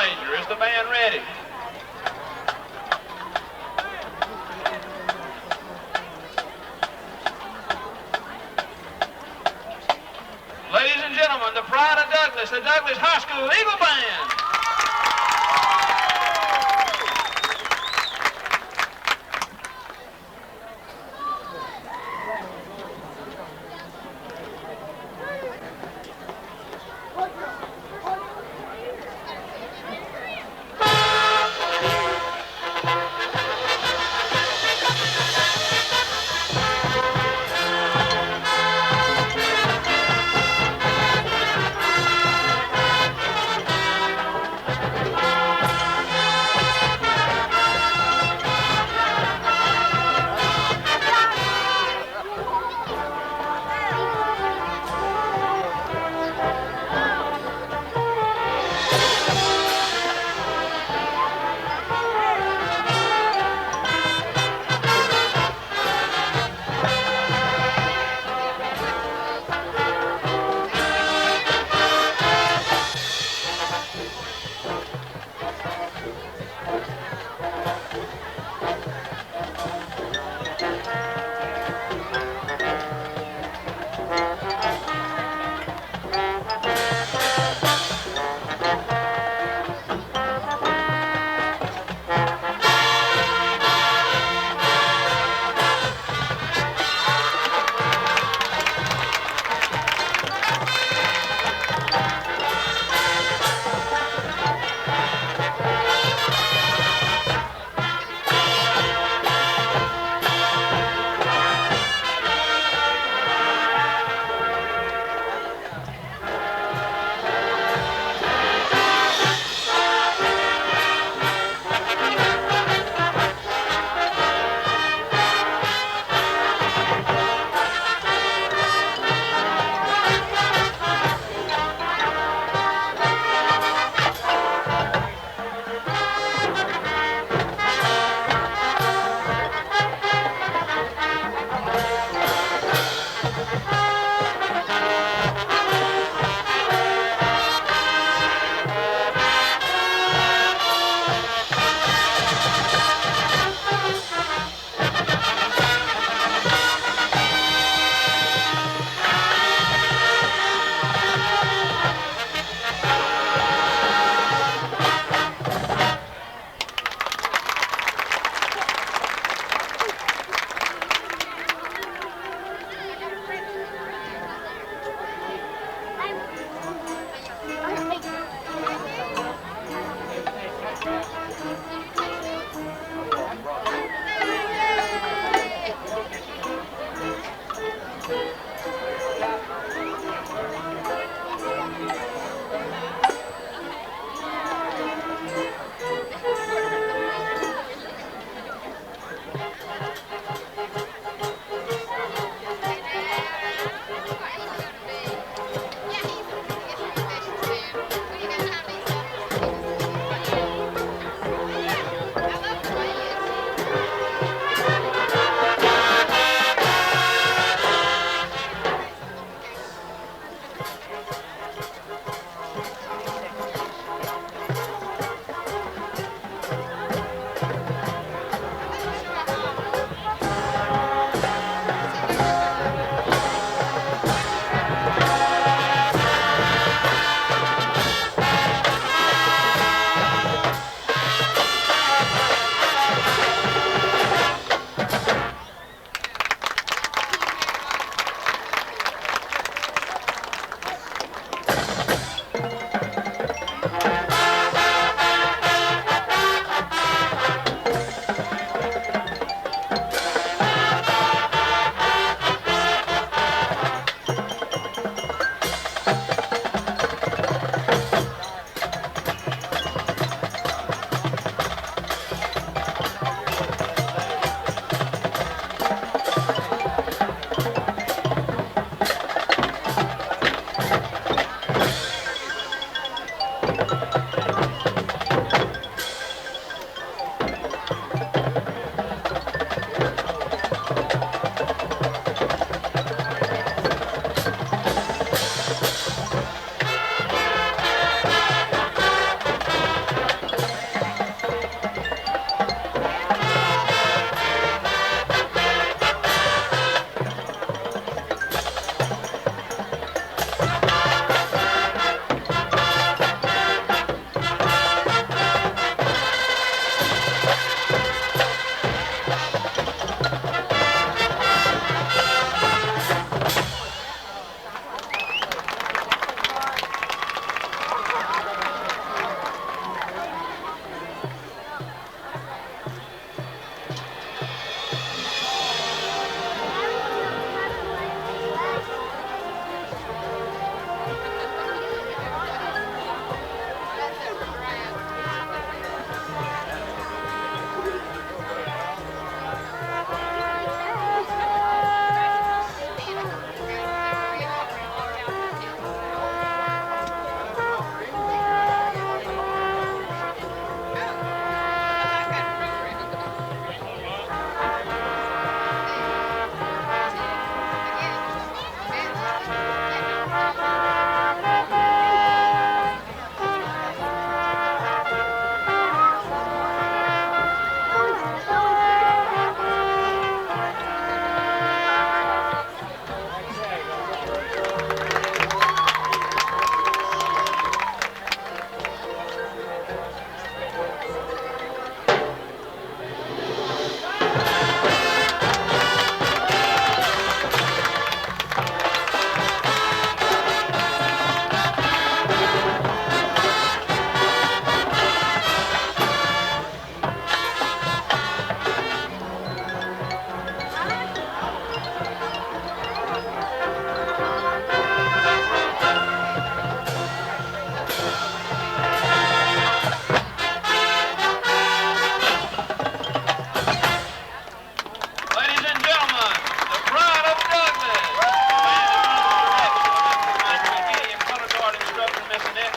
major. Is the band ready? Ladies and gentlemen, the pride of Douglas, the Douglas High School Eagle Band.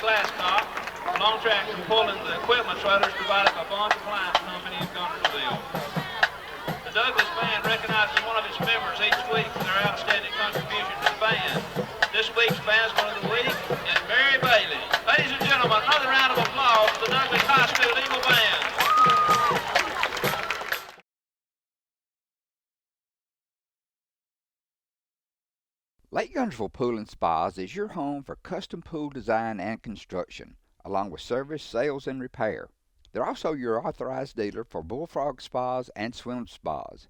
Glasscock. Long tractor pulling the equipment trailers provided by Bond's Appliance Company in Gunnersville. The Douglas Band recognizes one of its members each week for their outstanding contribution to the band. This week's Bandsman of the Week is Mary Bailey. Ladies and gentlemen, another round of applause for the Douglas High School Eagle Band. Lake Gunnersville Pool and Spas is your home for custom pool design and construction, along with service, sales, and repair. They're also your authorized dealer for bullfrog spas and swim spas.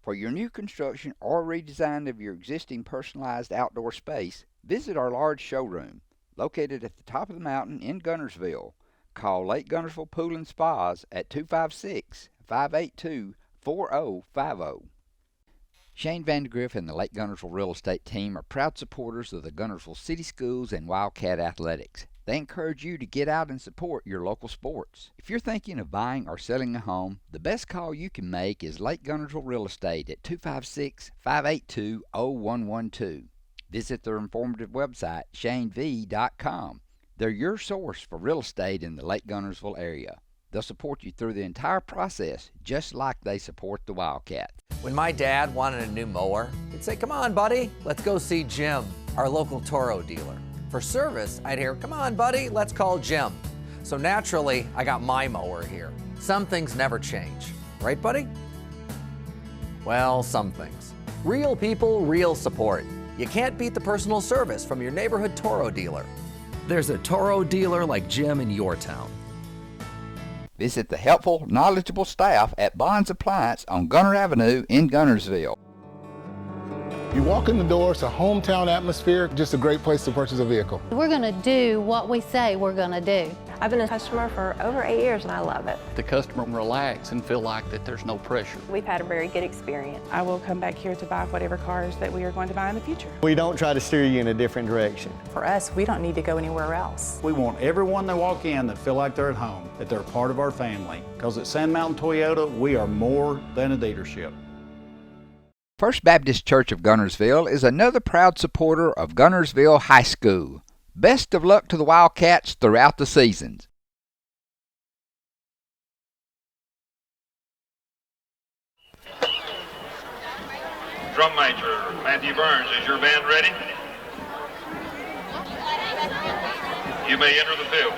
For your new construction or redesign of your existing personalized outdoor space, visit our large showroom, located at the top of the mountain in Gunnersville. Call Lake Gunnersville Pool and Spas at 256-582-4050. Shane Vandegrift and the Lake Gunnersville Real Estate Team are proud supporters of the Gunnersville City Schools and Wildcat Athletics. They encourage you to get out and support your local sports. If you're thinking of buying or selling a home, the best call you can make is Lake Gunnersville Real Estate at 256-582-0112. Visit their informative website, shanev.com. They're your source for real estate in the Lake Gunnersville area. They'll support you through the entire process, just like they support the Wildcat. When my dad wanted a new mower, he'd say, "Come on, buddy, let's go see Jim, our local Toro dealer." For service, I'd hear, "Come on, buddy, let's call Jim." So naturally, I got my mower here. Some things never change. Right, buddy? Well, some things. Real people, real support. You can't beat the personal service from your neighborhood Toro dealer. There's a Toro dealer like Jim in your town. Visit the helpful, knowledgeable staff at Bond's Appliance on Gunner Avenue in Gunnersville. You walk in the door, it's a hometown atmosphere, just a great place to purchase a vehicle. We're going to do what we say we're going to do. I've been a customer for over 8 years and I love it. The customer can relax and feel like that there's no pressure. We've had a very good experience. I will come back here to buy whatever cars that we are going to buy in the future. We don't try to steer you in a different direction. For us, we don't need to go anywhere else. We want everyone that walk in that feel like they're at home, that they're part of our family. Because at Sand Mountain Toyota, we are more than a dealership. First Baptist Church of Gunnersville is another proud supporter of Gunnersville High School. Best of luck to the Wildcats throughout the seasons. Drum major Matthew Burns, is your band ready? You may enter the field.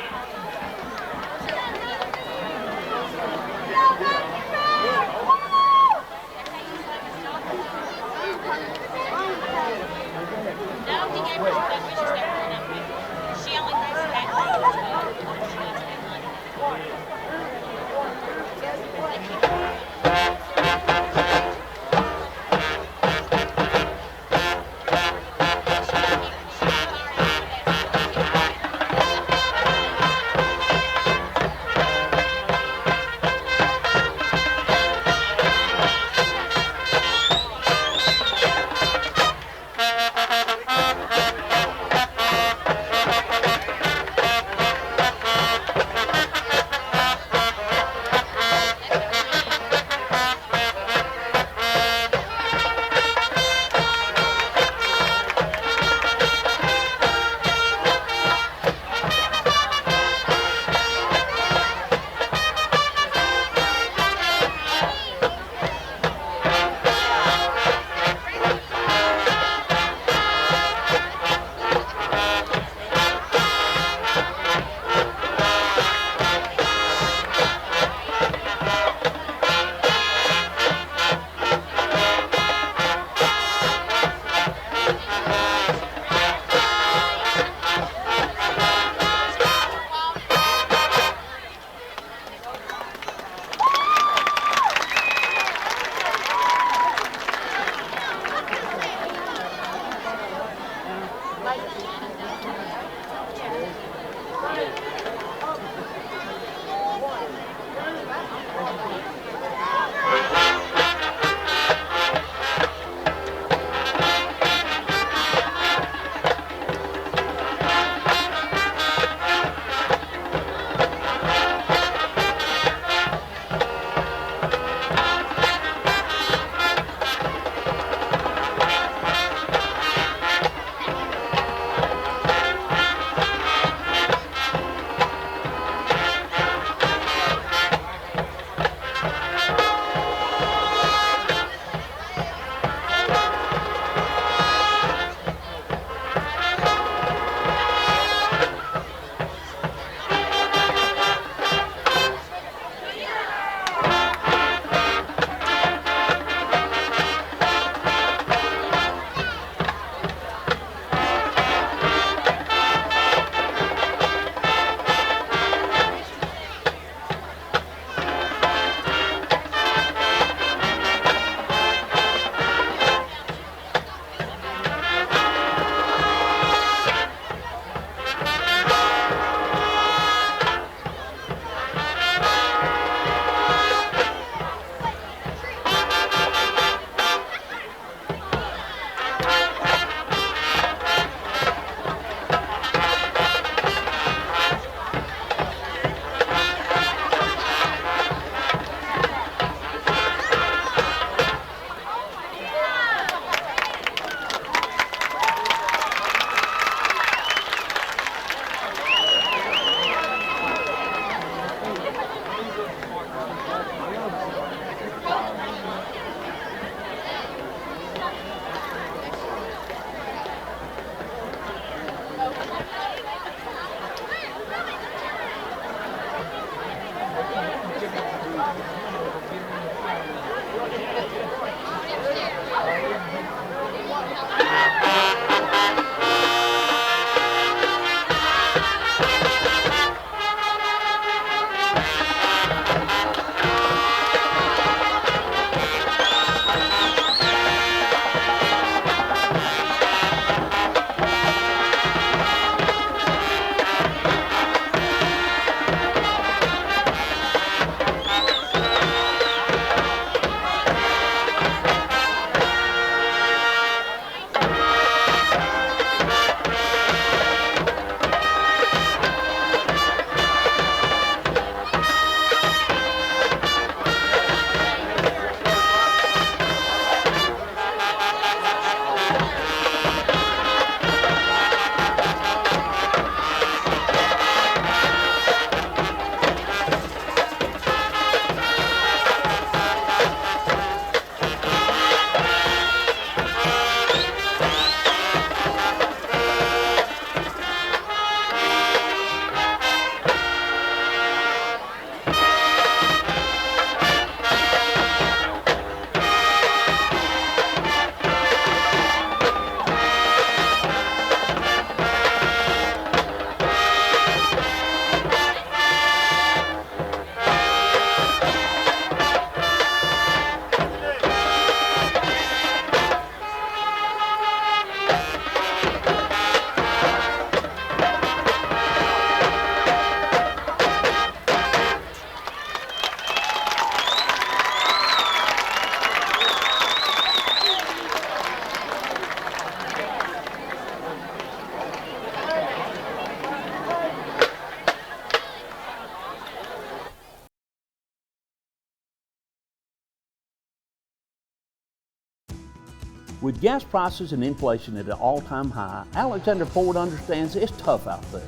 With gas prices and inflation at an all-time high, Alexander Ford understands it's tough out there.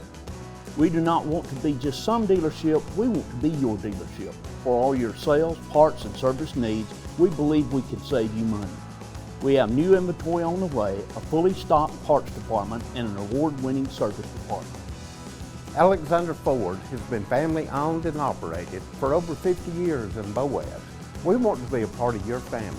We do not want to be just some dealership, we want to be your dealership. For all your sales, parts, and service needs, we believe we can save you money. We have new inventory on the way, a fully stocked parts department, and an award-winning service department. Alexander Ford has been family owned and operated for over 50 years in Boaz. We want to be a part of your family.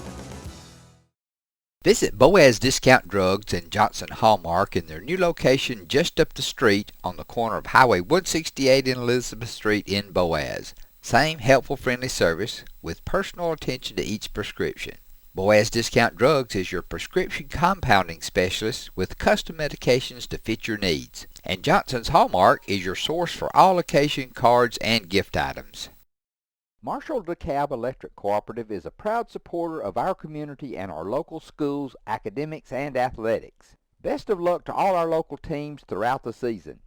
Visit Boaz Discount Drugs and Johnson Hallmark in their new location just up the street on the corner of Highway 168 and Elizabeth Street in Boaz. Same helpful, friendly service with personal attention to each prescription. Boaz Discount Drugs is your prescription compounding specialist with custom medications to fit your needs. And Johnson's Hallmark is your source for all occasion cards and gift items. Marshall DeKalb Electric Cooperative is a proud supporter of our community and our local schools, academics, and athletics. Best of luck to all our local teams throughout the season.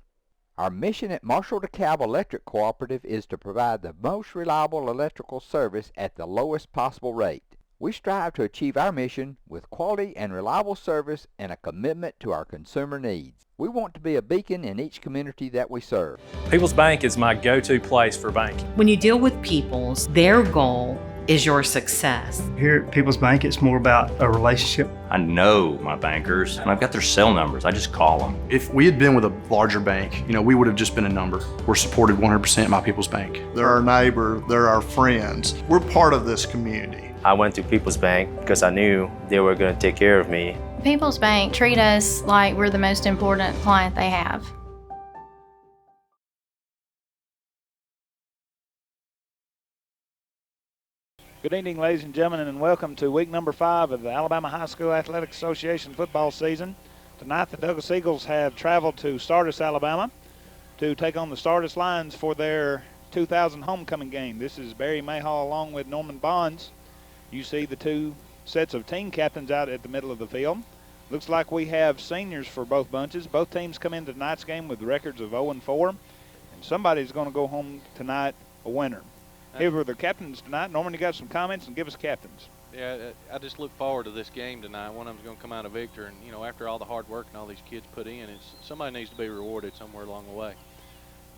Our mission at Marshall DeKalb Electric Cooperative is to provide the most reliable electrical service at the lowest possible rate. We strive to achieve our mission with quality and reliable service and a commitment to our consumer needs. We want to be a beacon in each community that we serve. People's Bank is my go-to place for banking. When you deal with People's, their goal is your success. Here at People's Bank, it's more about a relationship. I know my bankers, and I've got their cell numbers. I just call them. If we had been with a larger bank, we would have just been a number. We're supported 100% by People's Bank. They're our neighbor, they're our friends. We're part of this community. I went to People's Bank because I knew they were going to take care of me. People's Bank treat us like we're the most important client they have. Good evening, ladies and gentlemen, and welcome to week number 5 of the Alabama High School Athletic Association football season. Tonight, the Douglas Eagles have traveled to Sardis, Alabama to take on the Sardis Lions for their 2000 homecoming game. This is Barry Mayhall along with Norman Bonds. You see the two sets of team captains out at the middle of the field. Looks like we have seniors for both bunches. Both teams come into tonight's game with records of 0-4, and somebody's going to go home tonight a winner. Here were the captains tonight. Norman, you got some comments, and give us captains. Yeah, I just look forward to this game tonight. One of them's going to come out a victor, and after all the hard work and all these kids put in, somebody needs to be rewarded somewhere along the way.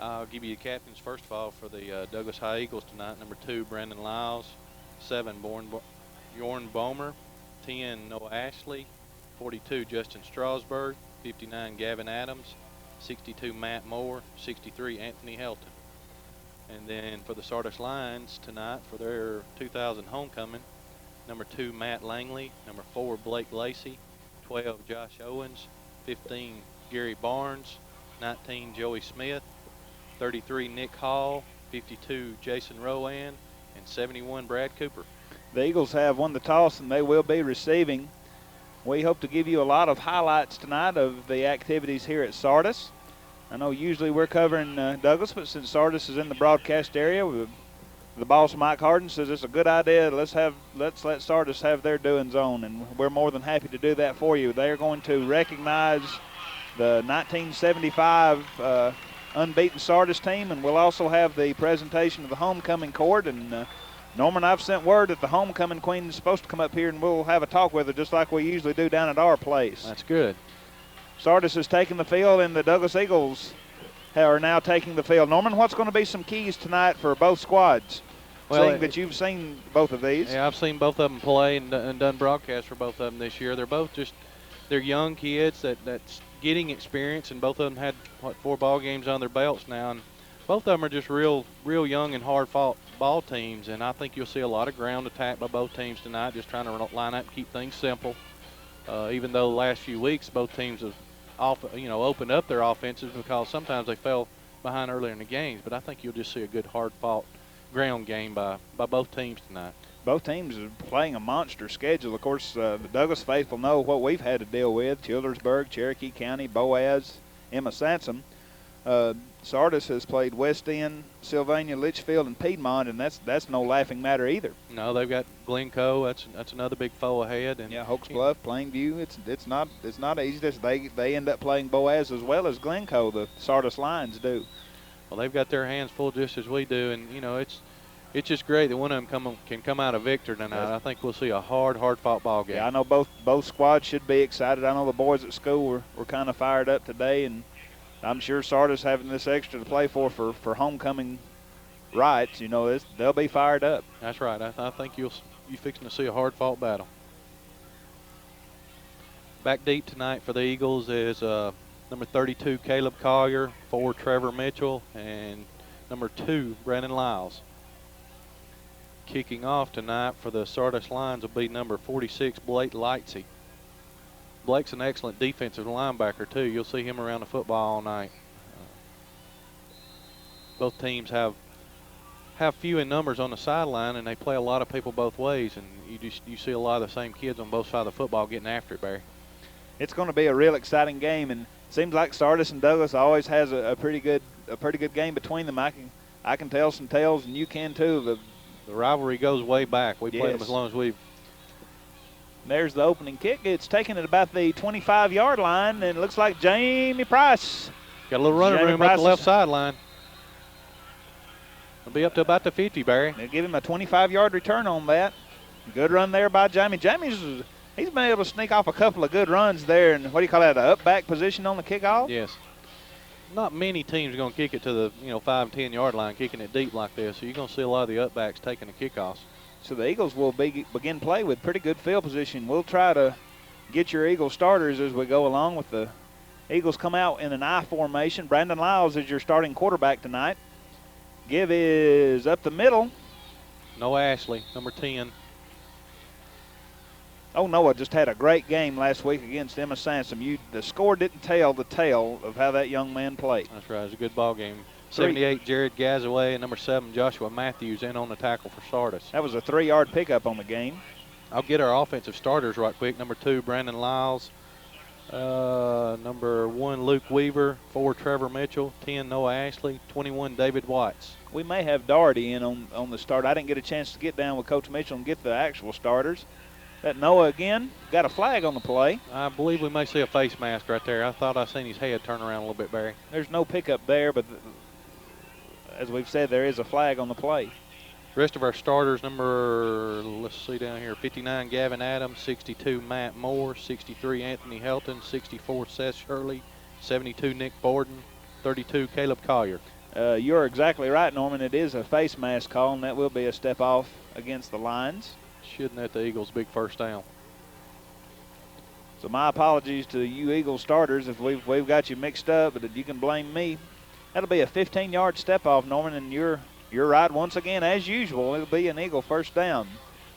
I'll give you the captains first of all for the Douglas High Eagles tonight. Number 2, Brandon Lyles. 7, Bjorn Bomer. 10, Noah Ashley. 42, Justin Strasburg. 59, Gavin Adams. 62, Matt Moore. 63, Anthony Helton. And then for the Sardis Lions tonight for their 2000 homecoming, number 2, Matt Langley. Number 4, Blake Lacey. 12, Josh Owens. 15, Gary Barnes. 19, Joey Smith. 33, Nick Hall. 52, Jason Rowan. And 71, Brad Cooper. The Eagles have won the toss, and they will be receiving. We hope to give you a lot of highlights tonight of the activities here at Sardis. I know usually we're covering Douglas, but since Sardis is in the broadcast area, the boss, Mike Harden, says it's a good idea. Let's let Sardis have their doings on, and we're more than happy to do that for you. They are going to recognize the 1975 unbeaten Sardis team, and we'll also have the presentation of the homecoming court. And Norman, I've sent word that the homecoming queen is supposed to come up here, and we'll have a talk with her just like we usually do down at our place. That's good. Sardis has taken the field, and the Douglas Eagles are now taking the field. Norman, what's going to be some keys tonight for both squads? Well, seeing that you've seen both of these. Yeah, I've seen both of them play and done broadcasts for both of them this year. They're both they're young kids that's getting experience, and both of them had 4 ball games on their belts now, and both of them are just real young and hard-fought ball teams, and I think you'll see a lot of ground attack by both teams tonight, just trying to line up and keep things simple. Even though the last few weeks both teams have opened up their offenses because sometimes they fell behind earlier in the games, but I think you'll just see a good hard-fought ground game by both teams tonight. Both teams are playing a monster schedule. Of course, the Douglas faithful know what we've had to deal with: Childersburg, Cherokee County, Boaz, Emma Sansom. Sardis has played West End, Sylvania, Litchfield, and Piedmont, and that's no laughing matter either. No, they've got Glencoe. That's another big foe ahead. And yeah, Hokes Bluff, Plainview. It's not easy. They end up playing Boaz as well as Glencoe. The Sardis Lions do. Well, they've got their hands full just as we do, and it's just great that one of them can come out a victor tonight. I think we'll see a hard-fought ball game. Yeah, I know both squads should be excited. I know the boys at school were kind of fired up today, and I'm sure Sardis having this extra to play for homecoming rights, they'll be fired up. That's right. I think you're fixing to see a hard-fought battle. Back deep tonight for the Eagles is number 32, Caleb Collier, 4, Trevor Mitchell, and number 2, Brandon Lyles. Kicking off tonight for the Sardis Lions will be number 46, Blake Lightsey. Blake's an excellent defensive linebacker, too. You'll see him around the football all night. Both teams have few in numbers on the sideline, and they play a lot of people both ways, and you see a lot of the same kids on both sides of the football getting after it, Barry. It's going to be a real exciting game, and it seems like Sardis and Douglas always has a pretty good game between them. I can tell some tales, and you can too. The rivalry goes way back. We played them as long as we've. There's the opening kick. It's taken at about the 25-yard line, and it looks like Jamie Price. Got a little running room up the left sideline. It'll be up to about the 50, Barry. They'll give him a 25-yard return on that. Good run there by Jamie. He's been able to sneak off a couple of good runs there, and what do you call that, the up-back position on the kickoff? Yes. Not many teams are going to kick it to the 5 and 10-yard line, kicking it deep like this. So you're going to see a lot of the up-backs taking the kickoffs. So the Eagles will begin play with pretty good field position. We'll try to get your Eagle starters as we go along with the Eagles come out in an I formation. Brandon Lyles is your starting quarterback tonight. Give is up the middle. Noah Ashley, number 10. Oh, Noah just had a great game last week against Emma Sansom. The score didn't tell the tale of how that young man played. That's right. It was a good ball game. 78, Jared Gazaway, and number 7, Joshua Matthews, in on the tackle for Sardis. That was a 3-yard pickup on the game. I'll get our offensive starters right quick. Number 2, Brandon Lyles. Number 1, Luke Weaver. 4, Trevor Mitchell. 10, Noah Ashley. 21, David Watts. We may have Doherty in on the start. I didn't get a chance to get down with Coach Mitchell and get the actual starters. That Noah again got a flag on the play. I believe we may see a face mask right there. I thought I seen his head turn around a little bit, Barry. There's no pickup there, but as we've said, there is a flag on the play. The rest of our starters, let's see down here, 59, Gavin Adams, 62, Matt Moore, 63, Anthony Helton, 64, Seth Shirley, 72, Nick Borden, 32, Caleb Collier. You're exactly right, Norman. It is a face mask call, and that will be a step off against the Lions. Shouldn't net the Eagles' big first down. So my apologies to you Eagles starters if we've got you mixed up, but you can blame me. That'll be a 15-yard step off, Norman, and you're right once again. As usual, it'll be an Eagle first down.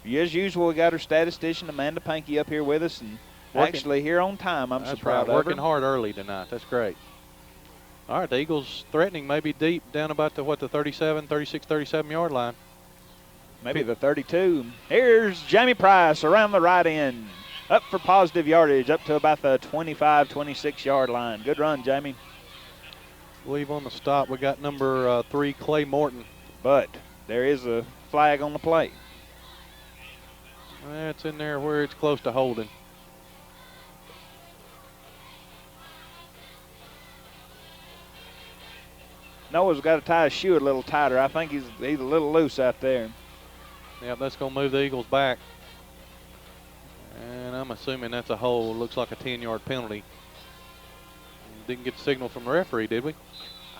As usual, we got our statistician Amanda Pankey up here with us, and actually here on time. I'm so proud of her. Working hard early tonight. That's great. All right, the Eagles threatening maybe deep down about the 36, 37-yard line. Maybe the 32. Here's Jamie Price around the right end. Up for positive yardage, up to about the 25, 26-yard line. Good run, Jamie. I believe on the stop we got number 3, Clay Morton. But there is a flag on the play. That's in there where it's close to holding. Noah's got to tie his shoe a little tighter. I think he's a little loose out there. Yeah, that's going to move the Eagles back. And I'm assuming that's a hold. Looks like a 10-yard penalty. Didn't get the signal from the referee, did we?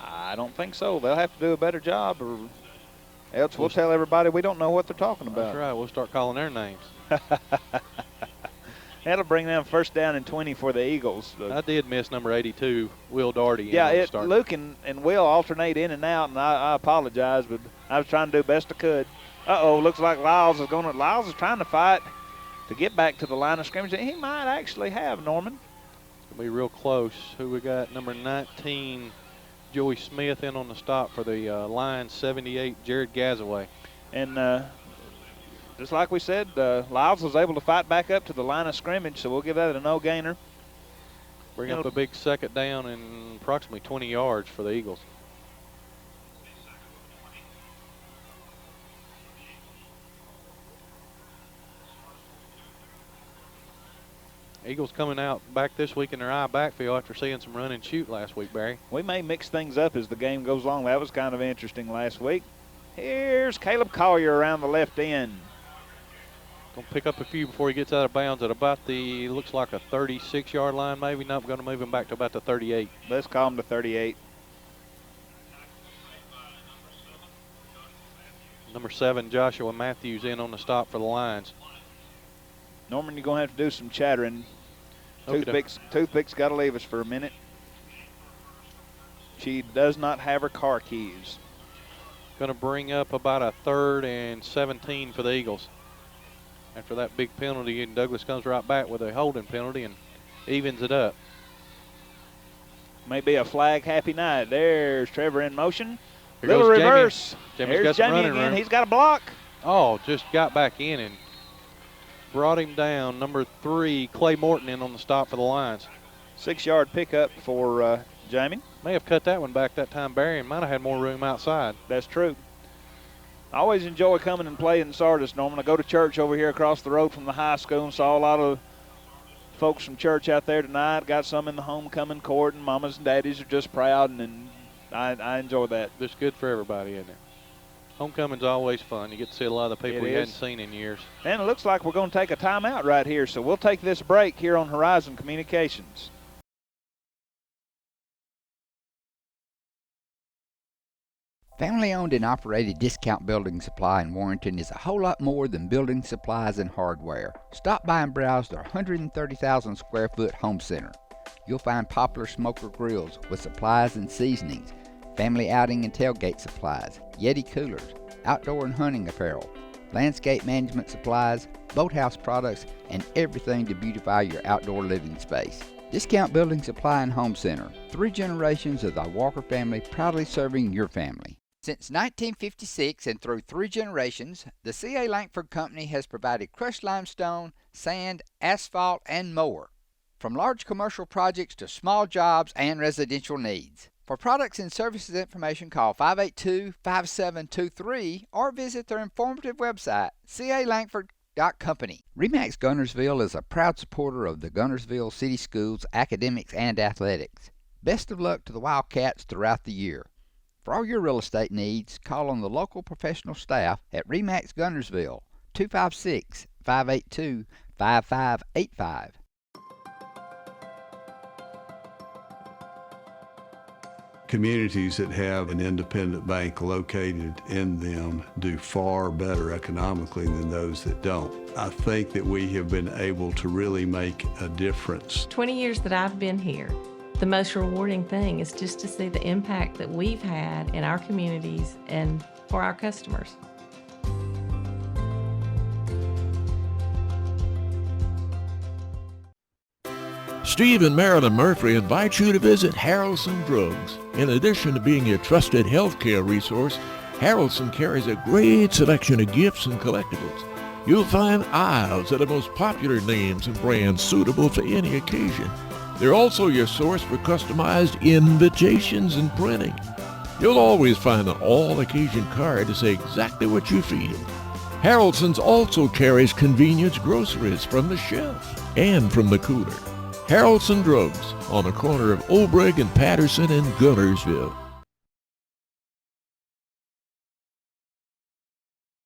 I don't think so. They'll have to do a better job, or else we'll tell everybody we don't know what they're talking about. That's right. We'll start calling their names. That'll bring them first down and 20 for the Eagles. I did miss number 82, Will Doherty. Yeah, Luke and Will alternate in and out, and I apologize, but I was trying to do best I could. Uh-oh, looks like Lyles is trying to fight to get back to the line of scrimmage. He might actually have, Norman. It's going to be real close. Who we got? Number 19, Joey Smith in on the stop for the Lions, 78, Jared Gazaway. And just like we said, Lyles was able to fight back up to the line of scrimmage, so we'll give that a no-gainer. Bring up a big second down and approximately 20 yards for the Eagles. Eagles coming out back this week in their I backfield after seeing some run and shoot last week, Barry. We may mix things up as the game goes along. That was kind of interesting last week. Here's Caleb Collier around the left end. Going to pick up a few before he gets out of bounds at about the, looks like a 36-yard line maybe. Not going to move him back to about the 38. Let's call him the 38. Number 7, Joshua Matthews, in on the stop for the Lions. Norman, you're going to have to do some chattering. Toothpick's got to leave us for a minute. She does not have her car keys. Going to bring up about a 3rd and 17 for the Eagles. After that big penalty, and Douglas comes right back with a holding penalty and evens it up. May be a flag happy night. There's Trevor in motion. Here Little goes reverse. Jamie. There's Got some Jamie running again. room. He's got a block. Oh, just got back in and brought him down. Number 3, Clay Morton, in on the stop for the Lions. 6-yard pickup for Jamie. May have cut that one back that time, Barry, and might have had more room outside. That's true. I always enjoy coming and playing in Sardis, Norman. I go to church over here across the road from the high school and saw a lot of folks from church out there tonight. Got some in the homecoming court, and mamas and daddies are just proud, and I enjoy that. It's good for everybody, isn't it? Homecoming's always fun. You get to see a lot of the people you hadn't seen in years. And it looks like we're going to take a timeout right here, so we'll take this break here on Horizon Communications. Family-owned and operated Discount Building Supply in Warrenton is a whole lot more than building supplies and hardware. Stop by and browse their 130,000 square foot home center. You'll find popular smoker grills with supplies and seasonings, family outing and tailgate supplies, Yeti coolers, outdoor and hunting apparel, landscape management supplies, boathouse products, and everything to beautify your outdoor living space. Discount Building Supply and Home Center. 3 generations of the Walker family proudly serving your family. Since 1956 and through 3 generations, the C.A. Langford Company has provided crushed limestone, sand, asphalt, and more. From large commercial projects to small jobs and residential needs. For products and services information, call 582-5723 or visit their informative website, calangford.company. RE/MAX Gunnersville is a proud supporter of the Gunnersville City Schools academics and athletics. Best of luck to the Wildcats throughout the year. For all your real estate needs, call on the local professional staff at RE/MAX Gunnersville, 256-582-5585. Communities that have an independent bank located in them do far better economically than those that don't. I think that we have been able to really make a difference. 20 years that I've been here, the most rewarding thing is just to see the impact that we've had in our communities and for our customers. Steve and Marilyn Murphy invite you to visit Harrelson Drugs. In addition to being your trusted healthcare resource, Harrelson carries a great selection of gifts and collectibles. You'll find aisles of the most popular names and brands suitable for any occasion. They're also your source for customized invitations and printing. You'll always find an all-occasion card to say exactly what you feel. Harrelson's also carries convenience groceries from the shelf and from the cooler. Harrelson Drugs on the corner of Obrig and Patterson in Gunnersville.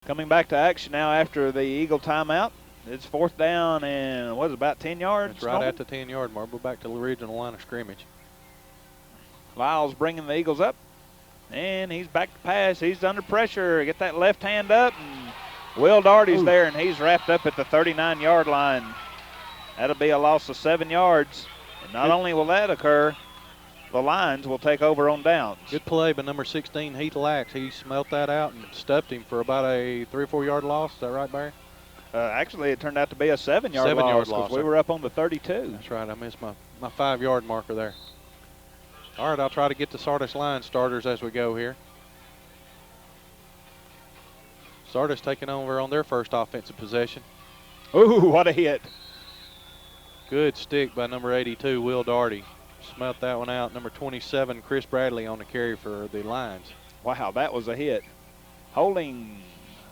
Coming back to action now after the Eagle timeout. It's 4th down and what is it, about 10 yards? It's right at the 10-yard mark. We're back to the original line of scrimmage. Lyles bringing the Eagles up, and he's back to pass. He's under pressure. Get that left hand up, and Will Daugherty's there, and he's wrapped up at the 39-yard line. That'll be a loss of 7 yards. And not only will that occur, the Lions will take over on downs. Good play by number 16, Heath Lax. He smelt that out and stuffed him for about a 3 or 4 yard loss. Is that right, Barry? Actually, it turned out to be a 7-yard loss because we were up on the 32. That's right. I missed my 5-yard marker there. All right, I'll try to get the Sardis line starters as we go here. Sardis taking over on their first offensive possession. Ooh, what a hit. Good stick by number 82, Will Daugherty. Smelt that one out. Number 27, Chris Bradley on the carry for the Lions. Wow, that was a hit. Holding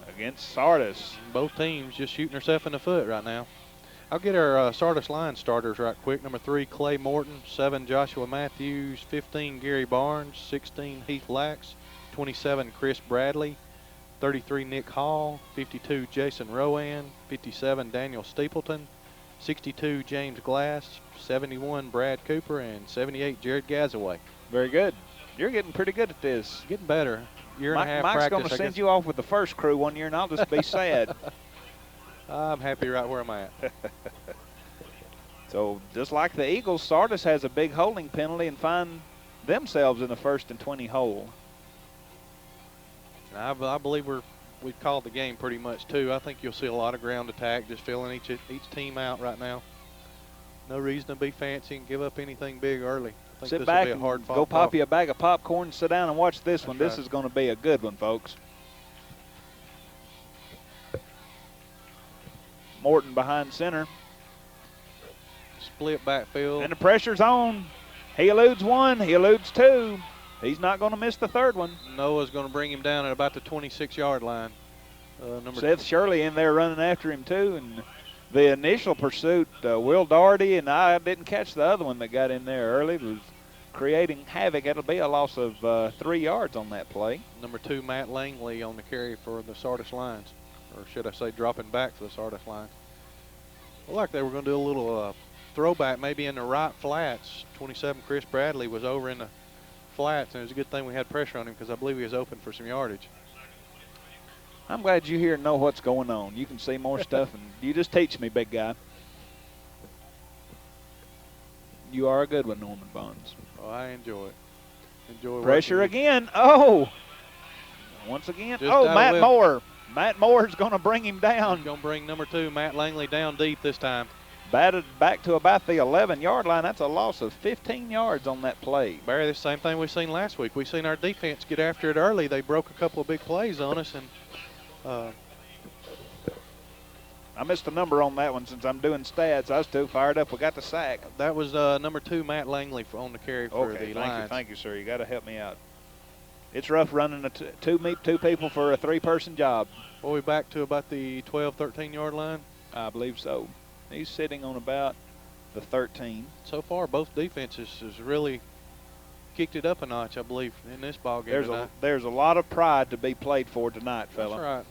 against Sardis. Both teams just shooting themselves in the foot right now. I'll get our Sardis line starters right quick. Number 3, Clay Morton. 7, Joshua Matthews. 15, Gary Barnes. 16, Heath Lax. 27, Chris Bradley. 33, Nick Hall. 52, Jason Rowan. 57, Daniel Steepleton. 62, James Glass. 71, Brad Cooper. And 78, Jared Gazaway. Very good. You're getting pretty good at this. Getting better. Year and a half Mike's practice. going to send you off with the first crew one year, and I'll just be sad. I'm happy right where I'm at. So just like the Eagles, Sardis has a big holding penalty and find themselves in the 1st and 20 hole. I believe we've called the game pretty much too. I think you'll see a lot of ground attack, just filling each team out right now. No reason to be fancy and give up anything big early. I think Sit back and go pop you a bag of popcorn, sit down and watch this one. This is going to be a good one, folks. Morton behind center. Split backfield. And the pressure's on. He eludes one. He eludes two. He's not going to miss the third one. Noah's going to bring him down at about the 26-yard line. Seth Shirley in there running after him, too. And the initial pursuit, Will Daugherty, and I didn't catch the other one that got in there early, was creating havoc. It'll be a loss of 3 yards on that play. Number 2, Matt Langley on the carry for the Sardis Lions. Or should I say dropping back for the Sardis Lions. Looked like they were going to do a little throwback maybe in the right flats. 27, Chris Bradley was over in the flats, and it was a good thing we had pressure on him because I believe he was open for some yardage. I'm glad you here know what's going on. You can see more stuff, and you just teach me, big guy. You are a good one, Norman Bonds. Oh, I enjoy it. Enjoy pressure again. Oh! Once again. Matt Moore. Matt Moore's going to bring him down. He's going to bring number 2, Matt Langley, down deep this time. Batted back to about the 11-yard line. That's a loss of 15 yards on that play. Barry, the same thing we seen last week. We seen our defense get after it early. They broke a couple of big plays on us, and I missed a number on that one since I'm doing stats. I was too fired up. We got the sack. That was number 2, Matt Langley, on the carry for the Lions. Thank you, sir. You got to help me out. It's rough running two people for a 3-person job. Are we back to about the 12, 13-yard line? I believe so. He's sitting on about the 13. So far, both defenses has really kicked it up a notch, I believe, in this ball game tonight. There's a lot of pride to be played for tonight, fella. That's right.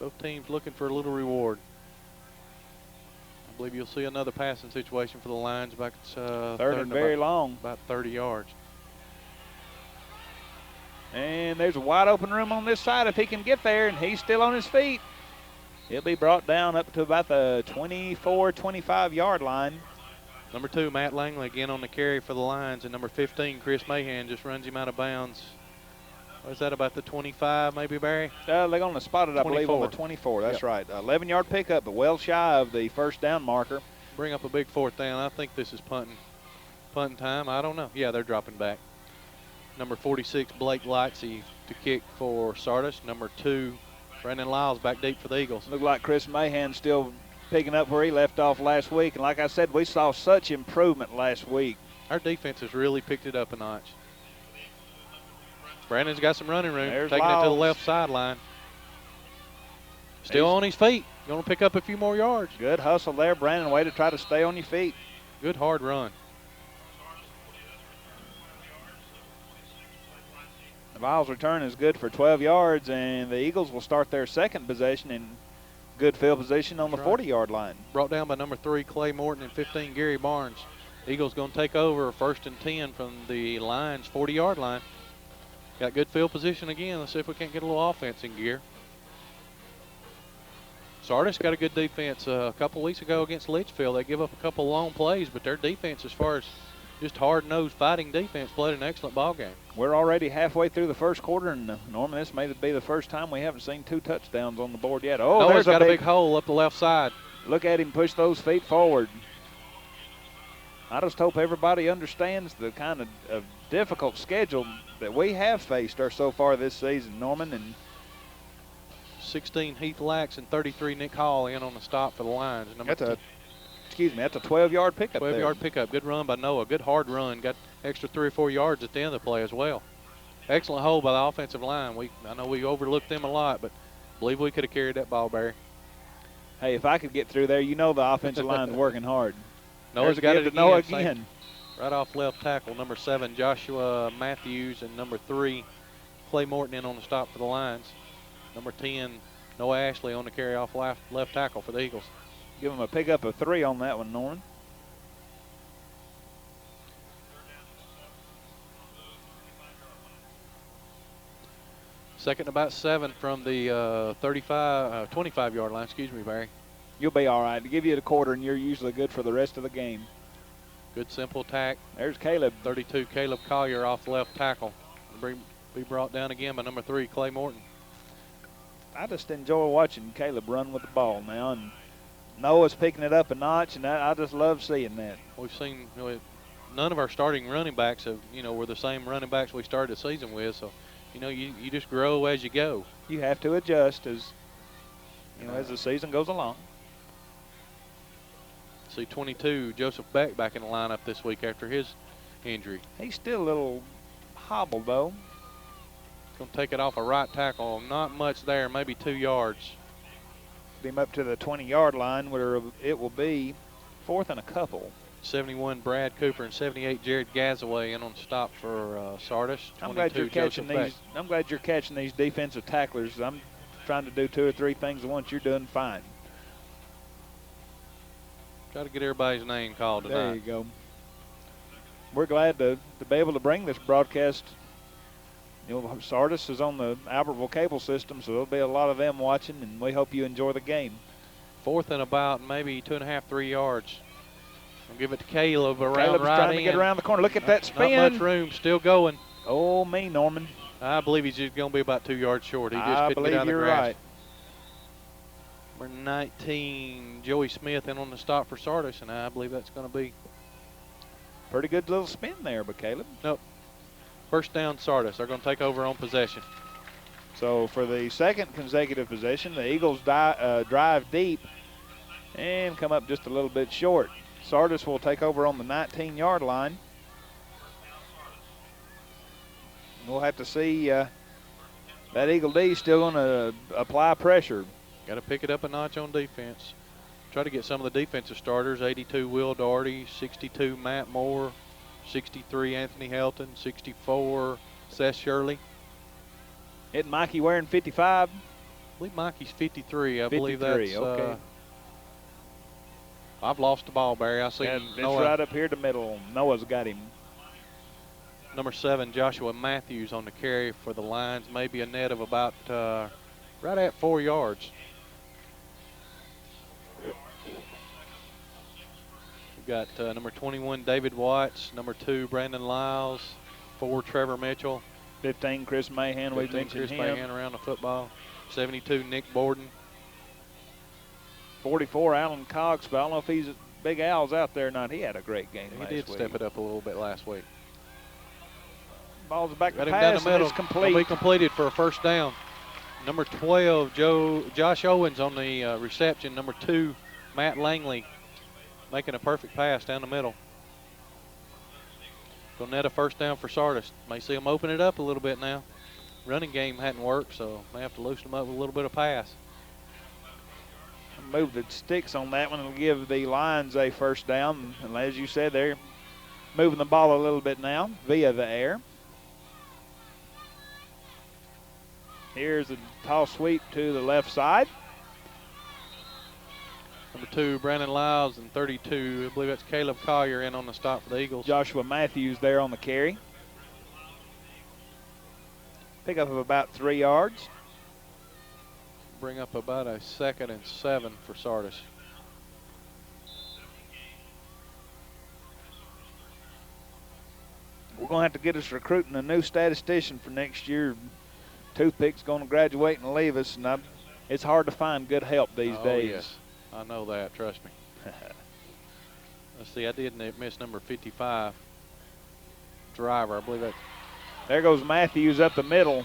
Both teams looking for a little reward. I believe you'll see another passing situation for the Lions back at third and very long. About 30 yards. And there's a wide open room on this side if he can get there, and he's still on his feet. He'll be brought down up to about the 24, 25-yard line. Number 2, Matt Langley, again on the carry for the Lions, and number 15, Chris Mahan, just runs him out of bounds. Was that about the 25, maybe, Barry? They're going to spot it, I believe, on the 24. That's right. 11-yard pickup, but well shy of the first down marker. Bring up a big 4th down. I think this is punting time. I don't know. Yeah, they're dropping back. Number 46, Blake Lightsey to kick for Sardis. Number 2, Brandon Lyles back deep for the Eagles. Looked like Chris Mahan still picking up where he left off last week. And like I said, we saw such improvement last week. Our defense has really picked it up a notch. Brandon's got some running room. There's taking Lyles. It to the left sideline. Still on his feet. Going to pick up a few more yards. Good hustle there, Brandon. Way to try to stay on your feet. Good hard run. The Lyles return is good for 12 yards, and the Eagles will start their second possession in good field position on the 40-yard line. Brought down by number 3, Clay Morton, and 15, Gary Barnes. Eagles going to take over 1st and 10 from the Lions' 40-yard line. Got good field position again. Let's see if we can't get a little offense in gear. Sardis got a good defense a couple weeks ago against Litchfield. They give up a couple long plays, but their defense, as far as just hard-nosed fighting defense, played an excellent ball game. We're already halfway through the first quarter, and Norman, this may be the first time we haven't seen 2 touchdowns on the board yet. Oh, there's got a big hole up the left side. Look at him push those feet forward. I just hope everybody understands the kind of difficult schedule that we have faced so far this season, Norman. And 16, Heath Lax, and 33, Nick Hall in on the stop for the Lions. That's a 12-yard pickup. 12-yard pickup. Good run by Noah. Good hard run. Got extra 3 or 4 yards at the end of the play as well. Excellent hold by the offensive line. I know we overlooked them a lot, but I believe we could have carried that ball, Barry. Hey, if I could get through there, the offensive line's working hard. Noah's got it Noah again. Right off left tackle, number 7, Joshua Matthews, and number 3, Clay Morton in on the stop for the Lions. Number 10, Noah Ashley on the carry off left tackle for the Eagles. Give them a pickup of 3 on that one, Norman. Second about 7 from the 25-yard line. Excuse me, Barry. You'll be all right. To give you the quarter, and you're usually good for the rest of the game. Good simple attack. There's Caleb. 32, Caleb Collier off the left tackle. Be brought down again by number 3, Clay Morton. I just enjoy watching Caleb run with the ball now, and Noah's picking it up a notch, and I just love seeing that. We've seen none of our starting running backs have, were the same running backs we started the season with, so you just grow as you go. You have to adjust as the season goes along. See 22, Joseph Beck back in the lineup this week after his injury. He's still a little hobbled, though. Going to take it off a right tackle. Not much there, maybe 2 yards. Get him up to the 20-yard line where it will be 4th and a couple. 71, Brad Cooper, and 78, Jared Gazaway in on stop for Sardis. I'm glad you're catching these. I'm glad you're catching these defensive tacklers. I'm trying to do 2 or 3 things at once. You're doing fine. Try to get everybody's name called tonight. There you go. We're glad to be able to bring this broadcast. Sardis is on the Albertville cable system, so there'll be a lot of them watching, and we hope you enjoy the game. 4th and about maybe 2.5, 3 yards. I'll give it to Caleb around Caleb's right trying in. to get around the corner. Look at that spin. Not much room, still going. Oh, me, Norman. I believe he's just going to be about 2 yards short. He just couldn't get out of the you're grass. right. Number 19, Joey Smith in on the stop for Sardis, and I believe that's going to be pretty good little spin there, but Caleb. Nope. First down, Sardis. They're going to take over on possession. So for the second consecutive possession, the Eagles drive deep and come up just a little bit short. Sardis will take over on the 19-yard line. We'll have to see that Eagle D still going to apply pressure. Got to pick it up a notch on defense. Try to get some of the defensive starters. 82, Will Doherty. 62, Matt Moore. 63, Anthony Helton. 64, Seth Shirley. Isn't Mikey wearing 55? I believe Mikey's 53. I 53, believe that's okay. I've lost the ball, Barry. I see It's Noah. right up here the middle. Noah's got him. Number 7, Joshua Matthews on the carry for the Lions. Maybe a net of about right at 4 yards. We've got number 21, David Watts. Number 2, Brandon Lyles. 4, Trevor Mitchell. 15, Chris Mahan. We 15, mentioned Chris him. Mahan around the football. 72, Nick Borden. 44, Alan Cox, but I don't know if he's Big Al's out there or not. He had a great game last week. He did step it up a little bit last week. Ball's back to Got him pass, down the and middle. it's complete. Will be completed for a first down. Number 12, Josh Owens on the reception. Number 2, Matt Langley making a perfect pass down the middle. Gonna net a first down for Sardis. May see them open it up a little bit now. Running game hadn't worked, so may have to loosen them up with a little bit of pass. Move the sticks on that one and give the Lions a first down. And as you said, they're moving the ball a little bit now via the air. Here's a toss sweep to the left side. Number 2, Brandon Lyles, and 32, I believe that's Caleb Collier in on the stop for the Eagles. Joshua Matthews there on the carry. Pickup of about 3 yards. Bring up about a 2nd and 7 for Sardis. We're going to have to get us recruiting a new statistician for next year. Toothpick's going to graduate and leave us, and it's hard to find good help these days. Yes. I know that, trust me. Let's see, I did miss number 55. Driver, I believe that. There goes Matthews up the middle.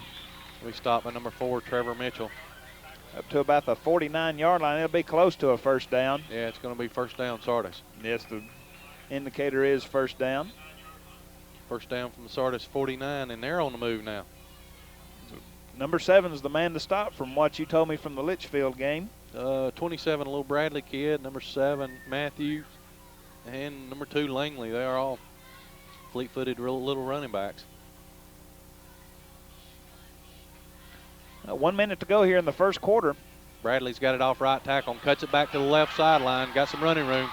We stopped by number 4, Trevor Mitchell. Up to about the 49-yard line. It'll be close to a first down. Yeah, it's going to be first down, Sardis. Yes, the indicator is first down. First down from the Sardis 49, and they're on the move now. Number 7 is the man to stop from what you told me from the Litchfield game. 27, a little Bradley kid. Number 7, Matthew. And number 2, Langley. They are all fleet-footed little running backs. 1 minute to go here in the first quarter. Bradley's got it off right tackle and cuts it back to the left sideline. Got some running room.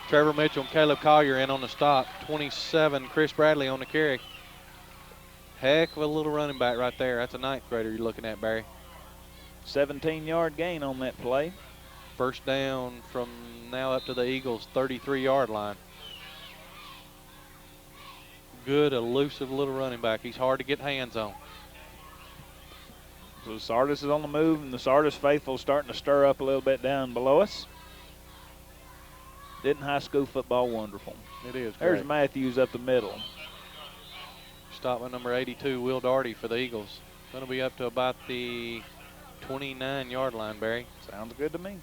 Trevor Mitchell and Caleb Collier in on the stop. 27, Chris Bradley on the carry. Heck of a little running back right there. That's a ninth grader you're looking at, Barry. 17-yard gain on that play. First down from now up to the Eagles' 33-yard line. Good, elusive little running back. He's hard to get hands on. So Sardis is on the move, and the Sardis faithful starting to stir up a little bit down below us. Didn't high school football wonderful? It is. There's great. Matthews up the middle. Stop by number 82, Will Daugherty for the Eagles. Going to be up to about the 29-yard line, Barry. Sounds good to me.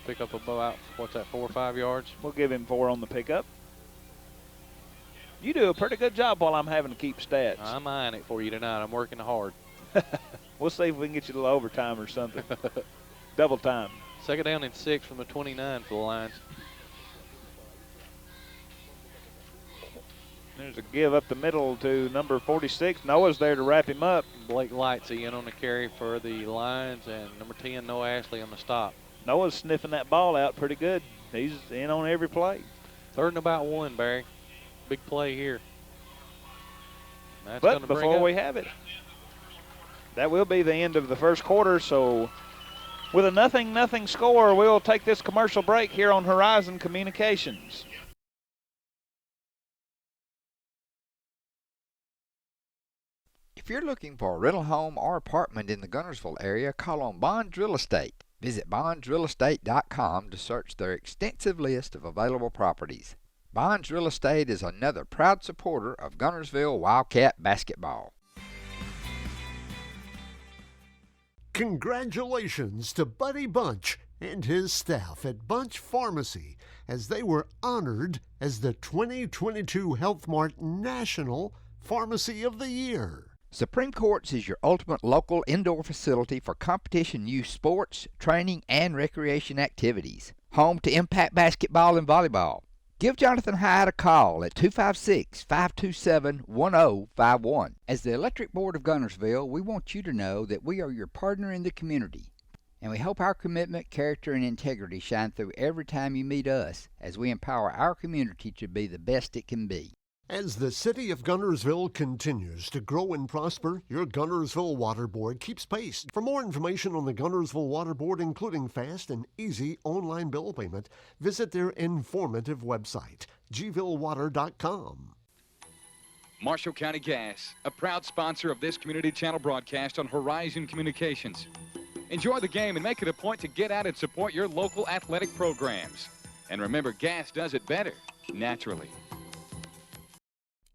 Pick up about, what's that, 4 or 5 yards? We'll give him 4 on the pickup. You do a pretty good job while I'm having to keep stats. I'm eyeing it for you tonight. I'm working hard. We'll see if we can get you a little overtime or something. Double time. Second down and 6 from the 29 for the Lions. There's a give up the middle to number 46. Noah's there to wrap him up. Blake Lightsey in on the carry for the Lions, and number 10, Noah Ashley on the stop. Noah's sniffing that ball out pretty good. He's in on every play. 3rd and about 1, Barry. Big play here. That's but before we have it, that will be the end of the first quarter. So with a 0-0 score, we'll take this commercial break here on Horizon Communications. If you're looking for a rental home or apartment in the Guntersville area, call on Bonds Real Estate. Visit bondsrealestate.com to search their extensive list of available properties. Bonds Real Estate is another proud supporter of Guntersville Wildcat basketball. Congratulations to Buddy Bunch and his staff at Bunch Pharmacy as they were honored as the 2022 Health Mart National Pharmacy of the Year. Supreme Courts is your ultimate local indoor facility for competition youth sports, training, and recreation activities. Home to Impact Basketball and Volleyball. Give Jonathan Hyde a call at 256-527-1051. As the Electric Board of Guntersville, we want you to know that we are your partner in the community, and we hope our commitment, character, and integrity shine through every time you meet us as we empower our community to be the best it can be. As the city of Guntersville continues to grow and prosper, your Guntersville Water Board keeps pace. For more information on the Guntersville Water Board, including fast and easy online bill payment, visit their informative website, gvillewater.com. Marshall County Gas, a proud sponsor of this community channel broadcast on Horizon Communications. Enjoy the game and make it a point to get out and support your local athletic programs. And remember, gas does it better, naturally.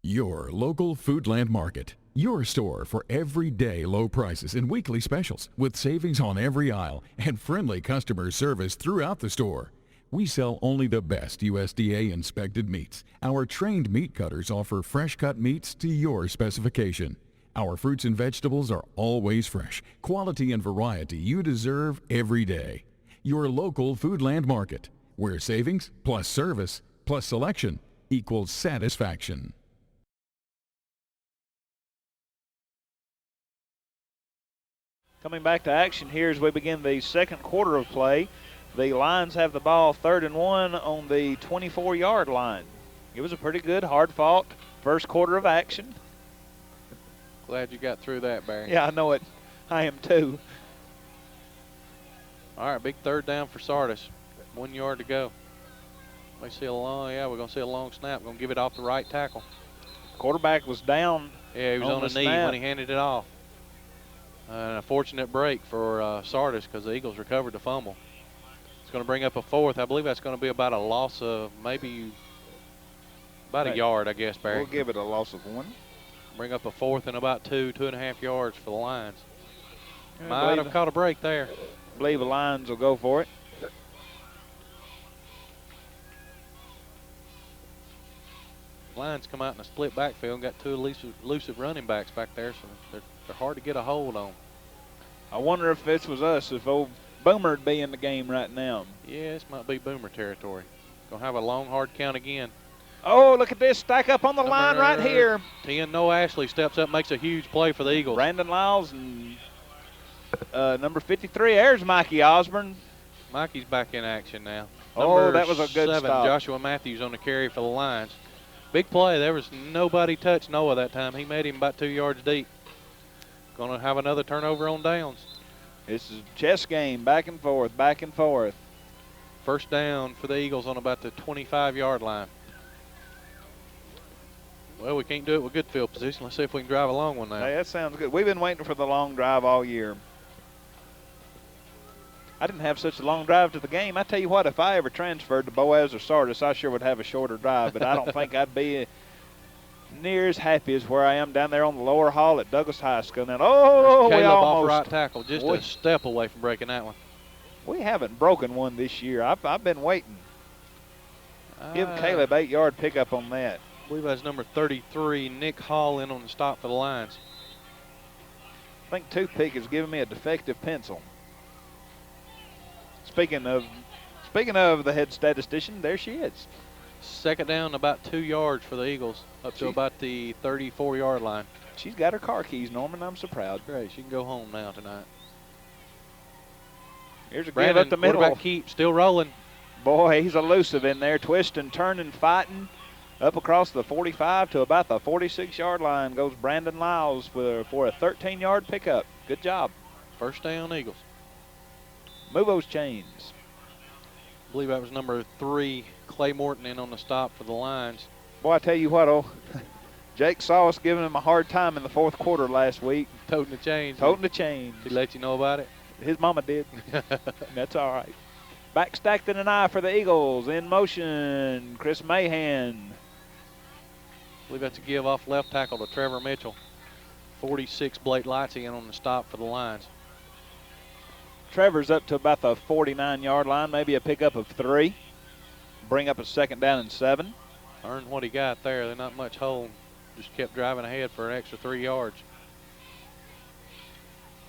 Your local Foodland Market. Your store for everyday low prices and weekly specials with savings on every aisle and friendly customer service throughout the store. We sell only the best USDA inspected meats. Our trained meat cutters offer fresh cut meats to your specification. Our fruits and vegetables are always fresh, quality and variety you deserve every day. Your local Foodland Market, where savings plus service plus selection equals satisfaction. Coming back to action here as we begin the second quarter of play. The Lions have the ball 3rd and 1 on the 24-yard line. It was a pretty good, hard-fought first quarter of action. Glad you got through that, Barry. Yeah, I know it. I am too. All right, big 3rd down for Sardis. 1 yard to go. We're going to see a long snap. We're going to give it off the right tackle. Quarterback was down. Yeah, he was on a knee when he handed it off. And a fortunate break for Sardis because the Eagles recovered the fumble. It's going to bring up a 4th. I believe that's going to be about a loss of maybe about a yard, I guess, Barry. We'll give it a loss of 1. Bring up a 4th and about 2.5 yards for the Lions. Might have caught a break there. I believe the Lions will go for it. Lions come out in a split backfield and got 2 elusive running backs back there, so they're hard to get a hold on. I wonder if this was us, if old Boomer would be in the game right now. Yeah, this might be Boomer territory. Going to have a long, hard count again. Oh, look at this stack up on the line right here. 10, Noah Ashley steps up, makes a huge play for the Eagles. Brandon Lyles and number 53, there's Mikey Osborne. Mikey's back in action now. Oh, that was a good 7, stop. Joshua Matthews on the carry for the Lions. Big play. There was nobody touched Noah that time. He made him about 2 yards deep. Going to have another turnover on downs. This is a chess game, back and forth, back and forth. First down for the Eagles on about the 25-yard line. Well, we can't do it with good field position. Let's see if we can drive a long one now. Hey, that sounds good. We've been waiting for the long drive all year. I didn't have such a long drive to the game. I tell you what, if I ever transferred to Boaz or Sardis, I sure would have a shorter drive, but I don't think I'd be near as happy as where I am down there on the lower hall at Douglas High School. Now, Caleb off right tackle, just a step away from breaking that one. We haven't broken one this year. I've been waiting. Give Caleb 8-yard pickup on that. I believe that's number 33, Nick Hall, in on the stop for the Lions. I think Toothpick is giving me a defective pencil. Speaking of the head statistician, there she is. Second down, about 2 yards for the Eagles, up to about the 34-yard line. She's got her car keys, Norman. I'm so proud. Great. She can go home now tonight. Here's a give up the middle. Quarterback keep, still rolling. Boy, he's elusive in there, twisting, turning, fighting. Up across the 45 to about the 46-yard line goes Brandon Lyles for a 13-yard pickup. Good job. First down, Eagles. Move those chains. I believe that was number 3, Clay Morton, in on the stop for the Lions. Boy, I tell you what, Jake saw us giving him a hard time in the fourth quarter last week. Toting the chains. Toting the chains. Did he let you know about it? His mama did. That's all right. Back stacked in an eye for the Eagles. In motion, Chris Mahan. I believe that's a give off left tackle to Trevor Mitchell. 46, Blake Lightsey, in on the stop for the Lions. Trevor's up to about the 49-yard line, maybe a pickup of 3. Bring up a second down and 7. Earned what he got there. They're not much hole. Just kept driving ahead for an extra 3 yards.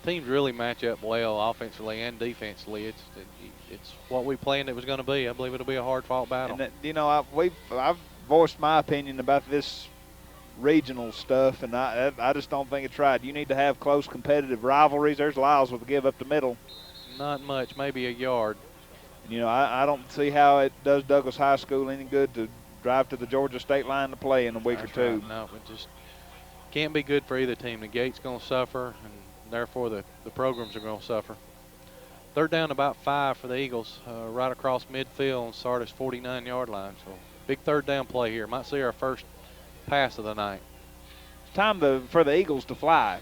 Teams really match up well offensively and defensively. It's what we planned it was going to be. I believe it'll be a hard-fought battle. And I've voiced my opinion about this regional stuff, and I just don't think it's right. You need to have close competitive rivalries. There's Lyles with a give up the middle. Not much, maybe a yard. You know, I don't see how it does Douglas High School any good to drive to the Georgia State line to play in a week or two. Right. No, it just can't be good for either team. The gate's going to suffer, and therefore the programs are going to suffer. Third down, about 5 for the Eagles, right across midfield on Sardis' 49-yard line. So big third down play here. Might see our first pass of the night. It's time for the Eagles to fly.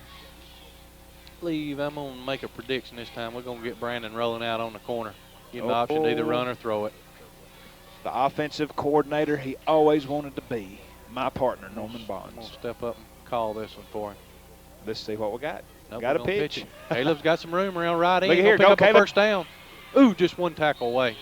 I'm going to make a prediction this time. We're going to get Brandon rolling out on the corner. Give him the option to either run or throw it. The offensive coordinator he always wanted to be. My partner, Norman Bonds. I'm going to step up and call this one for him. Let's see what we got. Nope, got a pitch. Caleb's got some room around right Look end. Here, pick go up Caleb. A first down. Ooh, just one tackle away.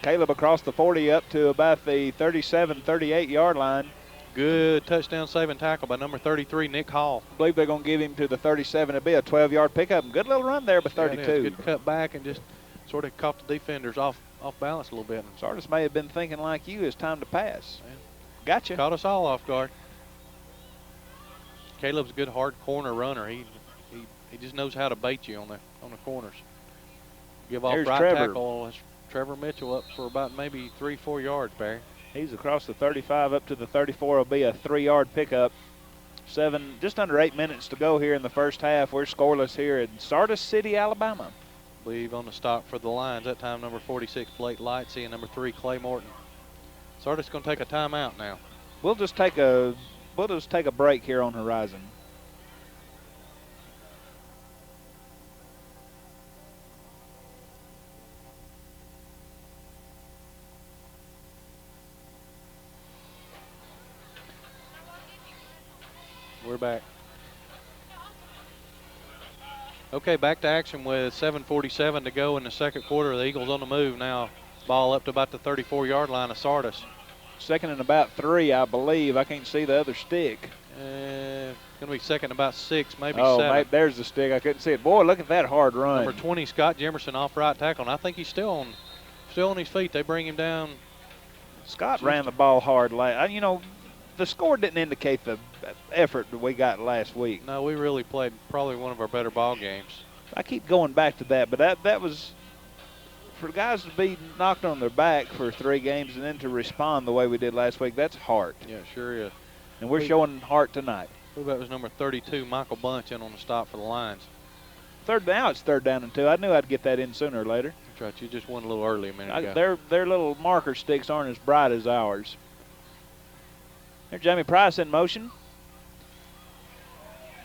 Caleb across the 40 up to about the 37, 38-yard line. Good touchdown saving tackle by number 33, Nick Hall. I believe they're going to give him to the 37. It'll be a 12-yard pickup. Good little run there by 32. Yeah, good cut back and just sort of caught the defenders off balance a little bit. Sardis may have been thinking like you, it's time to pass. Yeah. Gotcha. Caught us all off guard. Caleb's a good hard corner runner. He just knows how to bait you on the corners. Give off right tackle. That's Trevor Mitchell up for about maybe 3-4 yards, Barry. He's across the 35 up to the 34. Will be a 3-yard pickup. Just under 8 minutes to go here in the first half. We're scoreless here in Sardis City, Alabama. I believe on the stop for the Lions. That time number 46, Blake Lightsey, and number 3, Clay Morton. Sardis going to take a timeout now. We'll just take a break here on Horizon. We're back. Okay, back to action with 7:47 to go in the second quarter. The Eagles on the move now. Ball up to about the 34-yard line of Sardis. Second and about 3, I believe. I can't see the other stick. Going to be second about 6, maybe 7. Oh, maybe there's the stick. I couldn't see it. Boy, look at that hard run. Number 20, Scott Jemerson, off right tackle. And I think he's still on his feet. They bring him down. Scott ran the ball hard. You know, the score didn't indicate the effort that we got last week. No, we really played probably one of our better ball games. I keep going back to that, but that was for guys to be knocked on their back for 3 games and then to respond the way we did last week. That's heart. Yeah, it sure is. And we're showing heart tonight. Who that was number 32, Michael Bunch, in on the stop for the Lions. It's 3rd down and 2. I knew I'd get that in sooner or later. That's right. You just won a little early a minute ago. Their little marker sticks aren't as bright as ours. There's Jamie Price in motion.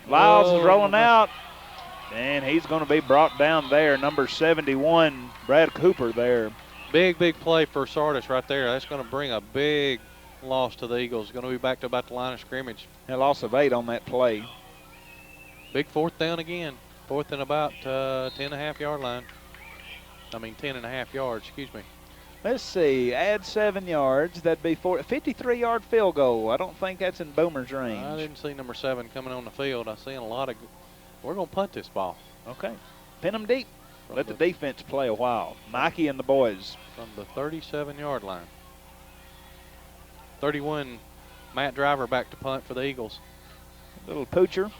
Lyles is rolling out, and he's going to be brought down there. Number 71, Brad Cooper there. Big play for Sardis right there. That's going to bring a big loss to the Eagles. Going to be back to about the line of scrimmage. A loss of 8 on that play. Big 4th down again. 4th and about 10.5 yard line. 10.5 yards, excuse me. Let's see, add 7 yards. That'd be 53-yard field goal. I don't think that's in Boomer's range. I didn't see number 7 coming on the field. I seen a lot of. We're going to punt this ball. Okay. Pin them deep. Let the defense play a while. Mikey and the boys. From the 37-yard line. 31, Matt Driver back to punt for the Eagles. Little poocher.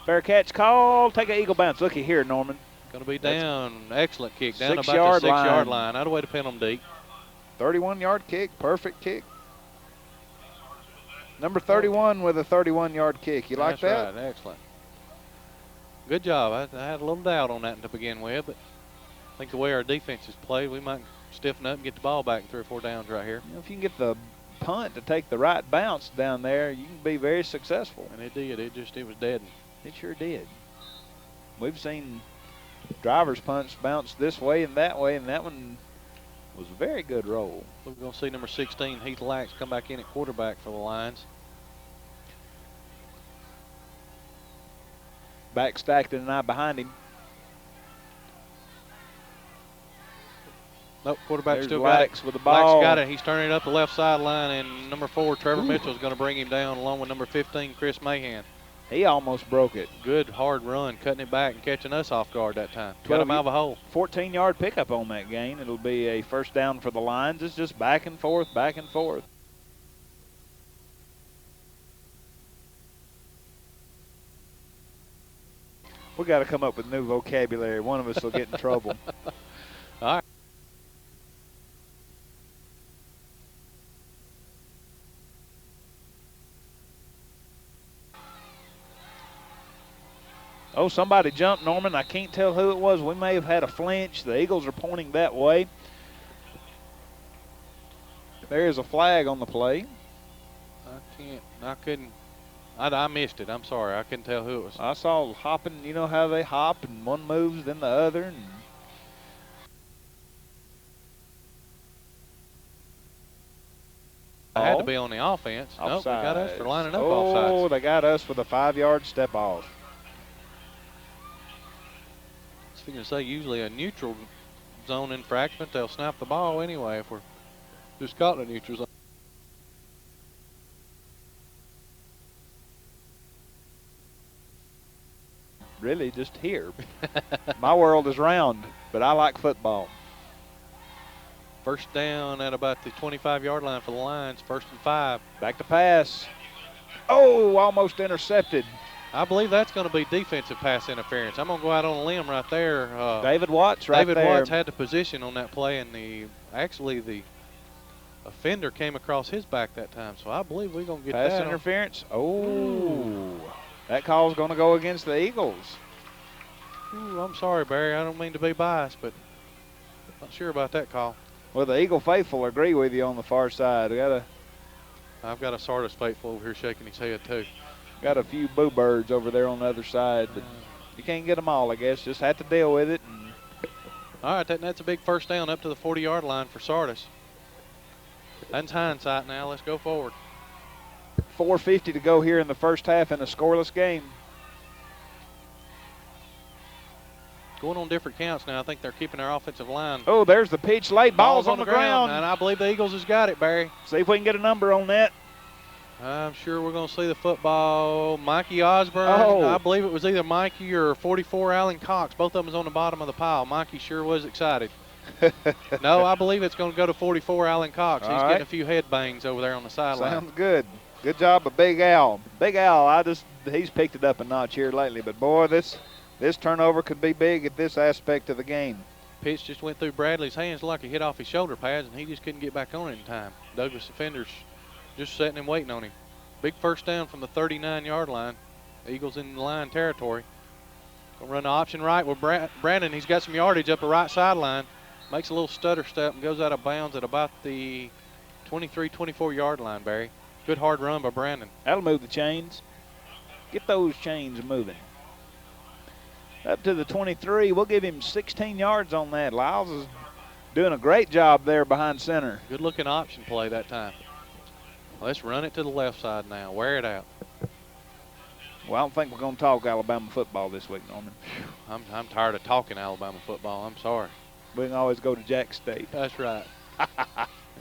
Fair catch call. Take an Eagle bounce. Looky here, Norman. Going to be down. Excellent kick. Down about the 6-yard line. Not a way to pin them deep. 31-yard kick. Perfect kick. Number 31 with a 31-yard kick. You like that? That's right. Excellent. Good job. I had a little doubt on that to begin with, but I think the way our defense is played, we might stiffen up and get the ball back in 3 or 4 downs right here. You know, if you can get the punt to take the right bounce down there, you can be very successful. And it did. It was dead. It sure did. We've seen Driver's punts bounce this way, and that one was a very good roll. We're going to see number 16, Heath Lax, come back in at quarterback for the Lions. Back stacked and I behind him. Nope, quarterback There's still Lax got it. with the ball. Lax got it. He's turning it up the left sideline, and number 4, Trevor Mitchell, is going to bring him down along with number 15, Chris Mahan. He almost broke it. Good hard run, cutting it back and catching us off guard that time. Got him out of a hole. 14-yard pickup on that gain. It'll be a 1st down for the Lions. It's just back and forth, back and forth. We got to come up with new vocabulary. One of us will get in trouble. All right. Oh, somebody jumped, Norman. I can't tell who it was. We may have had a flinch. The Eagles are pointing that way. There is a flag on the play. I missed it. I'm sorry. I couldn't tell who it was. I saw hopping. You know how they hop, and one moves, then the other. And I had to be on the offense. Nope, they got us for lining up offsides. Oh, they got us with a 5-yard step off. I was going to say, usually a neutral zone infraction, they'll snap the ball anyway if we're just caught in a neutral zone. Really, just here. My world is round, but I like football. 1st down at about the 25-yard line for the Lions. 1st and 5. Back to pass. Oh, almost intercepted. I believe that's going to be defensive pass interference. I'm going to go out on a limb right there. David Watts right there. David Watts had the position on that play, and the offender came across his back that time. So I believe we're going to get pass that interference. Oh, that call's going to go against the Eagles. Ooh, I'm sorry, Barry. I don't mean to be biased, but not sure about that call. Well, the Eagle faithful agree with you on the far side. I've got a Sardis faithful over here shaking his head too. Got a few boo birds over there on the other side, but you can't get them all, I guess. Just have to deal with it. All right, that's a big 1st down up to the 40-yard line for Sardis. That's hindsight now. Let's go forward. 4:50 to go here in the 1st half in a scoreless game. Going on different counts now. I think they're keeping our offensive line. Oh, there's the pitch late. Ball's on the ground. And I believe the Eagles has got it, Barry. See if we can get a number on that. I'm sure we're going to see the football. Mikey Osborne. Oh. I believe it was either Mikey or 44 Allen Cox. Both of them was on the bottom of the pile. Mikey sure was excited. No, I believe it's going to go to 44, Alan Cox. He's All getting right. a few head bangs over there on the sideline. Sounds good. Good job of Big Al. Big Al, he's picked it up a notch here lately. But, boy, this turnover could be big at this aspect of the game. Pitch just went through Bradley's hands like he hit off his shoulder pads, and he just couldn't get back on it in time. Douglas defenders just sitting and waiting on him. Big first down from the 39-yard line. Eagles in the line territory. Gonna run the option right with Brandon. He's got some yardage up the right sideline. Makes a little stutter step and goes out of bounds at about the 23, 24-yard line, Barry. Good hard run by Brandon. That'll move the chains. Get those chains moving. Up to the 23. We'll give him 16 yards on that. Lyles is doing a great job there behind center. Good looking option play that time. Let's run it to the left side now. Wear it out. Well, I don't think we're going to talk Alabama football this week, Norman. I'm tired of talking Alabama football. I'm sorry. We can always go to Jack State. That's right.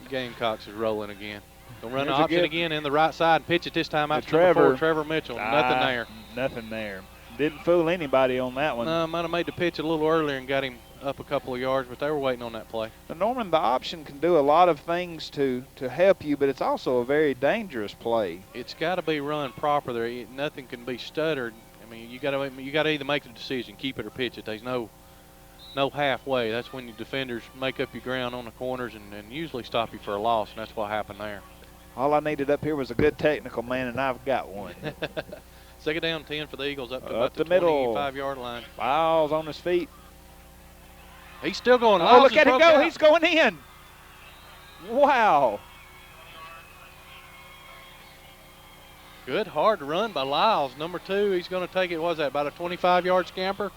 Gamecocks is rolling again. Gonna run the Here's a option good- again in the right side and pitch it this time out To to number Trevor. 4, Trevor Mitchell. Nothing there. Nothing there. Didn't fool anybody on that one. No, might have made the pitch a little earlier and got him up a couple of yards, but they were waiting on that play. But Norman, the option can do a lot of things to help you, but it's also a very dangerous play. It's got to be run proper. Nothing can be stuttered. I mean, you got to either make the decision, keep it or pitch it. There's no halfway. That's when your defenders make up your ground on the corners and usually stop you for a loss, and that's what happened there. All I needed up here was a good technical man, and I've got one. Second down 10 for the Eagles up to Up about the the middle. 25-yard line. Lyles on his feet. He's still going. Oh, Lyles look has at him broke go. out. He's going in. Wow. Good hard run by Lyles. Number 2, he's going to take it, what was that, about a 25-yard scamper?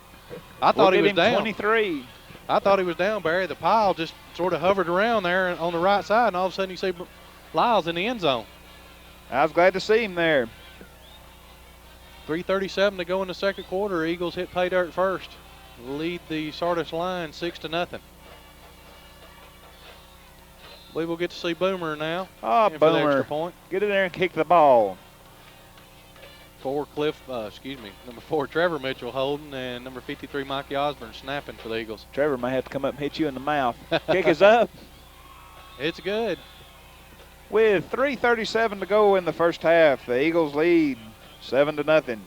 I thought he was down. 23. I thought he was down, Barry. The pile just sort of hovered around there on the right side, and all of a sudden you see Lyles in the end zone. I was glad to see him there. 3:37 to go in the second quarter. Eagles hit pay dirt first. Lead the Sardis line 6-0. Believe we'll get to see Boomer now. Oh, in for the Boomer. extra point. Get in there and kick the ball. Number 4, Trevor Mitchell holding, and number 53, Mikey Osborne snapping for the Eagles. Trevor may have to come up and hit you in the mouth. Kick is up. It's good. With 3:37 to go in the first half, the Eagles lead 7-0.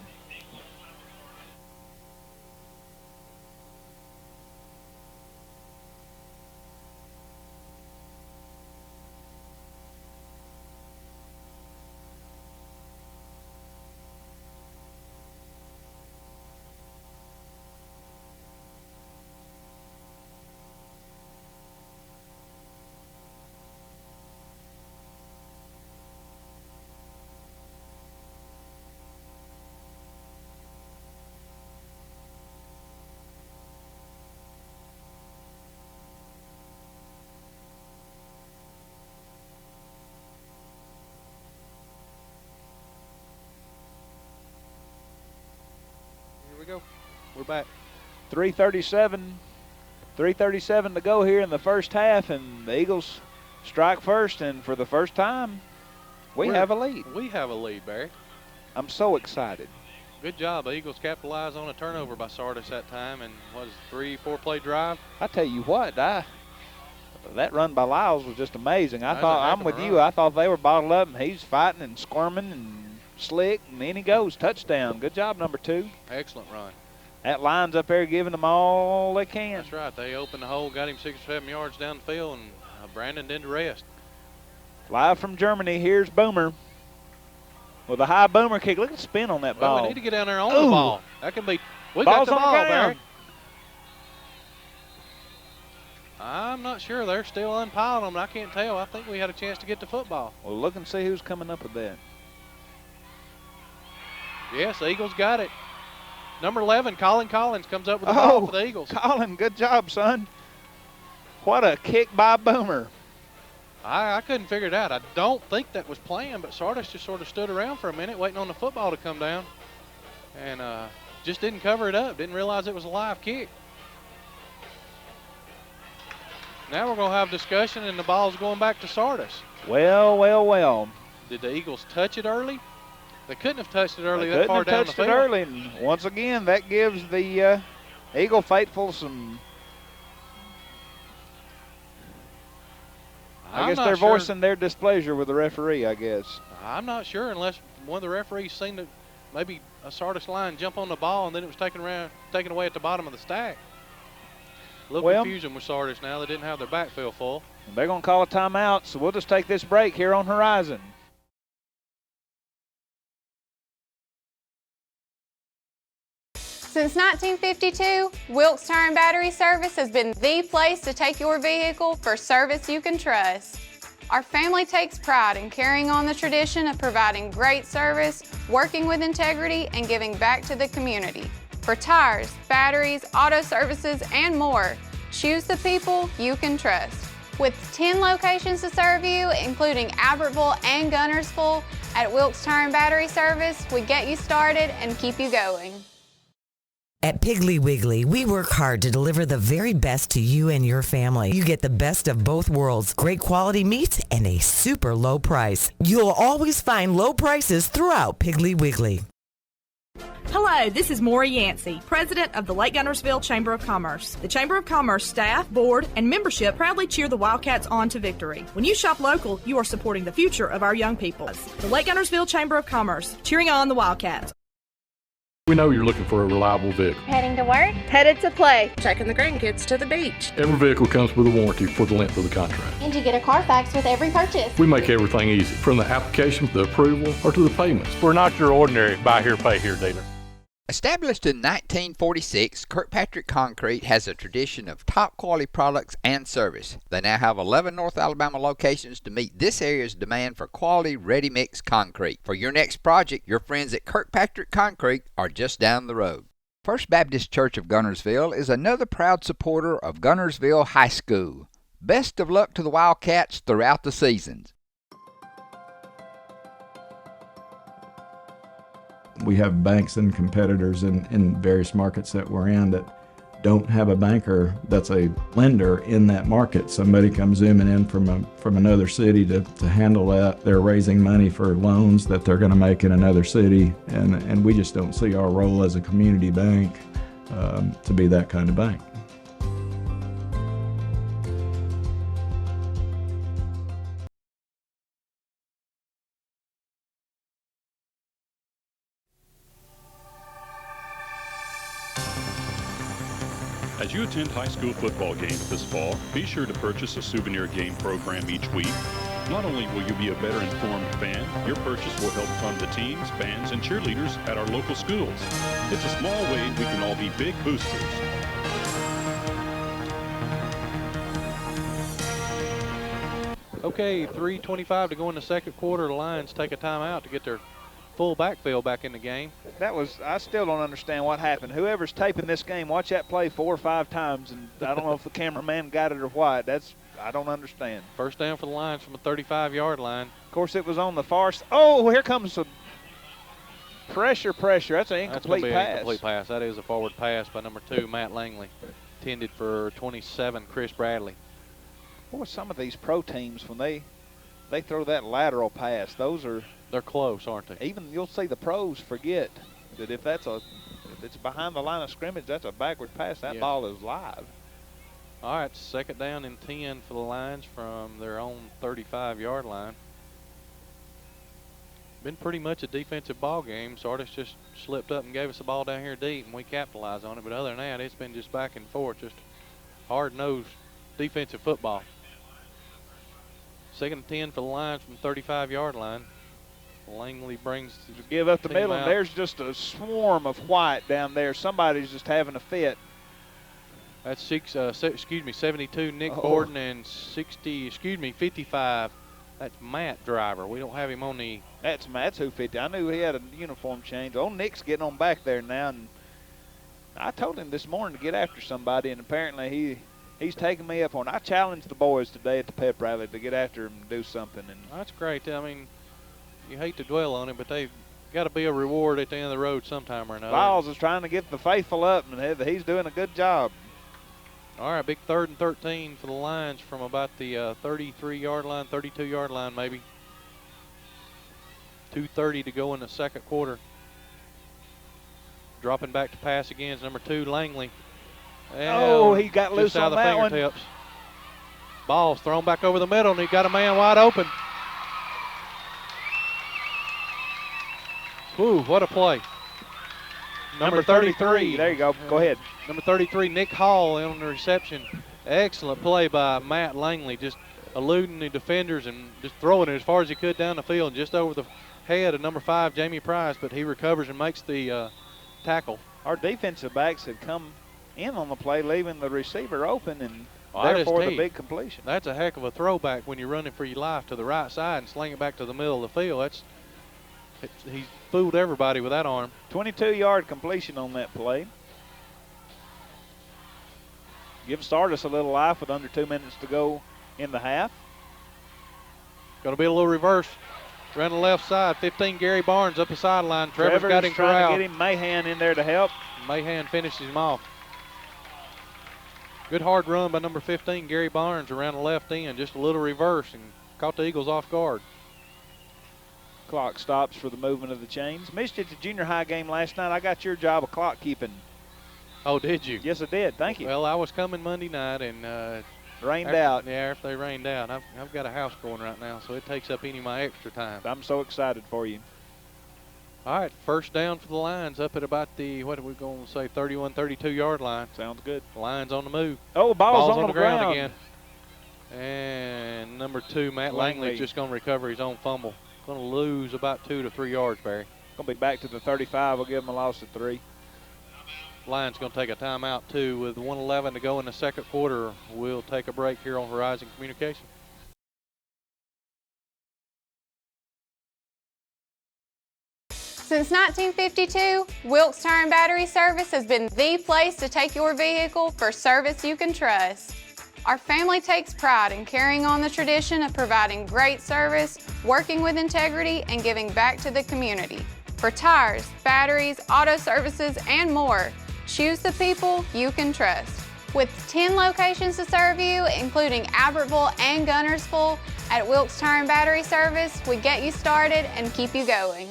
Here we go. We're back. 3:37 to go here in the first half, and the Eagles strike first, and for the first time, we have a lead. We have a lead, Barry. I'm so excited. Good job. The Eagles capitalized on a turnover by Sardis that time, and what is it, 3-4 play drive? I tell you what, that run by Lyles was just amazing. That was a heck I'm of a with run. you. I thought they were bottled up, and he's fighting and squirming and slick, and in he goes. Touchdown. Good job, number 2. Excellent run. That line's up there giving them all they can. That's right. They opened the hole, got him 6 or 7 yards down the field, and Brandon did the rest. Live from Germany, here's Boomer with a high Boomer kick. Look at the spin on that Well, ball. we need to get down there on Ooh. the ball. That can be. We Ball's got the on ball, the ground. Barry. I'm not sure. They're still unpiling them. I can't tell. I think we had a chance to get the football. Well, look and see who's coming up with that. Yes, the Eagles got it. Number 11, Colin Collins, comes up with the ball for the Eagles. Colin, good job, son. What a kick by Boomer. I couldn't figure it out. I don't think that was planned, but Sardis just sort of stood around for a minute waiting on the football to come down and just didn't cover it up, didn't realize it was a live kick. Now we're going to have discussion, and the ball's going back to Sardis. Well, well, well. Did the Eagles touch it early? They couldn't have touched it early They that far couldn't have down the touched field. it early, and once again, that gives the Eagle faithful some I guess they're voicing their displeasure with the referee, I guess. I'm not sure unless one of the referees seen that maybe a Sardis line jump on the ball and then it was taken away at the bottom of the stack. A little confusion with Sardis now. They didn't have their backfield full. They're going to call a timeout, so we'll just take this break here on Horizon. Since 1952, Wilkes Tire and Battery Service has been the place to take your vehicle for service you can trust. Our family takes pride in carrying on the tradition of providing great service, working with integrity, and giving back to the community. For tires, batteries, auto services, and more, choose the people you can trust. With 10 locations to serve you, including Albertville and Gunnersville, at Wilkes Tire and Battery Service, we get you started and keep you going. At Piggly Wiggly, we work hard to deliver the very best to you and your family. You get the best of both worlds, great quality meats and a super low price. You'll always find low prices throughout Piggly Wiggly. Hello, this is Maury Yancey, President of the Lake Gunnersville Chamber of Commerce. The Chamber of Commerce staff, board, and membership proudly cheer the Wildcats on to victory. When you shop local, you are supporting the future of our young people. The Lake Gunnersville Chamber of Commerce, cheering on the Wildcats. We know you're looking for a reliable vehicle. Heading to work? Headed to play. Taking the grandkids to the beach. Every vehicle comes with a warranty for the length of the contract. And you get a Carfax with every purchase. We make everything easy, from the application, the approval, or to the payments. We're not your ordinary buy here, pay here dealer. Established in 1946, Kirkpatrick Concrete has a tradition of top quality products and service. They now have 11 North Alabama locations to meet this area's demand for quality ready-mix concrete. For your next project, your friends at Kirkpatrick Concrete are just down the road. First Baptist Church of Gunnersville is another proud supporter of Gunnersville High School. Best of luck to the Wildcats throughout the seasons. We have banks and competitors in various markets that we're in that don't have a banker that's a lender in that market. Somebody comes zooming in from another city to handle that. They're raising money for loans that they're going to make in another city, and we just don't see our role as a community bank to be that kind of bank. As you attend high school football games this fall, be sure to purchase a souvenir game program each week. Not only will you be a better informed fan, your purchase will help fund the teams, bands, and cheerleaders at our local schools. It's a small way we can all be big boosters. Okay, 3:25 to go in the second quarter. The Lions take a timeout to get their full backfield back in the game. I still don't understand what happened. Whoever's taping this game, watch that play 4 or 5 times, and I don't know if the cameraman got it or what. I don't understand. First down for the Lions from a 35-yard line. Of course, it was on the far side. Oh, here comes some pressure. That's an incomplete pass. Incomplete pass. That is a forward pass by number 2, Matt Langley. Intended for 27, Chris Bradley. Boy, some of these pro teams, when they throw that lateral pass, they're close, aren't they? Even you'll see the pros forget that if it's behind the line of scrimmage, that's a backward pass. That ball is live. All right, second down and 10 for the Lions from their own 35-yard line. Been pretty much a defensive ball game. Sardis just slipped up and gave us the ball down here deep, and we capitalized on it. But other than that, it's been just back and forth, just hard-nosed defensive football. Second and 10 for the Lions from 35-yard line. Langley brings give up the middle, out. And there's just a swarm of white down there. Somebody's just having a fit. That's 72, Nick Borden, and 55. That's Matt Driver. We don't have him on the. That's 50. I knew he had a uniform change. Old Nick's getting on back there now, and I told him this morning to get after somebody, and apparently he's taking me up on it. I challenged the boys today at the pep rally to get after him and do something. And that's great. I mean, you hate to dwell on it, but they've got to be a reward at the end of the road sometime or another. Lyles is trying to get the faithful up, and he's doing a good job. All right, big 3rd and 13 for the Lions from about the 33-yard line, 32-yard line maybe. 2:30 to go in the second quarter. Dropping back to pass again is number 2, Langley. Oh, he got loose on that one. Ball's thrown back over the middle, and he got a man wide open. Whew, what a play. Number 33. There you go. Go ahead. Number 33, Nick Hall on the reception. Excellent play by Matt Langley, just eluding the defenders and just throwing it as far as he could down the field, just over the head of number 5, Jamie Price, but he recovers and makes the tackle. Our defensive backs had come in on the play, leaving the receiver open, and therefore the big completion. That's a heck of a throwback when you're running for your life to the right side and sling it back to the middle of the field. He fooled everybody with that arm. 22-yard completion on that play. Give Sardis a little life with under 2 minutes to go in the half. Going to be a little reverse. Around the left side, 15, Gary Barnes up the sideline. Trevor's got him trying corralled. to get him Mahan in there to help. Mahan finishes him off. Good hard run by number 15, Gary Barnes, around the left end. Just a little reverse and caught the Eagles off guard. Clock stops for the movement of the chains. Missed you at the junior high game last night. I got your job of clock keeping. Oh, did you? Yes, I did. Thank you. Well, I was coming Monday night and rained out. Yeah, after they rained out. I've got a house going right now, so it takes up any of my extra time. I'm so excited for you. All right, first down for the Lions up at about the, what are we going to say, 31, 32-yard line. Sounds good. Lions on the move. Oh, ball's on the ground again. And number 2, Matt Langley's just going to recover his own fumble. Going to lose about 2 to 3 yards, Barry. Going to be back to the 35. We'll give him a loss of 3. Lions going to take a timeout, too. With 1:11 to go in the second quarter, we'll take a break here on Horizon Communication. Since 1952, Wilkes Tire and Battery Service has been the place to take your vehicle for service you can trust. Our family takes pride in carrying on the tradition of providing great service, working with integrity, and giving back to the community. For tires, batteries, auto services, and more, choose the people you can trust. With 10 locations to serve you, including Albertville and Gunnersville, at Wilkes Tire and Battery Service, we get you started and keep you going.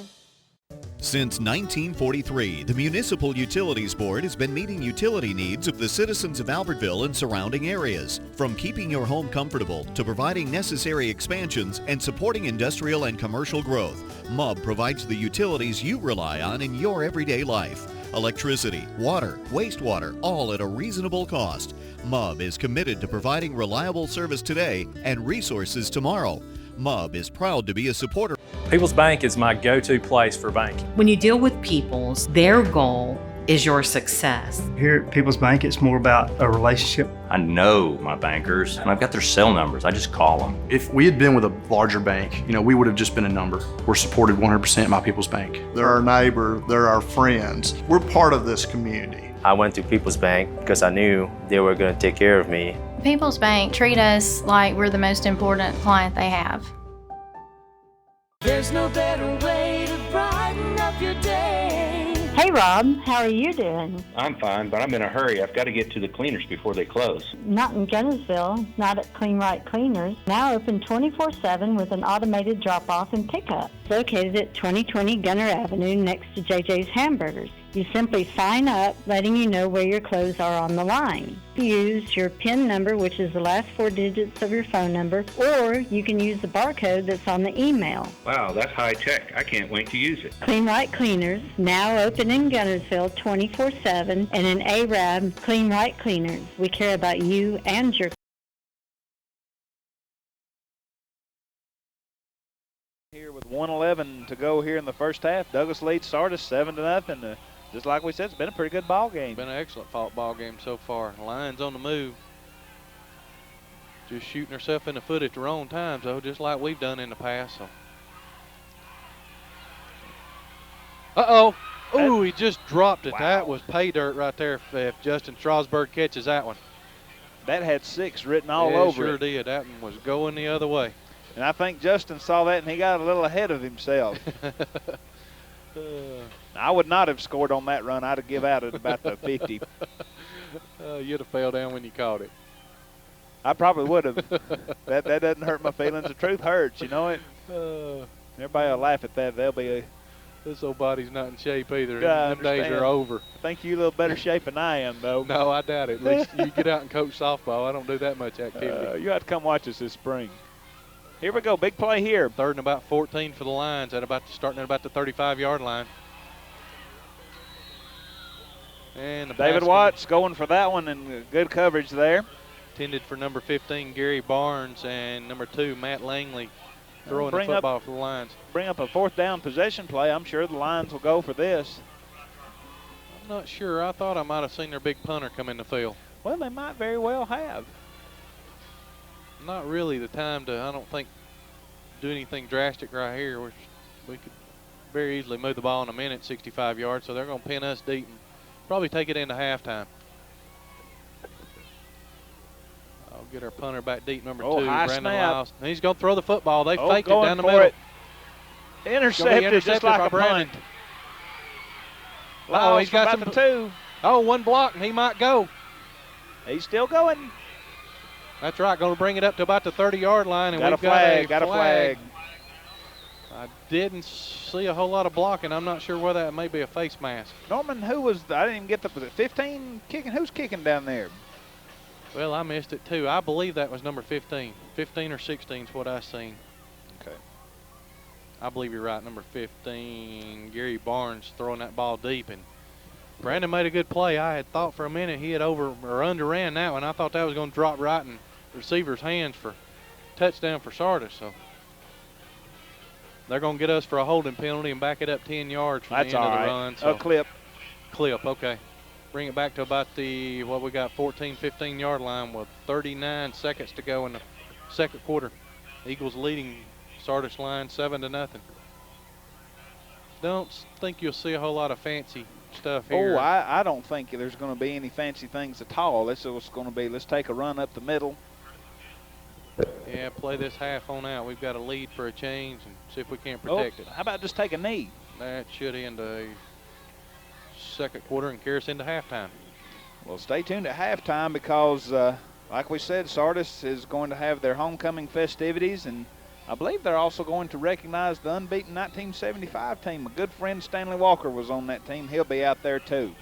Since 1943, the Municipal Utilities Board has been meeting utility needs of the citizens of Albertville and surrounding areas. From keeping your home comfortable to providing necessary expansions and supporting industrial and commercial growth, MUB provides the utilities you rely on in your everyday life. Electricity, water, wastewater, all at a reasonable cost. MUB is committed to providing reliable service today and resources tomorrow. MUB is proud to be a supporter. People's Bank is my go-to place for banking. When you deal with People's, their goal is your success. Here at People's Bank, it's more about a relationship. I know my bankers, and I've got their cell numbers. I just call them. If we had been with a larger bank, we would have just been a number. We're supported 100% by People's Bank. They're our neighbor, they're our friends. We're part of this community. I went to People's Bank because I knew they were going to take care of me. People's Bank treat us like we're the most important client they have. There's no better way to brighten up your day. Hey Rob, how are you doing? I'm fine, but I'm in a hurry. I've got to get to the cleaners before they close. Not in Gunnersville, not at Clean Right Cleaners. Now open 24/7 with an automated drop-off and pickup. Located at 2020 Gunner Avenue next to JJ's Hamburgers. You simply sign up, letting you know where your clothes are on the line. Use your PIN number, which is the last 4 digits of your phone number, or you can use the barcode that's on the email. Wow, that's high tech. I can't wait to use it. Clean Right Cleaners, now open in Gunnersville 24/7, and in Arab, Clean Right Cleaners. We care about you and your here with 1:11 to go here in the first half. Douglas leads Sardis 7-0. Just like we said, it's been a pretty good ball game. Been an excellent ball game so far. Lions on the move. Just shooting herself in the foot at the wrong times, though, just like we've done in the past. So. Uh-oh. Ooh, he just dropped it. Wow. That was pay dirt right there if Justin Strasburg catches that one. That had 6 written all over it. It Sure did. That one was going the other way. And I think Justin saw that, and he got a little ahead of himself. I would not have scored on that run. I'd have give out at about the 50. You'd have fell down when you caught it. I probably would have. that doesn't hurt my feelings. The truth hurts, you know it. Everybody will laugh at that. They'll be This old body's not in shape either. I Them days understand. are over. I think you're a little better shape than I am, though. No, I doubt it. At least you get out and coach softball. I don't do that much activity. You have to come watch us this spring. Here we go. Big play here. 3rd and about 14 for the Lions starting at about the 35-yard line. And David Watts going for that one, and good coverage there. Intended for number 15, Gary Barnes, and number 2, Matt Langley, throwing the football for the Lions. Bring up a 4th down possession play. I'm sure the Lions will go for this. I'm not sure. I thought I might have seen their big punter come in the field. Well, they might very well have. Not really the time to, I don't think, do anything drastic right here. We could very easily move the ball in a minute, 65 yards, so they're going to pin us deep and probably take it into halftime. I'll get our punter back deep, number 2, high Brandon snap. Lyles. He's going to throw the football. They faked it going down the for middle. it. Intercepted just like a punt. Oh, he's got the 2. Oh, one block, and he might go. He's still going. That's right, going to bring it up to about the 30-yard line, and Got we've got a flag. I didn't see a whole lot of blocking. I'm not sure whether that may be a face mask. Norman, who was, I didn't even get the, was it 15 kicking? Who's kicking down there? Well, I missed it too. I believe that was number 15. 15 or 16 is what I seen. Okay. I believe you're right, number 15, Gary Barnes throwing that ball deep. And Brandon made a good play. I had thought for a minute he had over or underran that one. I thought that was going to drop right in the receiver's hands for touchdown for Sardis. So they're going to get us for a holding penalty and back it up 10 yards from the end of the run. So a clip. Clip, okay. Bring it back to about the, 14, 15-yard line with 39 seconds to go in the second quarter. Eagles leading Sardis line 7-0. Don't think you'll see a whole lot of fancy stuff here. Oh, I don't think there's going to be any fancy things at all. This is what's going to be, let's take a run up the middle. Yeah, play this half on out. We've got a lead for a change and see if we can't protect it. How about just take a knee? That should end a second quarter and carry us into halftime. Well, stay tuned at halftime because, like we said, Sardis is going to have their homecoming festivities, and I believe they're also going to recognize the unbeaten 1975 team. A good friend, Stanley Walker, was on that team. He'll be out there too.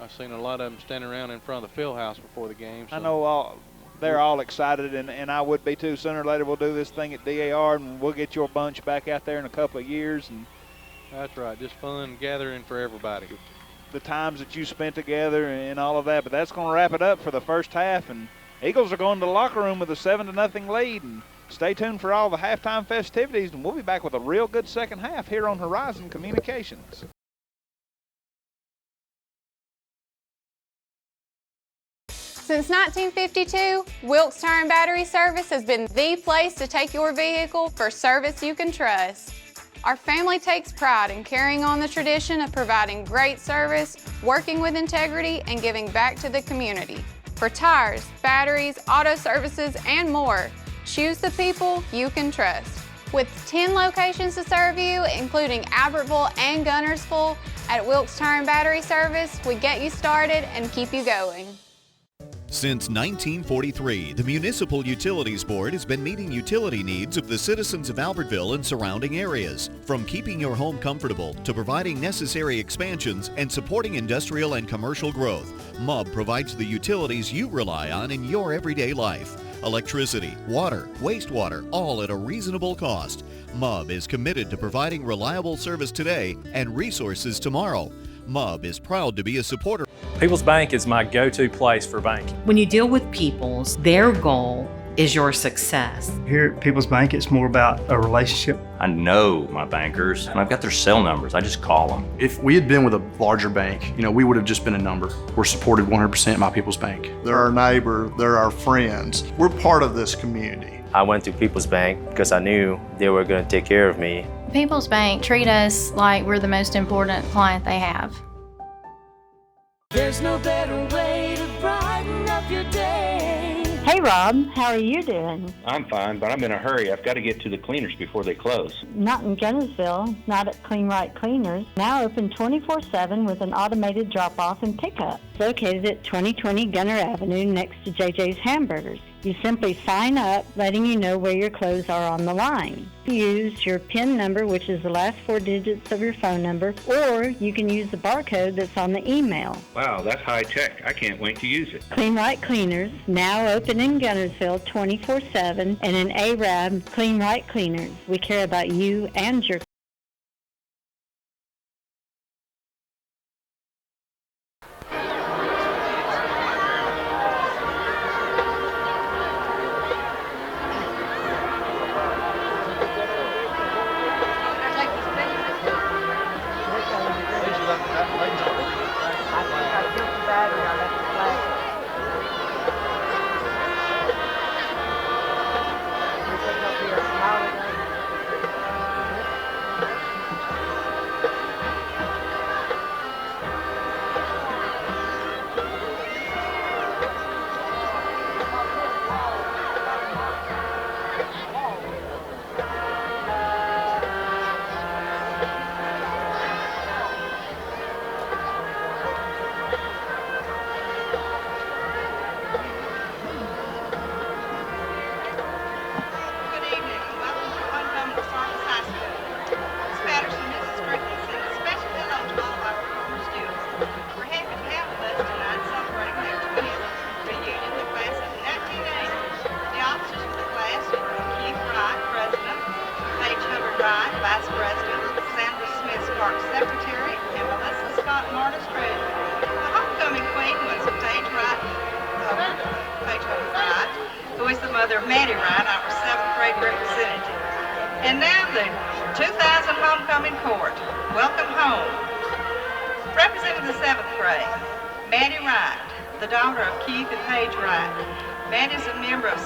I've seen a lot of them standing around in front of the field house before the game. So. I know they're all excited, and I would be too. Sooner or later we'll do this thing at DAR, and we'll get your bunch back out there in a couple of years. And that's right, just fun gathering for everybody. The times that you spent together and all of that, but that's going to wrap it up for the first half. And Eagles are going to the locker room with a 7-0 lead. And stay tuned for all the halftime festivities, and we'll be back with a real good second half here on Horizon Communications. Since 1952, Wilkes Tire and Battery Service has been the place to take your vehicle for service you can trust. Our family takes pride in carrying on the tradition of providing great service, working with integrity, and giving back to the community. For tires, batteries, auto services, and more, choose the people you can trust. With 10 locations to serve you, including Albertville and Gunnersville, at Wilkes Tire and Battery Service, we get you started and keep you going. Since 1943, the Municipal Utilities Board has been meeting utility needs of the citizens of Albertville and surrounding areas. From keeping your home comfortable to providing necessary expansions and supporting industrial and commercial growth, MUB provides the utilities you rely on in your everyday life. Electricity, water, wastewater, all at a reasonable cost. MUB is committed to providing reliable service today and resources tomorrow. MUB is proud to be a supporter. People's Bank is my go-to place for banking. When you deal with People's, their goal is your success. Here at People's Bank, it's more about a relationship. I know my bankers, and I've got their cell numbers. I just call them. If we had been with a larger bank, we would have just been a number. We're supported 100% by People's Bank. They're our neighbor, they're our friends. We're part of this community. I went to People's Bank because I knew they were going to take care of me. People's Bank treat us like we're the most important client they have. There's no better way to brighten up your day. Hey Rob, how are you doing? I'm fine, but I'm in a hurry. I've got to get to the cleaners before they close. Not in Gunnersville, not at Clean Right Cleaners. Now open 24/7 with an automated drop-off and pickup. Located at 2020 Gunner Avenue next to JJ's Hamburgers. You simply sign up, letting you know where your clothes are on the line. Use your PIN number, which is the last 4 digits of your phone number, or you can use the barcode that's on the email. Wow, that's high tech. I can't wait to use it. Clean Right Cleaners, now open in Gunnersville 24/7, and an ARAB Clean Right Cleaners. We care about you and your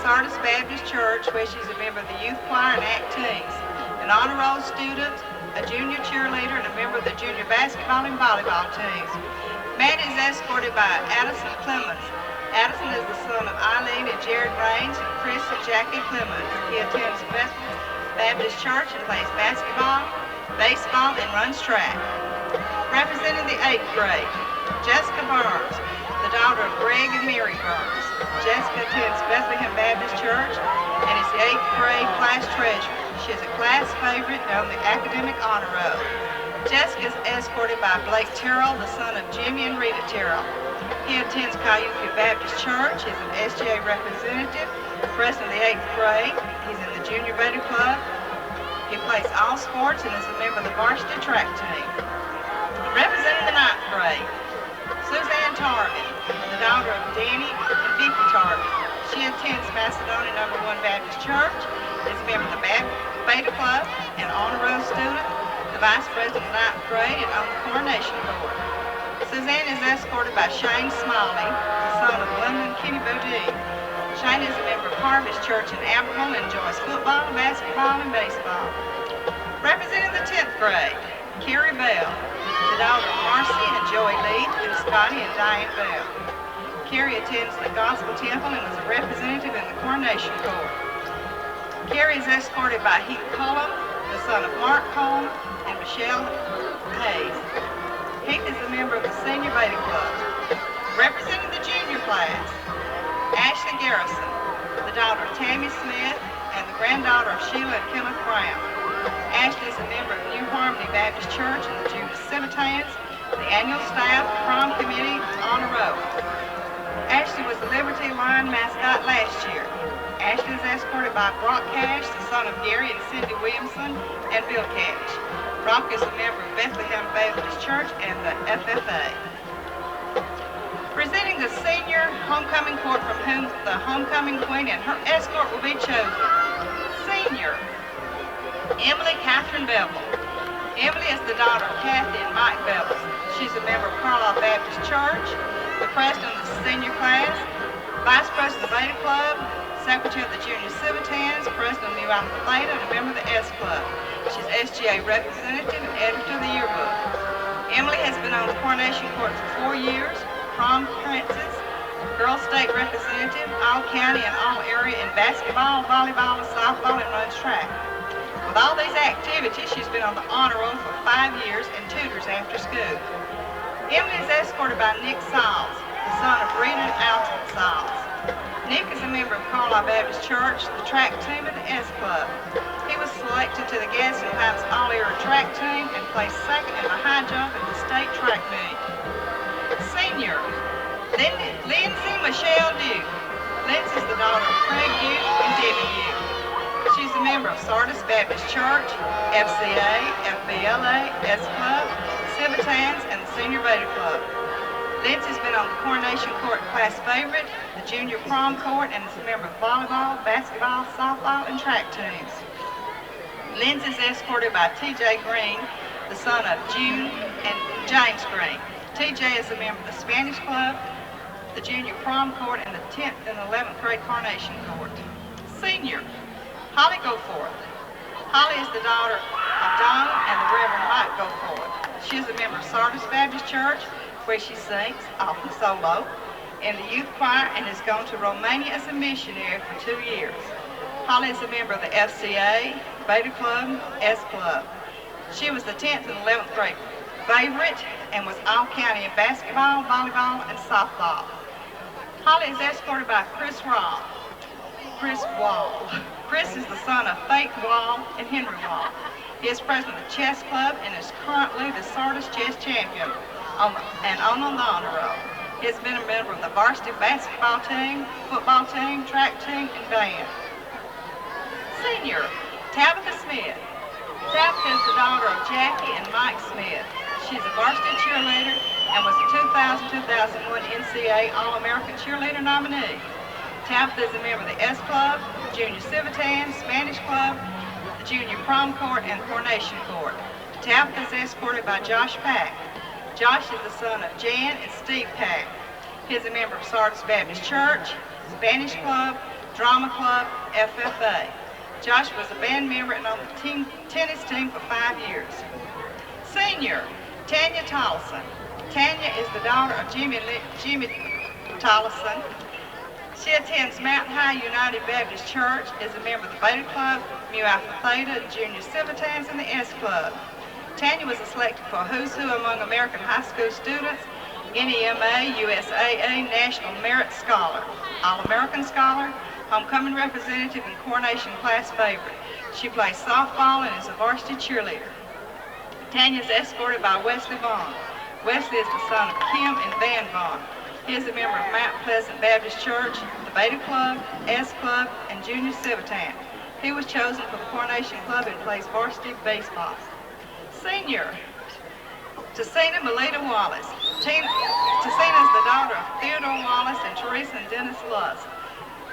Sardis Baptist Church, where she's a member of the youth choir and act teams, an honor roll student, a junior cheerleader, and a member of the junior basketball and volleyball teams. Maddie is escorted by Addison Clemens. Addison is the son of Eileen and Jared Raines and Chris and Jackie Clemens. He attends Bethel Baptist Church and plays basketball, baseball, and runs track. Representing the 8th grade, Jessica Burns, the daughter of Greg and Mary Burns. Jessica attends Bethlehem Baptist Church and is the 8th grade class treasurer. She is a class favorite and on the academic honor roll. Jessica is escorted by Blake Terrell, the son of Jimmy and Rita Terrell. He attends Cayuga Baptist Church. He's an SGA representative, president of the 8th grade. He's in the junior beta club. He plays all sports and is a member of the varsity track team. Representing the 9th grade, Suzanne Tarvin, the daughter of Danny and Vicky Tarvin. She attends Macedonia No. 1 Baptist Church, is a member of the Beta Club, an honor roll student, the vice president of the 9th grade, and on the coronation board. Suzanne is escorted by Shane Smiley, the son of Linda and Kenny Bodine. Shane is a member of Harvest Church in Abermont and enjoys football, basketball, and baseball. Representing the 10th grade, Carrie Bell, the daughter of Marcy and Joey Lee, and Scotty and Diane Bell. Carrie attends the Gospel Temple and is a representative in the Coronation Court. Carrie is escorted by Heath Cullum, the son of Mark Cullum, and Michelle Hayes. Heath is a member of the Senior Beta Club. Representing the junior class, Ashley Garrison, the daughter of Tammy Smith and the granddaughter of Sheila and Kenneth Brown. Ashley is a member of New Harmony Baptist Church and the Junior Civitas, the annual staff, prom committee, honor roll. Ashley was the Liberty Lion mascot last year. Ashley is escorted by Brock Cash, the son of Gary and Cindy Williamson, and Bill Cash. Brock is a member of Bethlehem Baptist Church and the FFA. Presenting the senior homecoming court from whom the homecoming queen and her escort will be chosen. Senior, Emily Catherine Bevel. Emily is the daughter of Kathy and Mike Bevel. She's a member of Carlisle Baptist Church, the president of the senior class, vice president of the Beta Club, secretary of the Junior Civitans, president of New Alpha Theta, and a member of the S Club. She's SGA representative and editor of the yearbook. Emily has been on the coronation court for 4 years, prom princess, girls state representative, all county and all area in basketball, volleyball, and softball, and runs track. With all these activities, she's been on the honor roll for 5 years and tutors after school. Emily is escorted by Nick Sauls, the son of Rena and Alton Sauls. Nick is a member of Carlisle Baptist Church, the track team, and the S Club. He was selected to the Gadsden Heights All-Era track team and placed second in the high jump at the state track meet. Senior, Lindsay Michelle Duke. Lindsay is the daughter of Craig Duke and Debbie Duke. She's a member of Sardis Baptist Church, FCA, FBLA, S Club, Civitans, and the Senior Beta Club. Lindsay's been on the Coronation Court class favorite, the junior prom court, and is a member of volleyball, basketball, softball, and track teams. Lindsay's escorted by T.J. Green, the son of June and James Green. T.J. is a member of the Spanish Club, the junior prom court, and the 10th and 11th grade Coronation Court. Senior, Holly Goforth. Holly is the daughter of Don and the Reverend Mike Goforth. She is a member of Sardis Baptist Church, where she sings, often solo, in the youth choir and has gone to Romania as a missionary for 2 years. Holly is a member of the FCA, Beta Club, S Club. She was the 10th and 11th grade favorite and was all-county in basketball, volleyball, and softball. Holly is escorted by Chris Wall. Chris is the son of Faith Wall and Henry Wall. He is president of the Chess Club and is currently the Sardis Chess Champion and on the honor roll. He has been a member of the varsity basketball team, football team, track team, and band. Senior, Tabitha Smith. Tabitha is the daughter of Jackie and Mike Smith. She's a varsity cheerleader and was the 2000-2001 NCAA All-American Cheerleader nominee. Tabitha is a member of the S Club, Junior Civitans, Spanish Club, the Junior Prom Court, and Coronation Court. Tabitha is escorted by Josh Pack. Josh is the son of Jan and Steve Pack. He is a member of Sardis Baptist Church, Spanish Club, Drama Club, FFA. Josh was a band member and on the tennis team for 5 years. Senior, Tanya Tollison. Tanya is the daughter of Jimmy Tollison. She attends Mountain High United Baptist Church, is a member of the Beta Club, Mu Alpha Theta, Junior Civitans, and the S Club. Tanya was selected for Who's Who among American high school students, NEMA, USAA, National Merit Scholar, All-American Scholar, Homecoming Representative, and Coronation Class Favorite. She plays softball and is a varsity cheerleader. Tanya is escorted by Wesley Vaughn. Wesley is the son of Kim and Van Vaughn. He is a member of Mount Pleasant Baptist Church, the Beta Club, S Club, and Junior Civitan. He was chosen for the Coronation Club and plays varsity baseball. Senior, Tessina Melita Wallace. Tessina is the daughter of Theodore Wallace and Teresa and Dennis Lusk.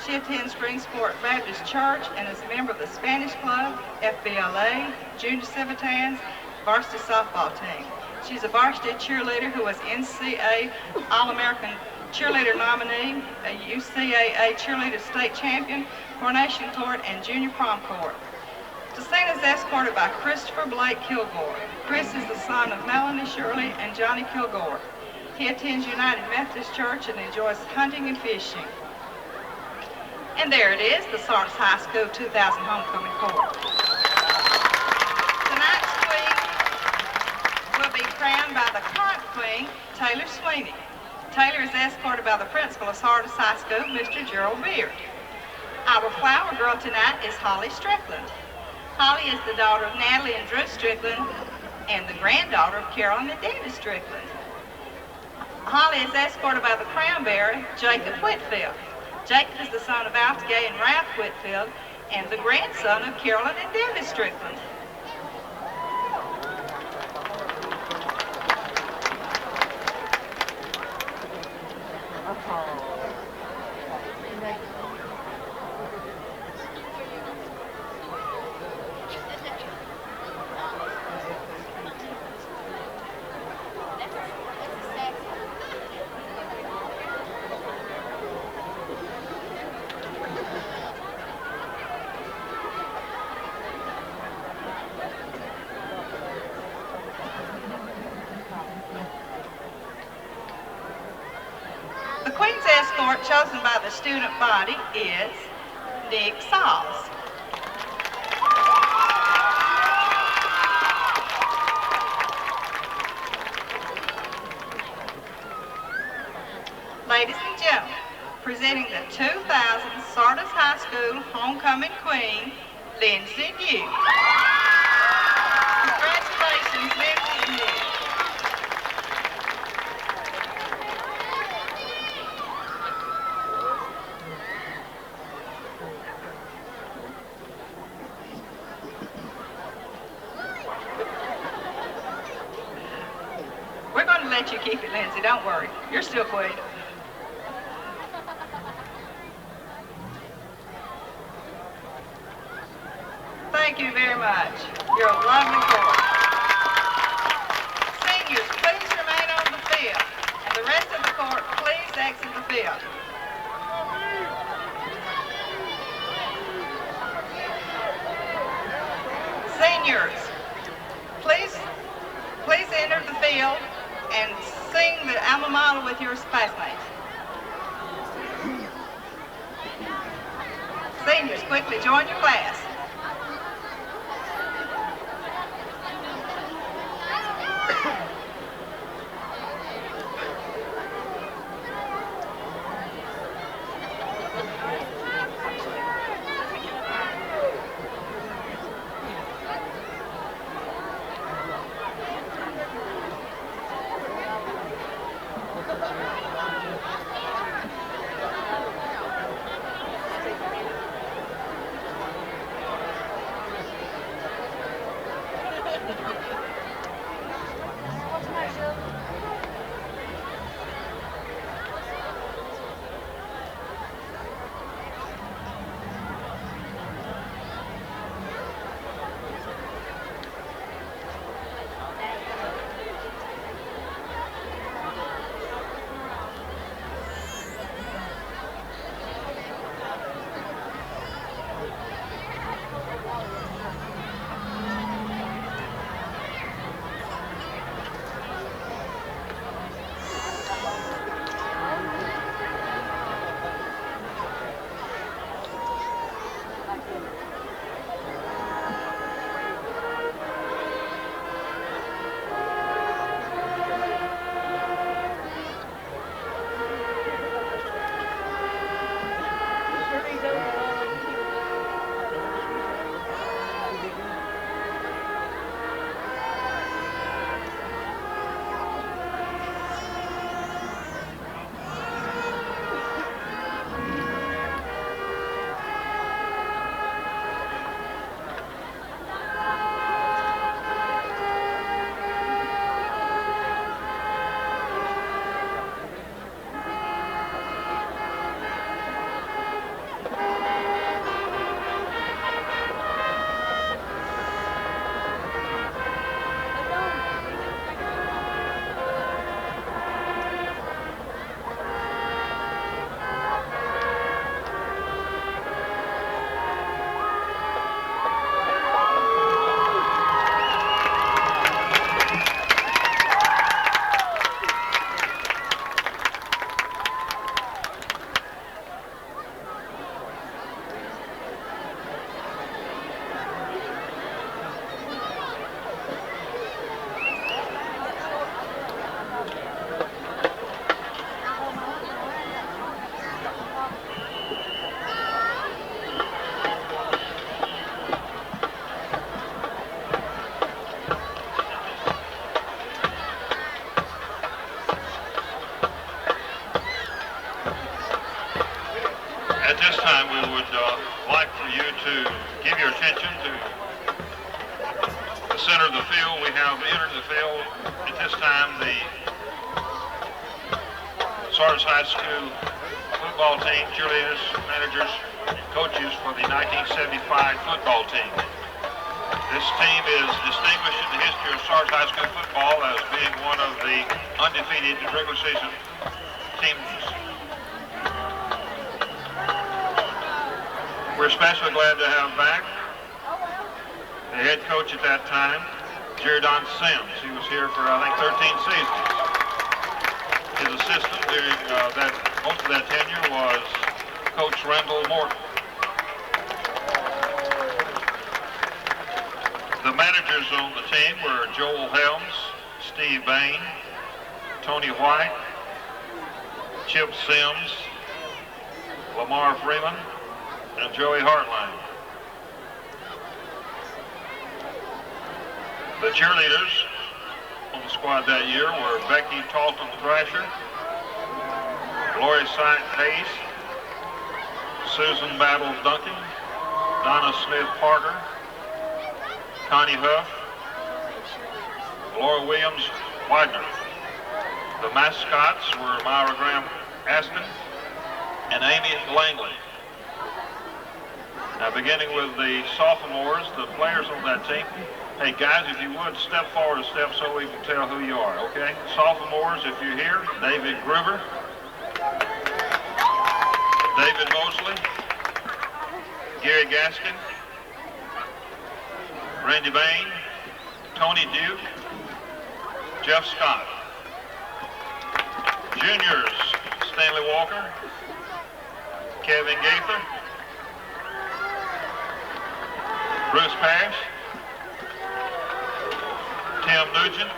She attends Greensport Baptist Church and is a member of the Spanish Club, FBLA, Junior Civitans, varsity softball team. She's a varsity cheerleader who was NCAA All-American Cheerleader nominee, a UCAA Cheerleader State Champion, Coronation Court, and Junior Prom Court. Tessina is escorted by Christopher Blake Kilgore. Chris is the son of Melanie Shirley and Johnny Kilgore. He attends United Methodist Church and enjoys hunting and fishing. And there it is, the Sardis High School 2000 Homecoming Court. Tonight's queen will be crowned by the current queen, Taylor Sweeney. Taylor is escorted by the principal of Sardis High School, Mr. Gerald Beard. Our flower girl tonight is Holly Strickland. Holly is the daughter of Natalie and Drew Strickland and the granddaughter of Carolyn and David Strickland. Holly is escorted by the crown bearer, Jacob Whitfield. Jacob is the son of Alf Gay and Ralph Whitfield and the grandson of Carolyn and David Strickland. The Queen's escort chosen by the student body is Nick Sauls. Ladies and gentlemen, presenting the 2000 Sardis High School Homecoming Queen, Lindsay New. Congratulations, Lindsay New. We're going to let you keep it, Lindsay. Don't worry. You're still queen. Thank you very much. You're a lovely court. Seniors, please remain on the field. And the rest of the court, please exit the field. Seniors, please enter the field and sing the alma mater with your classmates. Seniors, quickly join your class. At this time, we would like for you to give your attention to the center of the field. We have entered the field at this time the Sardis High School football team, cheerleaders, managers, coaches for the 1975 football team. This team is distinguished in the history of Sardis High School football as being one of the undefeated regular season teams. We're especially glad to have back the head coach at that time, Jaredon Sims. He was here for, I think, 13 seasons. His assistant during most of that tenure was Coach Randall Morton. The managers on the team were Joel Helms, Steve Bain, Tony White, Chip Sims, Lamar Freeman, and Joey Hartline. The cheerleaders on the squad that year were Becky Talton Thrasher, Lori Saint Hayes, Susan Battles Duncan, Donna Smith Parker, Connie Huff, Laura Williams Widener. The mascots were Myra Graham Aston and Amy Langley. Now beginning with the sophomores, the players on that team. Hey guys, if you would step forward a step so we can tell who you are, okay? Sophomores, if you're here, David Gruber, David Mosley, Gary Gaskin, Randy Bain, Tony Duke, Jeff Scott. Juniors, Stanley Walker, Kevin Gaither, Bruce Pash, Tim Nugent,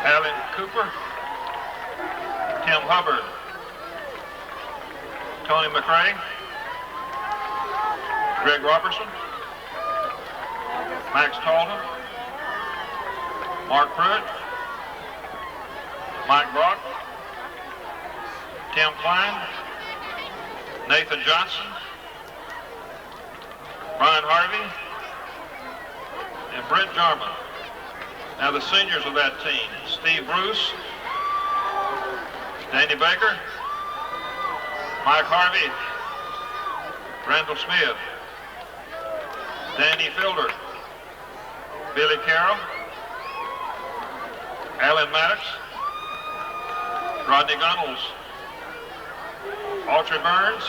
Alan Cooper, Tim Hubbard, Tony McRae, Greg Robertson, Max Talton, Mark Pruitt, Mike Brock, Tim Klein, Nathan Johnson, Brian Harvey, and Brent Jarman. Now the seniors of that team, Steve Bruce, Danny Baker, Mike Harvey, Randall Smith, Danny Fielder, Billy Carroll, Alan Maddox, Rodney Gunnels, Autry Burns,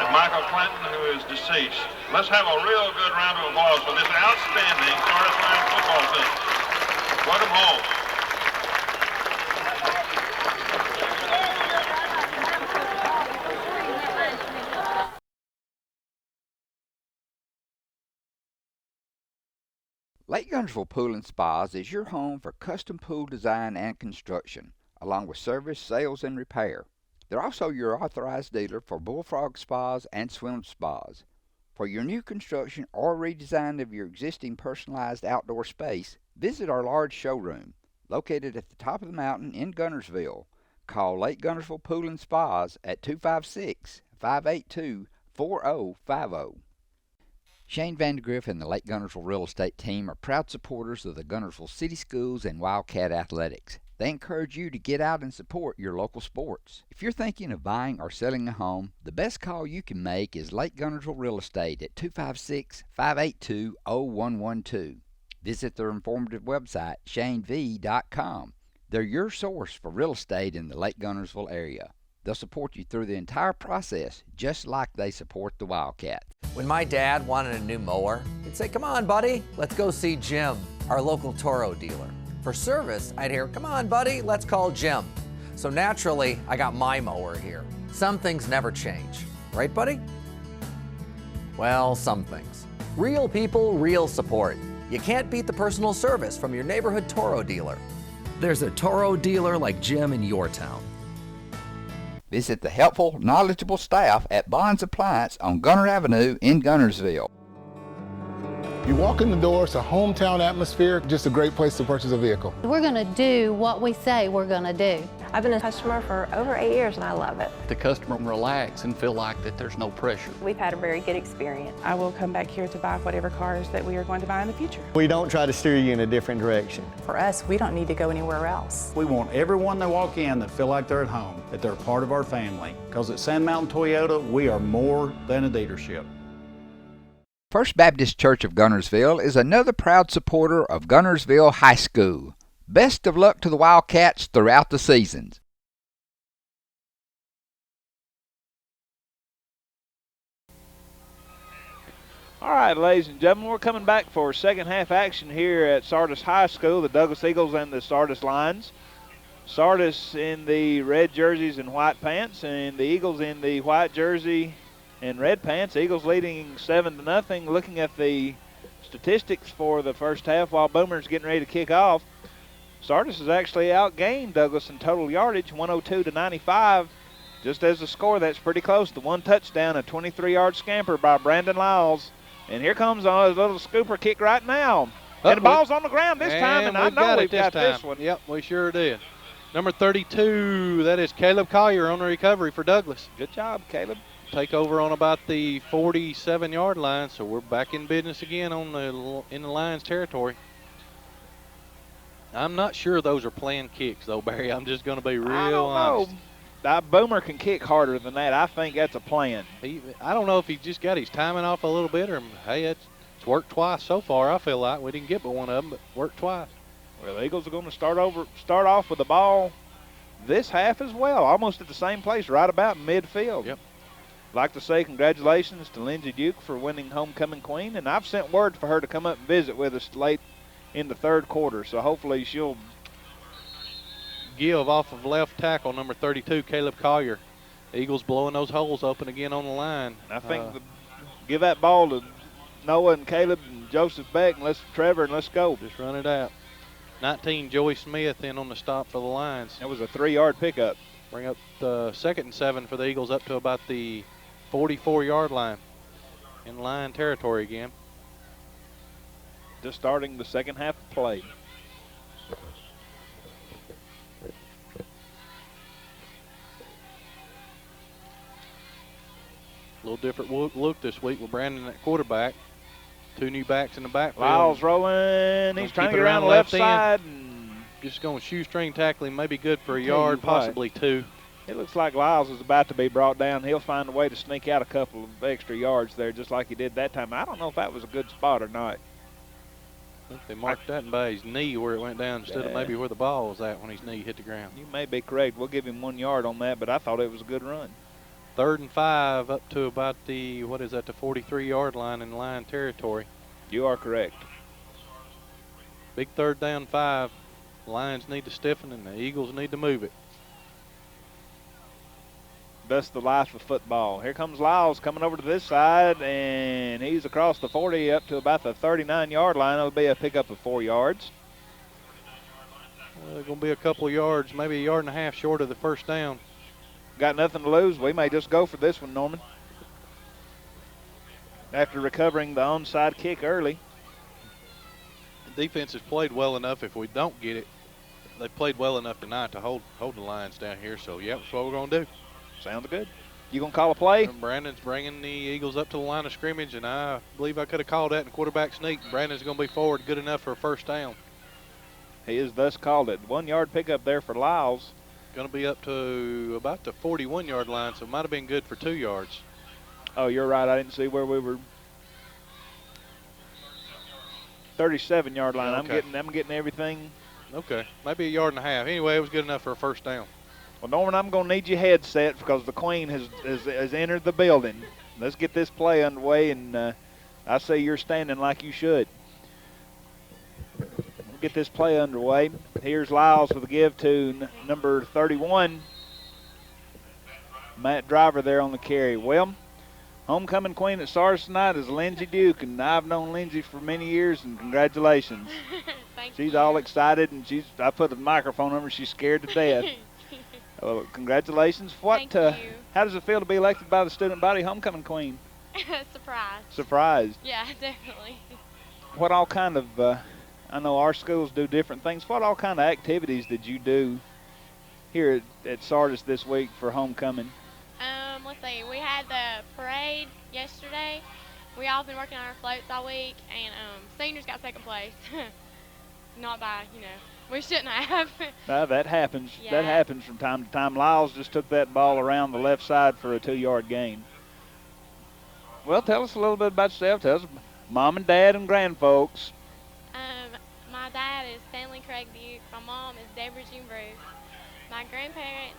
and Michael Clinton, who is deceased. Let's have a real good round of applause for this outstanding Sardis Line football team. Welcome home. Lake Guntersville Pool and Spas is your home for custom pool design and construction, along with service, sales, and repair. They're also your authorized dealer for bullfrog spas and swim spas. For your new construction or redesign of your existing personalized outdoor space, visit our large showroom, located at the top of the mountain in Guntersville. Call Lake Guntersville Pool and Spas at 256-582-4050. Shane Vandegrift and the Lake Guntersville Real Estate Team are proud supporters of the Guntersville City Schools and Wildcat Athletics. They encourage you to get out and support your local sports. If you're thinking of buying or selling a home, the best call you can make is Lake Guntersville Real Estate at 256-582-0112. Visit their informative website, shanev.com. They're your source for real estate in the Lake Guntersville area. They'll support you through the entire process, just like they support the Wildcat. When my dad wanted a new mower, he'd say, "Come on, buddy, let's go see Jim, our local Toro dealer." For service, I'd hear, "Come on, buddy, let's call Jim." So naturally, I got my mower here. Some things never change. Right, buddy? Well, some things. Real people, real support. You can't beat the personal service from your neighborhood Toro dealer. There's a Toro dealer like Jim in your town. Visit the helpful, knowledgeable staff at Bond's Appliance on Gunner Avenue in Guntersville. You walk in the door, it's a hometown atmosphere, just a great place to purchase a vehicle. We're going to do what we say we're going to do. I've been a customer for over 8 years and I love it. The customer can relax and feel like that there's no pressure. We've had a very good experience. I will come back here to buy whatever cars that we are going to buy in the future. We don't try to steer you in a different direction. For us, we don't need to go anywhere else. We want everyone that walk in that feel like they're at home, that they're part of our family. Because at Sand Mountain Toyota, we are more than a dealership. First Baptist Church of Guntersville is another proud supporter of Guntersville High School. Best of luck to the Wildcats throughout the seasons. All right, ladies and gentlemen, we're coming back for second half action here at Sardis High School, the Douglas Eagles and the Sardis Lions. Sardis in the red jerseys and white pants, and the Eagles in the white jersey and red pants. Eagles leading 7-0. Looking at the statistics for the first half while Boomer's getting ready to kick off, Sardis has actually outgained Douglas in total yardage, 102 to 95. Just as a score, that's pretty close. The one touchdown, a 23-yard scamper by Brandon Lyles. And here comes a little scooper kick right now. And the ball's on the ground this time, and I know we've got this one. Yep, we sure did. Number 32, that is Caleb Collier on the recovery for Douglas. Good job, Caleb. Take over on about the 47-yard line, so we're back in business again in the Lions territory. I'm not sure those are planned kicks, though, Barry. I'm just going to be real honest. Boomer can kick harder than that. I think that's a plan. I don't know if he just got his timing off a little bit, or, hey, it's worked twice so far, I feel like. We didn't get but one of them, but worked twice. Well, the Eagles are going to start off with the ball this half as well, almost at the same place, right about midfield. Yep. I'd like to say congratulations to Lindsay Duke for winning Homecoming Queen, and I've sent word for her to come up and visit with us late in the third quarter, so hopefully she'll give off of left tackle, number 32, Caleb Collier. Eagles blowing those holes open again on the line. I think give that ball to Noah and Caleb and Joseph Beck and Trevor, and let's go. Just run it out. 19, Joey Smith in on the stop for the Lions. That was a 3-yard pickup. Bring up the 2nd and 7 for the Eagles up to about the 44-yard line. In line territory again. Just starting the second half of play. A little different look this week with Brandon at quarterback. 2 new backs in the backfield. Lyles rolling. He's trying to get around the left side. Just going to shoestring tackling, maybe good for a yard, possibly 2. It looks like Lyles is about to be brought down. He'll find a way to sneak out a couple of extra yards there, just like he did that time. I don't know if that was a good spot or not. I think they marked that by his knee where it went down instead of maybe where the ball was at when his knee hit the ground. You may be correct. We'll give him 1 yard on that, but I thought it was a good run. 3rd and 5 up to about the, the 43-yard line in line territory. You are correct. Big 3rd down 5. Lions need to stiffen and the Eagles need to move it. That's the life of football. Here comes Lyles coming over to this side, and he's across the 40 up to about the 39-yard line. It'll be a pickup of 4 yards. Well, they're going to be a couple of yards, maybe a yard and a half short of the first down. Got nothing to lose. We may just go for this one, Norman. After recovering the onside kick early. The defense has played well enough. If we don't get it, they played well enough tonight to hold the Lions down here. So, yeah, that's what we're going to do. Sounds good. You going to call a play? And Brandon's bringing the Eagles up to the line of scrimmage, and I believe I could have called that in quarterback sneak. Brandon's going to be forward good enough for a first down. He is thus called it. 1 yard pickup there for Lyles. Going to be up to about the 41-yard line, so it might have been good for 2 yards. Oh, you're right. I didn't see where we were. 37-yard line. Okay. I'm getting everything. Okay, maybe a yard and a half. Anyway, it was good enough for a first down. Well, Norman, I'm going to need your headset because the Queen has entered the building. Let's get this play underway, and I say you're standing like you should. We'll get this play underway. Here's Lyles with a give to number 31, Matt Driver there on the carry. Well, homecoming queen at Sardis tonight is Lindsay Duke, and I've known Lindsay for many years, and congratulations. She's all excited, and I put a microphone on her. She's scared to death. Well, congratulations. Thank you. How does it feel to be elected by the student body homecoming queen? Surprised. Surprised. Yeah, definitely. What all kind of, I know our schools do different things. What all kind of activities did you do here at Sardis this week for homecoming? Let's see. We had the parade yesterday. We all been working on our floats all week, and seniors got 2nd place. Not by, we shouldn't have. That happens. Yeah. That happens from time to time. Lyles just took that ball around the left side for a 2-yard gain. Well, tell us a little bit about yourself. Tell us mom and dad and grandfolks. My dad is Stanley Craig Duke. My mom is Deborah Jean Bruce. My grandparents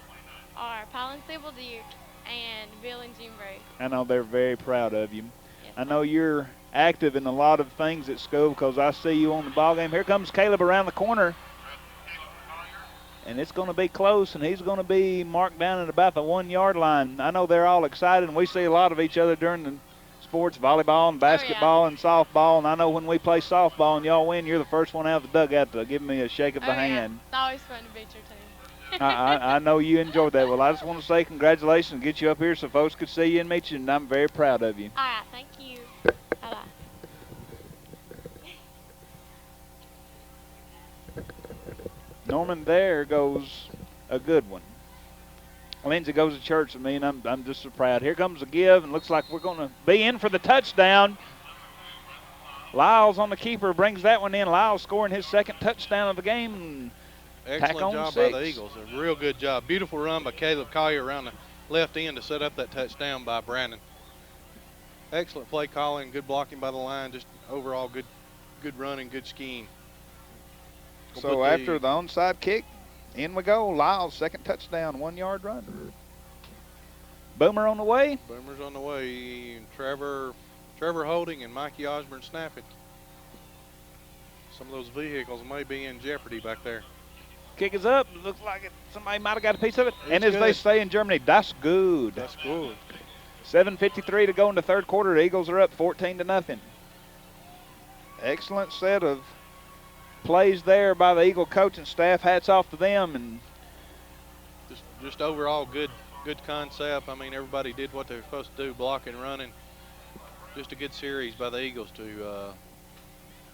are Paul and Sybil Duke and Bill and Jean Bruce. I know they're very proud of you. Yes, I know you're active in a lot of things at school because I see you on the ball game. Here comes Caleb around the corner. And it's going to be close, and he's going to be marked down at about the 1-yard line. I know they're all excited, and we see a lot of each other during the sports, volleyball and basketball and softball. And I know when we play softball and y'all win, you're the first one out of the dugout to give me a shake of the hand. It's always fun to beat your team. I know you enjoyed that. Well, I just want to say congratulations and get you up here so folks could see you and meet you, and I'm very proud of you. All right, thank you. Bye-bye. Norman, there goes a good one. Lindsay goes to church with me, and I'm just so proud. Here comes the give, and looks like we're going to be in for the touchdown. Lyles on the keeper brings that one in. Lyles scoring his second touchdown of the game. Excellent job by the Eagles. A real good job. Beautiful run by Caleb Collier around the left end to set up that touchdown by Brandon. Excellent play calling, good blocking by the line, just overall good running, good scheme. So after the onside kick, in we go. Lyles, second touchdown, 1 yard run. Boomer on the way. Boomer's on the way. Trevor Holding and Mikey Osborne snapping. Some of those vehicles may be in jeopardy back there. Kick is up. Looks like somebody might have got a piece of it. And as they say in Germany, that's good. That's good. 7:53 to go in the third quarter. The Eagles are up 14-0. Excellent set of plays there by the Eagle coaching staff. Hats off to them. And just overall good concept. I mean, everybody did what they were supposed to do, blocking, running. Just a good series by the Eagles to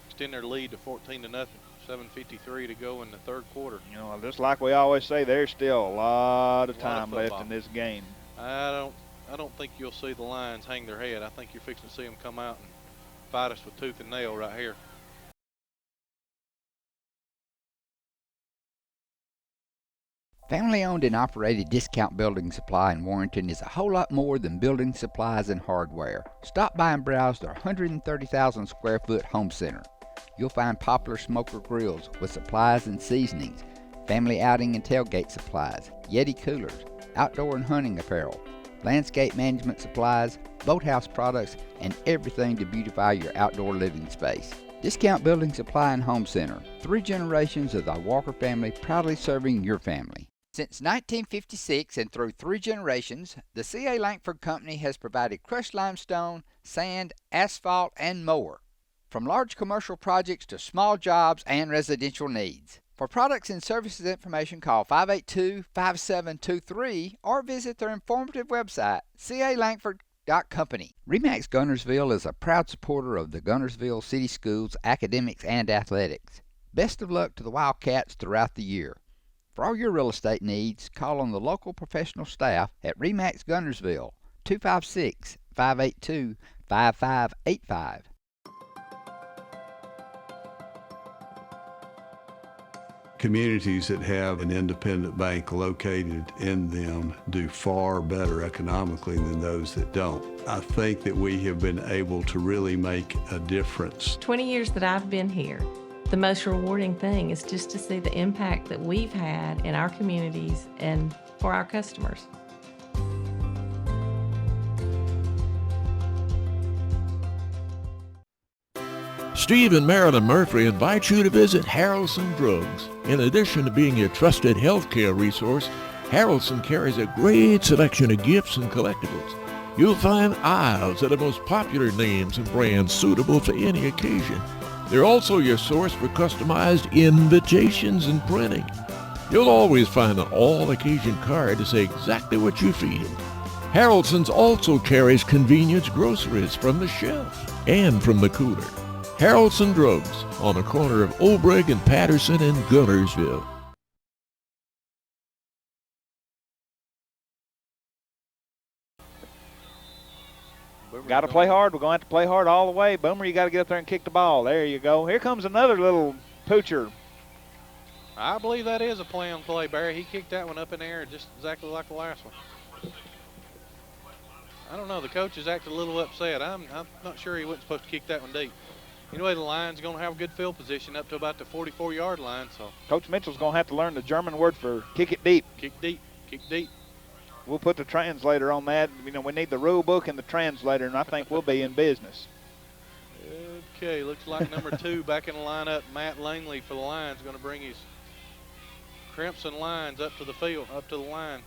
extend their lead to 14-0. 7:53 to go in the third quarter. You know, just like we always say, there's still a lot of time left in this game. I don't think you'll see the Lions hang their head. I think you're fixing to see them come out and fight us with tooth and nail right here. Family-owned and operated Discount Building Supply in Warrenton is a whole lot more than building supplies and hardware. Stop by and browse their 130,000 square foot home center. You'll find popular smoker grills with supplies and seasonings, family outing and tailgate supplies, Yeti coolers, outdoor and hunting apparel, landscape management supplies, boathouse products, and everything to beautify your outdoor living space. Discount Building Supply and Home Center. 3 generations of the Walker family proudly serving your family. Since 1956 and through 3 generations, the C.A. Langford Company has provided crushed limestone, sand, asphalt, and more. From large commercial projects to small jobs and residential needs. For products and services information, call 582-5723 or visit their informative website, calangford.company. RE/MAX Gunnersville is a proud supporter of the Gunnersville City Schools academics and athletics. Best of luck to the Wildcats throughout the year. For all your real estate needs, call on the local professional staff at RE/MAX Gunnersville, 256-582-5585. Communities that have an independent bank located in them do far better economically than those that don't. I think that we have been able to really make a difference. 20 years that I've been here, the most rewarding thing is just to see the impact that we've had in our communities and for our customers. Steve and Marilyn Murphy invite you to visit Harrelson Drugs. In addition to being your trusted healthcare resource, Harrelson carries a great selection of gifts and collectibles. You'll find aisles of the most popular names and brands suitable for any occasion. They're also your source for customized invitations and printing. You'll always find an all-occasion card to say exactly what you're feeling. Harrelson's also carries convenience groceries from the shelf and from the cooler. Harrelson Drugs on the corner of Obrig and Patterson in Gunnersville. Got to play hard. We're going to have to play hard all the way. Boomer, you got to get up there and kick the ball. There you go. Here comes another little poocher. I believe that is a play-on-play, Barry. He kicked that one up in the air just exactly like the last one. I don't know. The coach is acting a little upset. I'm not sure he wasn't supposed to kick that one deep. Anyway, the Lions going to have a good field position up to about the 44-yard line. So Coach Mitchell's going to have to learn the German word for kick it deep. Kick deep. Kick deep. We'll put the translator on that. You know, we need the rule book and the translator, and I think we'll be in business. Okay, looks like number 2 back in the lineup, Matt Langley for the Lions, going to bring his Crimson Lions up to the field, up to the line.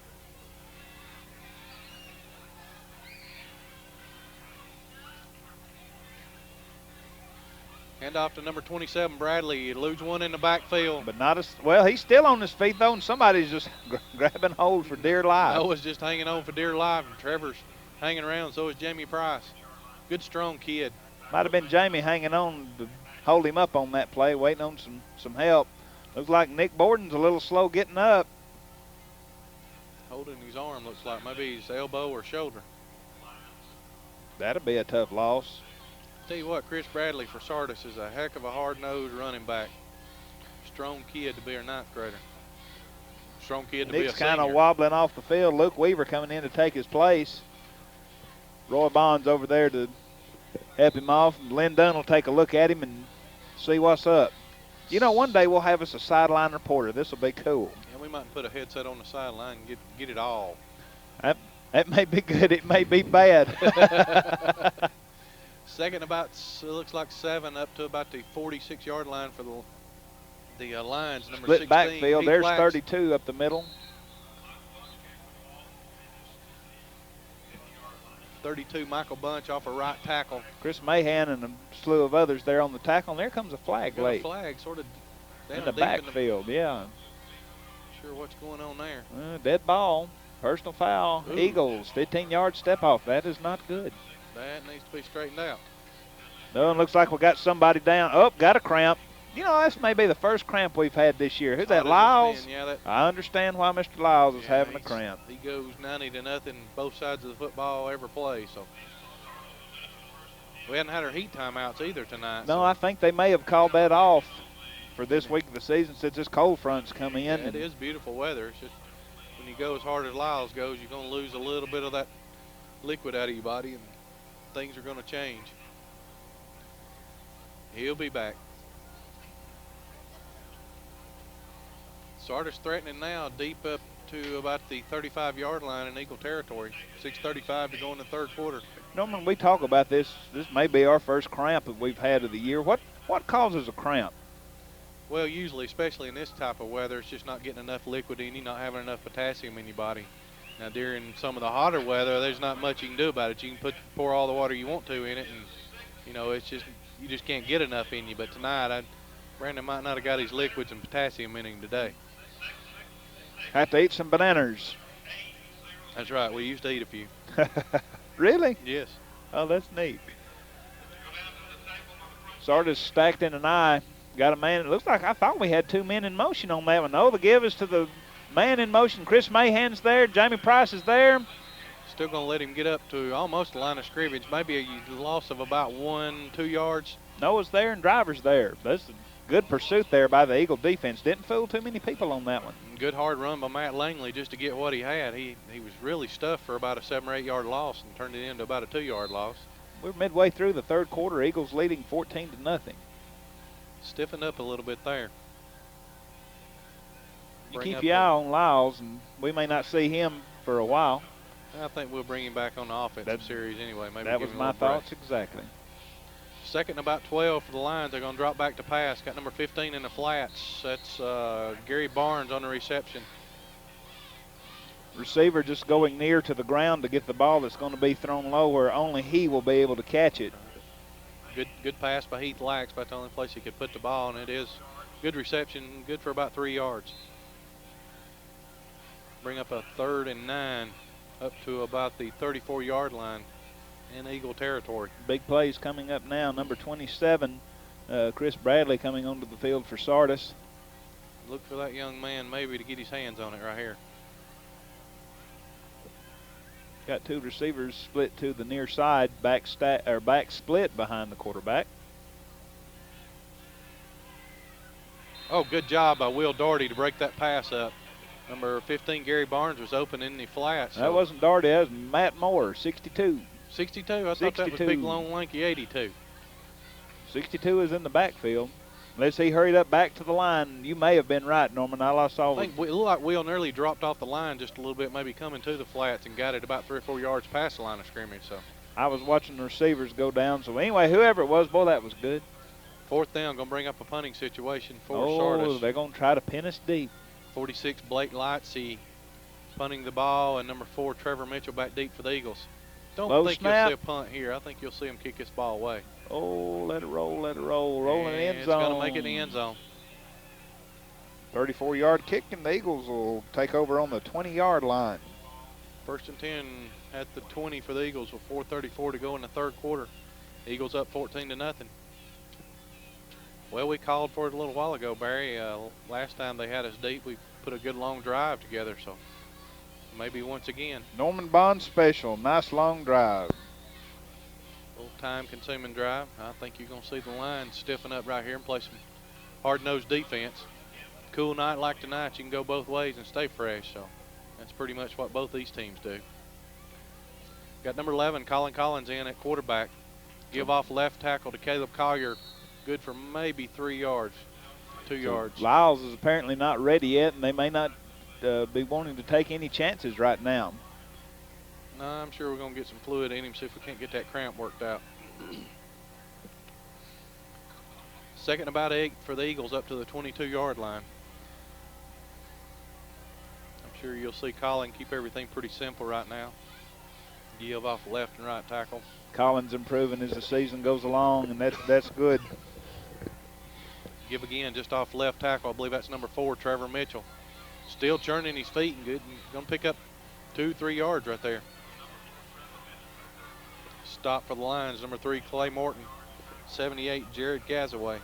Hand off to number 27, Bradley. He eludes one in the backfield. But not as well. He's still on his feet though, and somebody's just grabbing hold for dear life. Noah's just hanging on for dear life, and Trevor's hanging around. So is Jamie Price. Good, strong kid. Might have been Jamie hanging on to hold him up on that play, waiting on some help. Looks like Nick Borden's a little slow getting up. Holding his arm, looks like maybe his elbow or shoulder. That'll be a tough loss. Tell you what, Chris Bradley for Sardis is a heck of a hard-nosed running back. Strong kid to be a ninth grader. Strong kid to be a Nick's senior. kind of wobbling off the field. Luke Weaver coming in to take his place. Roy Bonds over there to help him off. Lynn Dunn will take a look at him and see what's up. You know, one day we'll have us a sideline reporter. This will be cool. Yeah, we might put a headset on the sideline and get it all. That may be good. It may be bad. Second about, it looks like 7 up to about the 46-yard line for the Lions. Number Split 16. backfield. Heath There's Flax. 32 up the middle. 32, Michael Bunch off a right tackle. Chris Mahan and a slew of others there on the tackle. And there comes a flag Got late. a flag sort of down In the deep backfield, yeah. Sure what's going on there. Dead ball. Personal foul. Ooh. Eagles, 15-yard step off. That is not good. That needs to be straightened out. No, it looks like we got somebody down. Oh, got a cramp. You know, that's maybe the first cramp we've had this year. Who's that, Lyles? Yeah, I understand why Mr. Lyles is having a cramp. He goes 90-0 both sides of the football ever play. So we hadn't had our heat timeouts either tonight. No, I think they may have called that off for this week of the season since this cold front's come in. Yeah, it is beautiful weather. It's just when you go as hard as Lyles goes, you're going to lose a little bit of that liquid out of your body, and things are going to change. He'll be back. Sardis threatening now, deep up to about the 35-yard line in Eagle territory. 6:35 to go in the third quarter. Norman, we talk about this. This may be our first cramp that we've had of the year. What causes a cramp? Well, usually, especially in this type of weather, it's just not getting enough liquid in you, not having enough potassium in your body. Now, during some of the hotter weather, there's not much you can do about it. You can pour all the water you want to in it, and you know it's just you just can't get enough in you. But tonight, Brandon might not have got his liquids and potassium in him today. Have to eat some bananas. That's right. We used to eat a few. Really? Yes. Oh, that's neat. Sardis stacked in an eye. Got a man. It looks like I thought we had 2 men in motion on that one. No, the give is to the man in motion. Chris Mahan's there. Jamie Price is there. Still going to let him get up to almost the line of scrimmage. Maybe a loss of about 1-2 yards. Noah's there and Driver's there. That's a good pursuit there by the Eagle defense. Didn't fool too many people on that one. Good hard run by Matt Langley just to get what he had. He was really stuffed for about a 7 or 8 yard loss and turned it into about a 2 yard loss. We're midway through the third quarter. Eagles leading 14-0. Stiffened up a little bit there. You keep your eye on Lyles, and we may not see him for a while. I think we'll bring him back on the offensive series anyway. Maybe that give was him a my little break. thoughts exactly. Second and about 12 for the Lions. They're going to drop back to pass. Got number 15 in the flats. That's Gary Barnes on the reception. Receiver just going near to the ground to get the ball that's going to be thrown low where only he will be able to catch it. Good pass by Heath Lax. About the only place he could put the ball, and it is good reception, good for about 3 yards. Bring up a 3rd and 9 up to about the 34-yard line in Eagle territory. Big plays coming up now. Number 27, Chris Bradley coming onto the field for Sardis. Look for that young man maybe to get his hands on it right here. Got 2 receivers split to the near side, back split behind the quarterback. Oh, good job by Will Doherty to break that pass up. Number 15, Gary Barnes, was open in the flats. That wasn't Doherty, that was Matt Moore, 62. 62? I thought that was big, long, lanky 82. 62 is in the backfield. Unless he hurried up back to the line, you may have been right, Norman. I saw it looked like Will nearly dropped off the line just a little bit, maybe coming to the flats, and got it about 3 or 4 yards past the line of scrimmage. So I was watching the receivers go down. So anyway, whoever it was, boy, that was good. 4th down, going to bring up a punting situation for Sardis. Sardis. They're going to try to pin us deep. 46, Blake Lightsey punting the ball, and number 4, Trevor Mitchell, back deep for the Eagles. Don't think you'll see a punt here. I think you'll see him kick this ball away. Oh, let it roll, let it roll. Roll in the end It's zone. going to make it in the end zone. 34-yard kick, and the Eagles will take over on the 20-yard line. 1st and 10 at the 20 for the Eagles with 4:34 to go in the third quarter. Eagles up 14-0. Well, we called for it a little while ago, Barry. Last time they had us deep, we put a good long drive together, so maybe once again. Norman Bond special, nice long drive. A little time-consuming drive. I think you're going to see the line stiffen up right here and play some hard-nosed defense. Cool night like tonight, you can go both ways and stay fresh, so that's pretty much what both these teams do. Got number 11, Colin Collins, in at quarterback. Give off left tackle to Caleb Collier. Good for maybe 3 yards, 2 yards. Lyles is apparently not ready yet, and they may not be wanting to take any chances right now. No, I'm sure we're going to get some fluid in him, see if we can't get that cramp worked out. 2nd and about 8 for the Eagles up to the 22-yard line. I'm sure you'll see Colin keep everything pretty simple right now. Give off left and right tackle. Collins improving as the season goes along, and that's good. Give again just off left tackle. I believe that's number 4, Trevor Mitchell. Still churning his feet and good. Going to pick up 2-3 yards right there. Stop for the Lions, number 3, Clay Morton. 78, Jared Gazaway.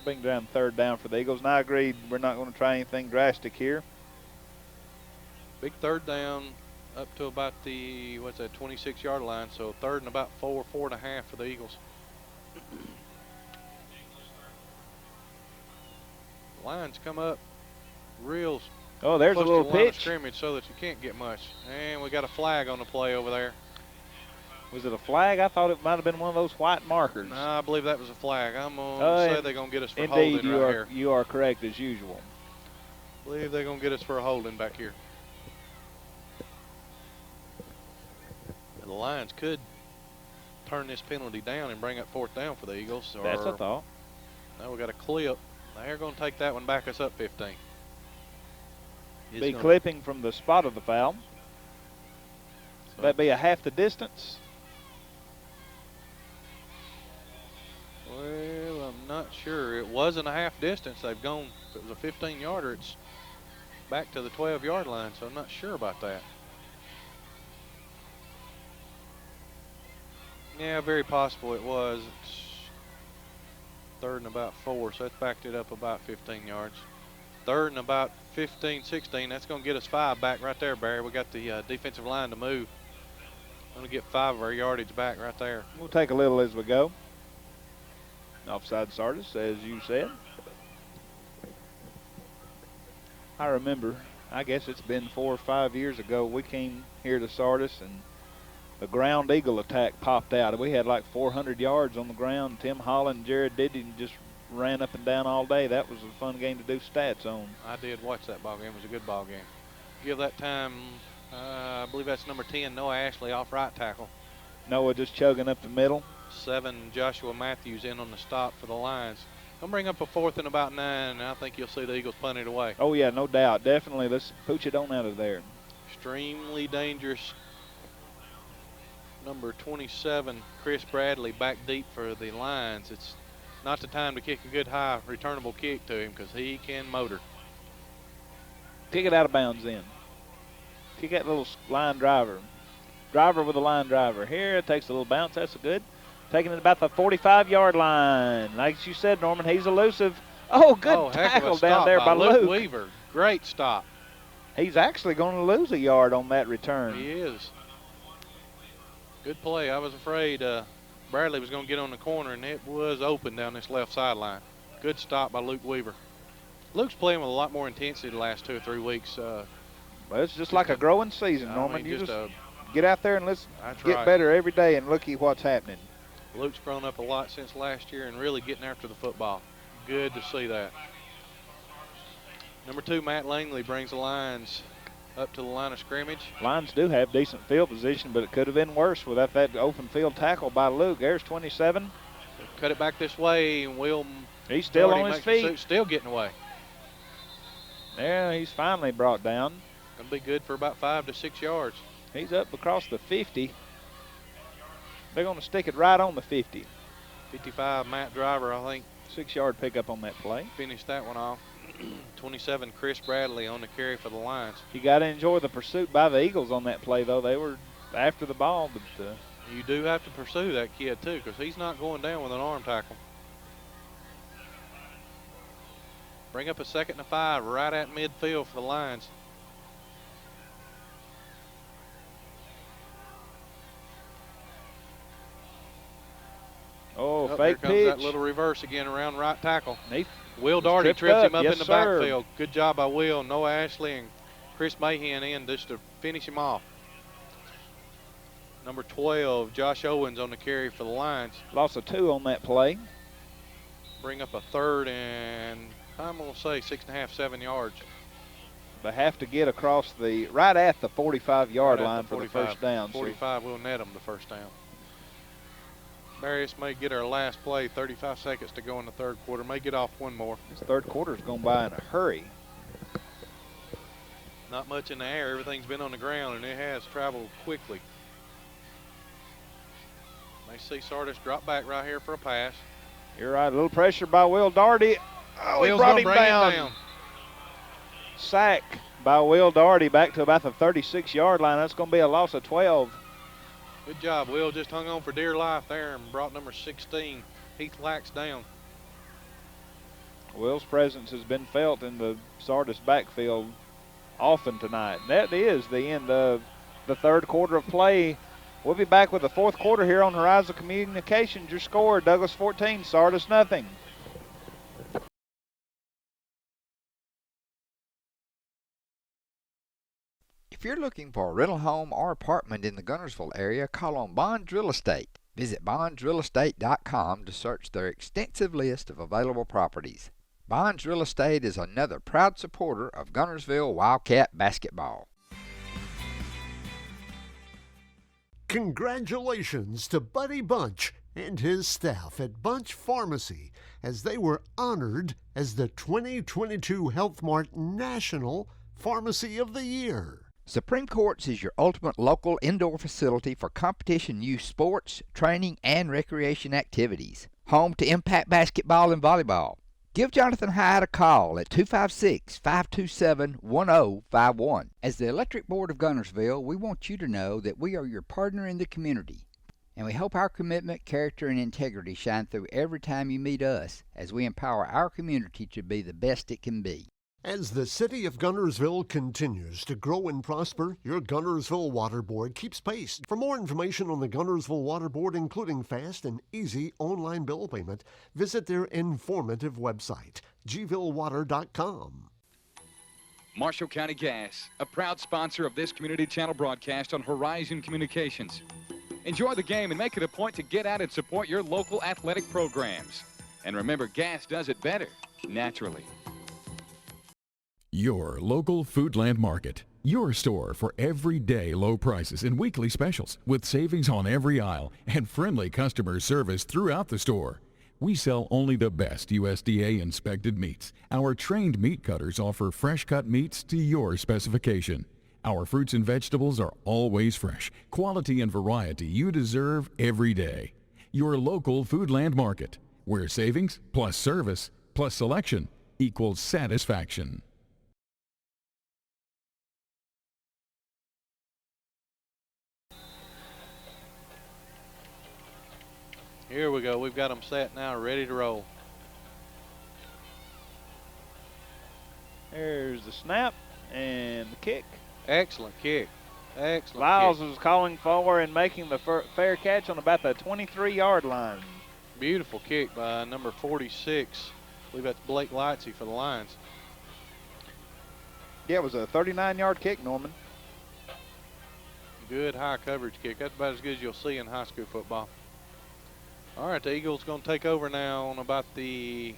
Bring down 3rd down for the Eagles, and I agree we're not going to try anything drastic here. Big 3rd down up to about the, 26-yard line. So 3rd and about 4.5 for the Eagles. Lions come up real. Oh, there's a little to the line of pitch. Scrimmage so that you can't get much. And we got a flag on the play over there. Was it a flag? I thought it might have been one of those white markers. No, I believe that was a flag. I'm going to say they're going to get us for holding indeed, right here. You are correct as usual. I believe they're going to get us for a holding back here. And the Lions could turn this penalty down and bring up 4th down for the Eagles. That's a thought. Now we got a clip. They're going to take that one, back us up 15. Be clipping from the spot of the foul. So that'd be a half the distance. Well, I'm not sure. It wasn't a half distance. They've gone, if it was a 15-yarder, it's back to the 12-yard line, so I'm not sure about that. Yeah, very possible it was. It's 3rd and about 4, so that's backed it up about 15 yards. 3rd and about 15, 16. That's going to get us 5 back right there, Barry. We got the defensive line to move. Going to get 5 of our yardage back right there. We'll take a little as we go. Offside Sardis, as you said. I remember, I guess it's been 4 or 5 years ago, we came here to Sardis and the ground eagle attack popped out. We had like 400 yards on the ground. Tim Holland and Jared Diddy just ran up and down all day. That was a fun game to do stats on. I did watch that ball game. It was a good ball game. Give that time, I believe that's number 10, Noah Ashley, off right tackle. Noah just chugging up the middle. 7, Joshua Matthews in on the stop for the Lions. Gonna bring up a 4th and about 9, and I think you'll see the Eagles punt it away. Oh yeah, no doubt. Definitely. Let's pooch it on out of there. Extremely dangerous. Number 27, Chris Bradley, back deep for the Lions. It's not the time to kick a good high returnable kick to him because he can motor. Kick it out of bounds then. Kick that little line driver. Driver with a line driver. Here it takes a little bounce. That's good. Taking it about the 45-yard line. Like you said, Norman, he's elusive. Oh, good tackle down there by Luke Weaver. Great stop. He's actually going to lose a yard on that return. He is. Good play. I was afraid Bradley was going to get on the corner, and it was open down this left sideline. Good stop by Luke Weaver. Luke's playing with a lot more intensity the last 2 or 3 weeks. Well, it's just like a growing season, Norman. You just get out there and let's get right. better every day and look at what's happening. Luke's grown up a lot since last year and really getting after the football. Good to see that. Number 2, Matt Langley, brings the Lions up to the line of scrimmage. Lions do have decent field position, but it could have been worse without that open field tackle by Luke. There's 27. Cut it back this way, and he's still on his feet. Still getting away. Yeah, he's finally brought down. Going to be good for about 5 to 6 yards. He's up across the 50. They're going to stick it right on the 50. 55, Matt Driver, I think. 6-yard pickup on that play. Finished that one off. 27, Chris Bradley on the carry for the Lions. You got to enjoy the pursuit by the Eagles on that play, though. They were after the ball, but you do have to pursue that kid, too, because he's not going down with an arm tackle. Bring up a 2nd and 5 right at midfield for the Lions. Oh, fake there comes pitch. That little reverse again around right tackle. He Will Daugherty trips him up yes, in the sir. backfield. Good job by Will. Noah Ashley and Chris Mahan in just to finish him off. Number 12, Josh Owens on the carry for the Lions. Loss of 2 on that play. Bring up a 3rd and I'm going to say 6.5, 7 yards. They have to get across the right at the 45-yard Right line for the first down. 45 will net them the first down. Marius may get our last play, 35 seconds to go in the 3rd quarter. May get off one more. This 3rd quarter's gone by in a hurry. Not much in the air. Everything's been on the ground, and it has traveled quickly. May see Sardis drop back right here for a pass. You're right. A little pressure by Will Daugherty. Oh, Will's he brought him gonna bring down. it down. Sack by Will Daugherty back to about the 36-yard line. That's going to be a loss of 12. Good job, Will. Just hung on for dear life there and brought number 16, Heath Lax, down. Will's presence has been felt in the Sardis backfield often tonight. That is the end of the 3rd quarter of play. We'll be back with the 4th quarter here on Horizon Communications. Your score, Douglas 14, Sardis nothing. If you're looking for a rental home or apartment in the Gunnersville area, call on Bonds Real Estate. Visit bondsrealestate.com to search their extensive list of available properties. Bonds Real Estate is another proud supporter of Gunnersville Wildcat basketball. Congratulations to Buddy Bunch and his staff at Bunch Pharmacy as they were honored as the 2022 Health Mart National Pharmacy of the Year. Supreme Courts is your ultimate local indoor facility for competition youth sports, training, and recreation activities. Home to Impact Basketball and Volleyball. Give Jonathan Hyde a call at 256-527-1051. As the Electric Board of Gunnersville, we want you to know that we are your partner in the community. And we hope our commitment, character, and integrity shine through every time you meet us as we empower our community to be the best it can be. As the city of Gunnersville continues to grow and prosper, your Gunnersville Water Board keeps pace. For more information on the Gunnersville Water Board, including fast and easy online bill payment, visit their informative website, gvillewater.com. Marshall County Gas, a proud sponsor of this community channel broadcast on Horizon Communications. Enjoy the game and make it a point to get out and support your local athletic programs. And remember, gas does it better, naturally. Your local Foodland Market. Your store for everyday low prices and weekly specials with savings on every aisle and friendly customer service throughout the store. We sell only the best USDA inspected meats. Our trained meat cutters offer fresh cut meats to your specification. Our fruits and vegetables are always fresh, quality and variety you deserve every day. Your local Foodland Market, where savings plus service plus selection equals satisfaction. Here we go. We've got them set now, ready to roll. There's the snap and the kick. Excellent kick. Excellent Lyles kick. was calling for and making the fair catch on about the 23-yard line. Beautiful kick by number 46. I believe that's Blake Lightsey for the Lions. Yeah, it was a 39-yard kick, Norman. Good high coverage kick. That's about as good as you'll see in high school football. All right, the Eagles going to take over now on about the,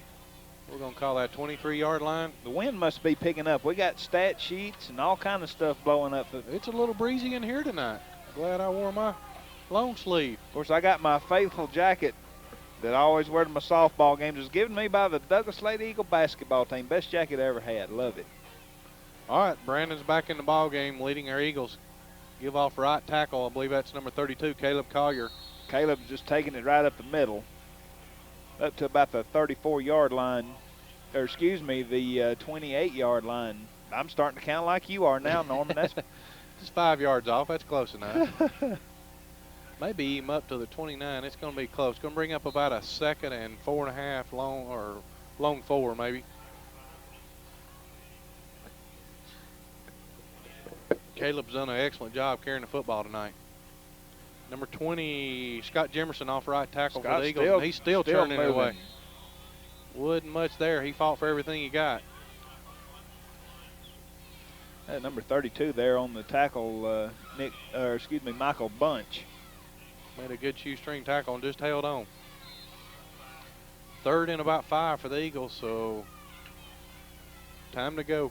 we're going to call that 23-yard line. The wind must be picking up. We got stat sheets and all kind of stuff blowing up. It's a little breezy in here tonight. Glad I wore my long sleeve. Of course, I got my faithful jacket that I always wear to my softball games. It was given me by the Douglas Lady Eagle basketball team. Best jacket I ever had. Love it. All right, Brandon's back in the ball game leading our Eagles. Give off right tackle. I believe that's number 32, Caleb Collier. Caleb's just taking it right up the middle, up to about the 34-yard line, or excuse me, the 28-yard line. I'm starting to count like you are now, Norman. That's just 5 yards off. That's close enough. Maybe even up to the 29. It's going to be close. Going to bring up about a 2nd and 4.5 long, or long 4 maybe. Caleb's done an excellent job carrying the football tonight. Number 20, Scott Jemerson off right tackle for the Eagles. And he's still turning it away. Wasn't much there. He fought for everything he got. Number 32 there on the tackle, Michael Bunch. Made a good shoestring tackle and just held on. 3rd and about 5 for the Eagles, so time to go.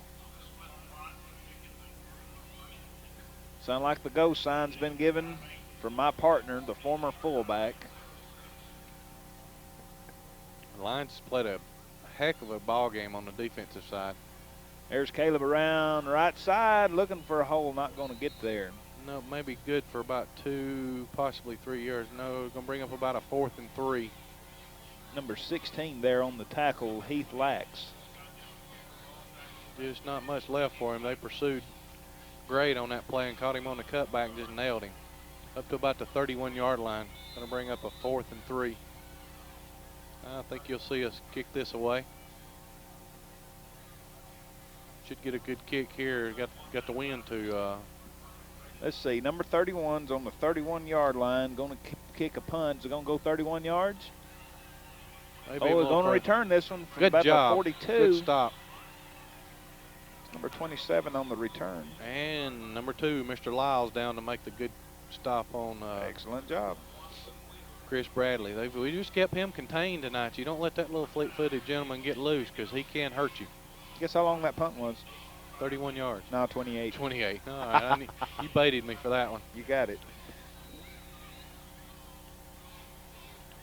Sound like the go sign's been given from my partner, the former fullback. The Lions played a heck of a ball game on the defensive side. There's Caleb around right side, looking for a hole, not going to get there. No, maybe good for about 2, possibly 3 yards. No, going to bring up about a 4th and 3. Number 16 there on the tackle, Heath Lax. Just not much left for him. They pursued great on that play and caught him on the cutback and just nailed him. Up to about the 31-yard line. Going to bring up a 4th and 3. I think you'll see us kick this away. Should get a good kick here. Got the wind to. Let's see. Number 31's on the 31-yard line. Going to kick a punt. Is it going to go 31 yards? Maybe we're going to return this one from good about job. the 42. Good stop. Number 27 on the return. And number 2, Mr. Lyles, down to make the good stop on. Excellent job. Chris Bradley. We just kept him contained tonight. You don't let that little fleet-footed gentleman get loose because he can hurt you. Guess how long that punt was? 31 yards. No, 28. 28. All right. You baited me for that one. You got it.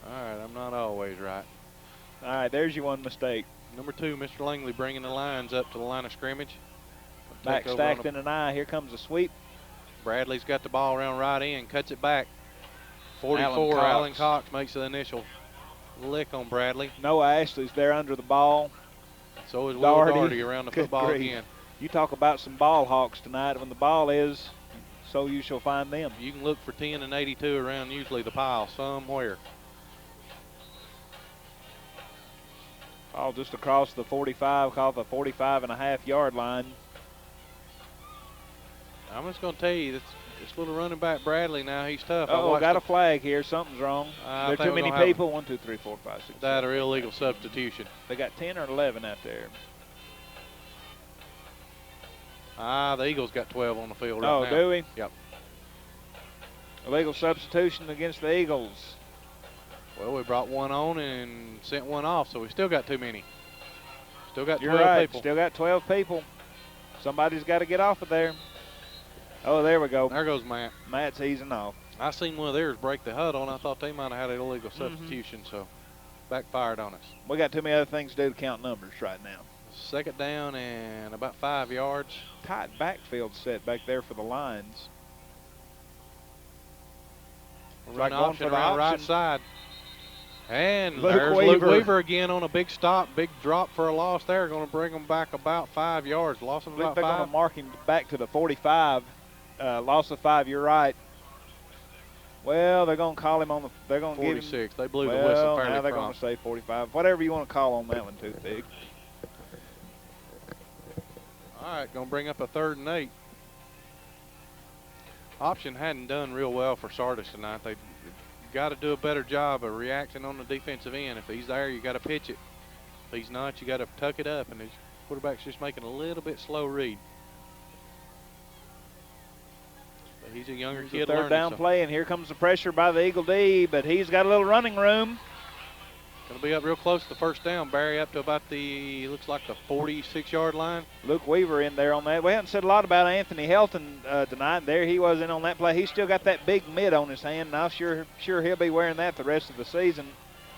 All right. I'm not always right. All right. There's your one mistake. Number 2, Mr. Langley, bringing the Lions up to the line of scrimmage. Back stacked in an eye. Here comes a sweep. Bradley's got the ball around right in, cuts it back. 44, Alan Cox makes the initial lick on Bradley. Noah Ashley's there under the ball. So is Will Doherty around the football again. You talk about some ball hawks tonight. When the ball is, so you shall find them. You can look for 10 and 82 around usually the pile somewhere. All just across the 45, called the 45.5-yard line. I'm just going to tell you, this little running back Bradley now, he's tough. Oh, got a flag here. Something's wrong. There are too many people. 1, 2, 3, 4, 5, 6. That or illegal substitution. They got 10 or 11 out there. The Eagles got 12 on the field right now. Oh, do we? Yep. Illegal substitution against the Eagles. Well, we brought one on and sent one off, so we still got too many. Still got 12 You're right. people. Still got 12 people. Somebody's got to get off of there. Oh, there we go. There goes Matt. Matt's easing off. I seen one of theirs break the huddle, and I thought they might have had an illegal substitution, so backfired on us. We got too many other things to do to count numbers right now. 2nd down and about 5 yards. Tight backfield set back there for the Lions. Run option around right side. And Luke there's Weaver. Luke Weaver again on a big stop, big drop for a loss there. Going to bring them back about 5 yards. Loss of about 5. They're going to mark him back to the 45. Loss of 5, you're right. Well, they're going to call him on the. They're going to give him 46. They blew the whistle fairly now they're prompt. going to say 45. Whatever you want to call on that one, too big. All right, going to bring up a 3rd and 8. Option hadn't done real well for Sardis tonight. They got to do a better job of reacting on the defensive end. If he's there, you got to pitch it. If he's not, you got to tuck it up. And his quarterback's just making a little bit slow read. But he's a younger kid. Third down play, and here comes the pressure by the Eagle D, but he's got a little running room. Going to be up real close to the 1st down. Barry up to about the, looks like the 46-yard line. Luke Weaver in there on that. We haven't said a lot about Anthony Helton tonight. There he was in on that play. He's still got that big mitt on his hand, and I'm sure he'll be wearing that the rest of the season.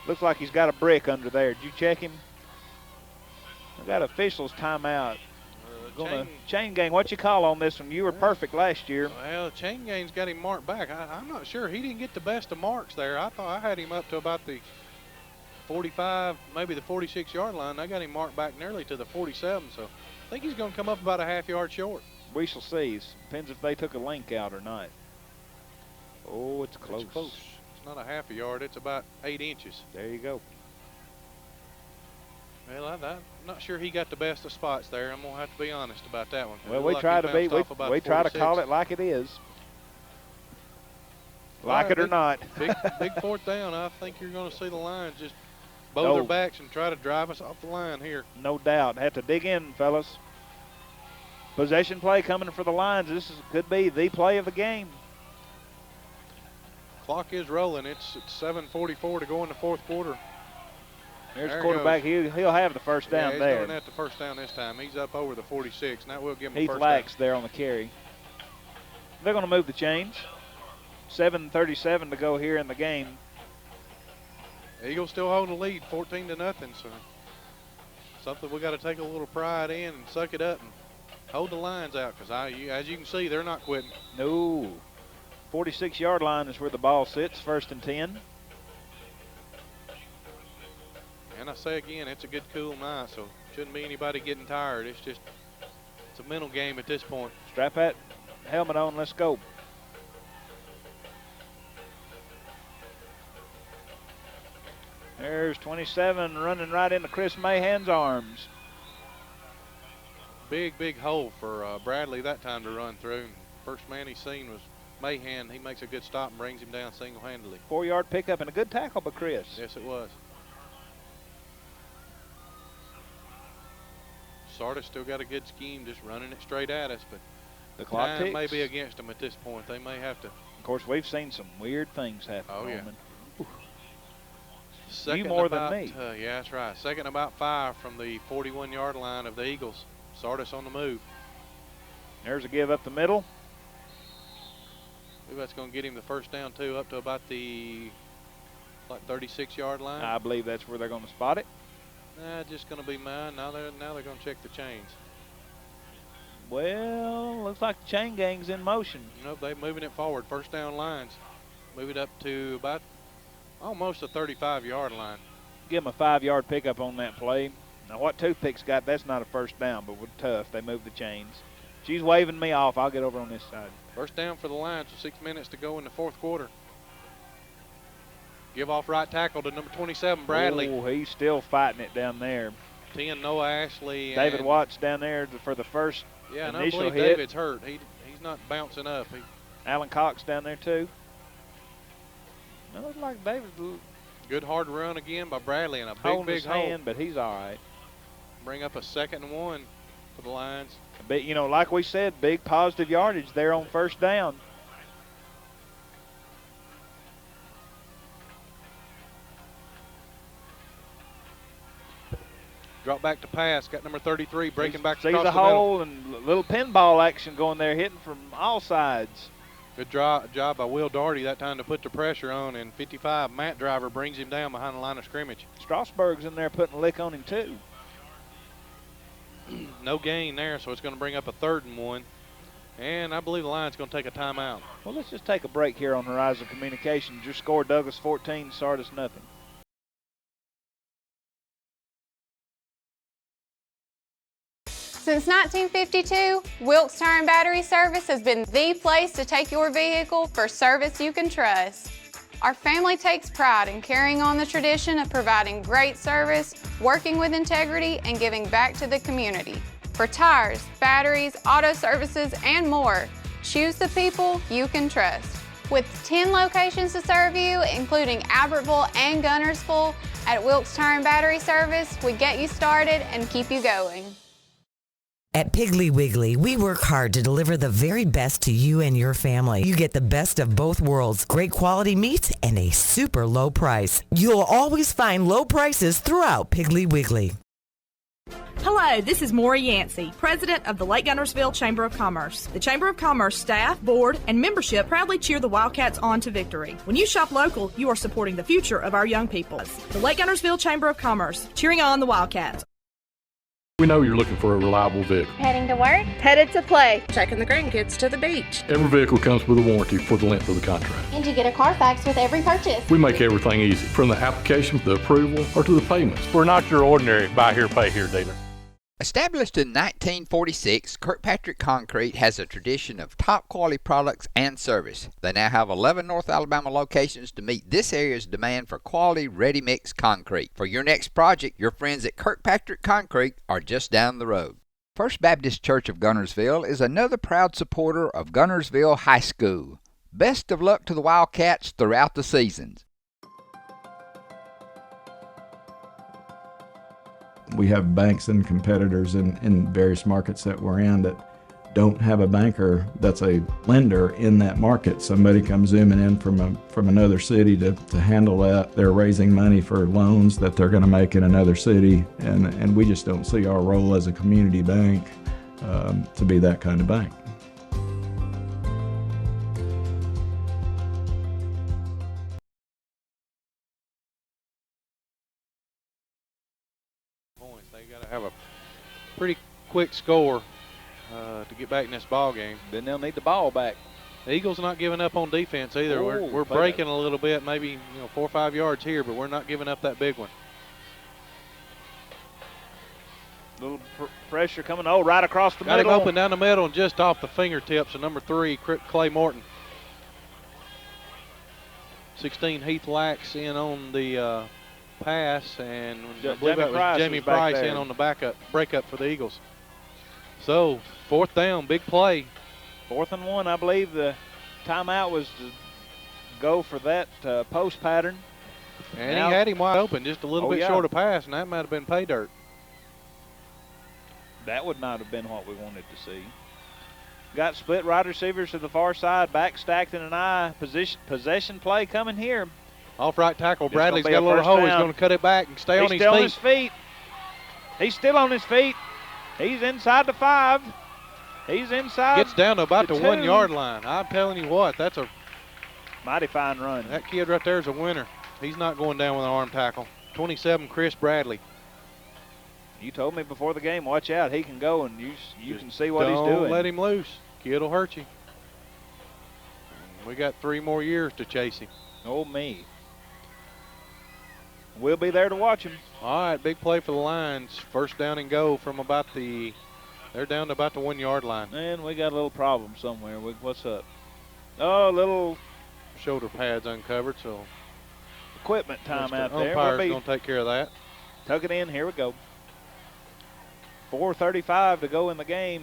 Looks like he's got a brick under there. Did you check him? We got officials timeout. Chain gang, what you call on this one? You were perfect last year. Well, Chain gang's got him marked back. I'm not sure. He didn't get the best of marks there. I thought I had him up to about the 45, maybe the 46-yard line. I got him marked back nearly to the 47, so I think he's going to come up about a half-yard short. We shall see. Depends if they took a link out or not. Oh, it's close. It's close. It's not a half a yard. It's about 8 inches. There you go. Well, I'm not sure he got the best of spots there. I'm going to have to be honest about that one. Well, we try to call it like it is. Like it or not. big fourth down. I think you're going to see the Lions just bow their backs and try to drive us off the line here. No doubt. Have to dig in, fellas. Possession play coming for the Lions. This could be the play of the game. Clock is rolling. It's 7:44 to go in the fourth quarter. There's the quarterback. He'll have the first down he's there. He's going at the first down this time. He's up over the 46. Now we'll give him a Heath first Lax down. there on the carry. They're going to move the chains. 7:37 to go here in the game. Eagles still holding the lead, 14-0. So something we got to take a little pride in and suck it up and hold the lines out, because as you can see, they're not quitting. No. 46-yard line is where the ball sits, 1st and 10. And I say again, it's a good cool night, so shouldn't be anybody getting tired. It's a mental game at this point. Strap that helmet on, let's go. There's 27 running right into Chris Mahan's arms. Big hole for Bradley that time to run through. First man he seen was Mahan. He makes a good stop and brings him down single-handedly. 4-yard pickup and a good tackle by Chris. Yes, it was. Sardis still got a good scheme, just running it straight at us, but the clock time ticks. may be against them at this point. They may have to. Of course, we've seen some weird things happen. Oh, yeah. You more than me. Yeah, that's right. Second about 5 from the 41-yard line of the Eagles. Sardis on the move. There's a give up the middle. I believe that's going to get him the first down, too, up to about the 36-yard line. I believe that's where they're going to spot it. Nah, just going to be mine. Now they're going to check the chains. Well, looks like the chain gang's in motion. Nope, they're moving it forward. First down lines. Move it up to about almost the 35-yard line. Give them a 5-yard pickup on that play. Now, what Toothpick's got, that's not a first down, but we're tough. They move the chains. She's waving me off. I'll get over on this side. First down for the Lions with 6 minutes to go in the fourth quarter. Give off right tackle to number 27, Bradley. Oh, he's still fighting it down there. 10, Noah Ashley. David Watts down there for the first and initial I believe hit. David's hurt. He's not bouncing up. Alan Cox down there, too. It looks like David's good hard run again by Bradley and a holding big his hole. hand, but he's all right. Bring up a 2nd and 1 for the Lions. But, like we said, big positive yardage there on first down. Drop back to pass. Got number 33 breaking back Sees across a the middle. hole and little pinball action going there, hitting from all sides. Good job by Will Daugherty that time to put the pressure on. And 55, Matt Driver brings him down behind the line of scrimmage. Strasburg's in there putting a lick on him, too. No gain there, so it's going to bring up a 3rd and 1. And I believe the Lions going to take a timeout. Well, let's just take a break here on Horizon Communications. Your score, Douglas 14, Sardis nothing. Since 1952, Wilkes Tire and Battery Service has been the place to take your vehicle for service you can trust. Our family takes pride in carrying on the tradition of providing great service, working with integrity, and giving back to the community. For tires, batteries, auto services, and more, choose the people you can trust. With 10 locations to serve you, including Albertville and Gunnersville, at Wilkes Tire and Battery Service, we get you started and keep you going. At Piggly Wiggly, we work hard to deliver the very best to you and your family. You get the best of both worlds, great quality meats and a super low price. You'll always find low prices throughout Piggly Wiggly. Hello, this is Maury Yancey, President of the Lake Gunnersville Chamber of Commerce. The Chamber of Commerce staff, board, and membership proudly cheer the Wildcats on to victory. When you shop local, you are supporting the future of our young people. The Lake Gunnersville Chamber of Commerce, cheering on the Wildcats. We know you're looking for a reliable vehicle. Heading to work? Headed to play. Taking the grandkids to the beach. Every vehicle comes with a warranty for the length of the contract. And you get a Carfax with every purchase. We make everything easy, from the application to the approval or to the payments. We're not your ordinary buy here, pay here dealer. Established in 1946, Kirkpatrick Concrete has a tradition of top quality products and service. They now have 11 North Alabama locations to meet this area's demand for quality ready-mix concrete. For your next project, your friends at Kirkpatrick Concrete are just down the road. First Baptist Church of Gunnersville is another proud supporter of Gunnersville High School. Best of luck to the Wildcats throughout the seasons. We have banks and competitors in various markets that we're in that don't have a banker that's a lender in that market. Somebody comes zooming in from another city to handle that. They're raising money for loans that they're going to make in another city, and we just don't see our role as a community bank to be that kind of bank. Have a pretty quick score to get back in this ball game. Then they'll need the ball back. The Eagles not giving up on defense either. We're breaking a little bit, maybe 4 or 5 yards here, but we're not giving up that big one. Little pressure coming right across the middle. middle. Got him open down the middle and just off the fingertips of number 3, Clay Morton. 16 Heath Lax in on the pass, and I believe that was Jamie Price in on the breakup for the Eagles. So 4th down, big play. 4th and 1, I believe the timeout was to go for that post pattern. And he had him wide open, just a little bit short of pass, and that might have been pay dirt. That would not have been what we wanted to see. Got split wide receivers to the far side, back stacked in an eye. Possession play coming here. Off right tackle, Bradley's got a little hole. He's going to cut it back and stay on his feet. He's still on his feet. He's still on his feet. He's inside the 5. He's inside. Gets down to about the 1 yard line. I'm telling you what, that's a mighty fine run. That kid right there is a winner. He's not going down with an arm tackle. 27, Chris Bradley. You told me before the game, watch out. He can go, and you can see what he's doing. Don't let him loose. Kid will hurt you. We got 3 more years to chase him. Oh, me. We'll be there to watch him. All right, big play for the Lions. 1st down and go from about they're down to about the 1 yard line. And we got a little problem somewhere. What's up? Oh, little shoulder pads uncovered, so equipment time out there. Umpire's going to take care of that. Tuck it in. Here we go. 4:35 to go in the game.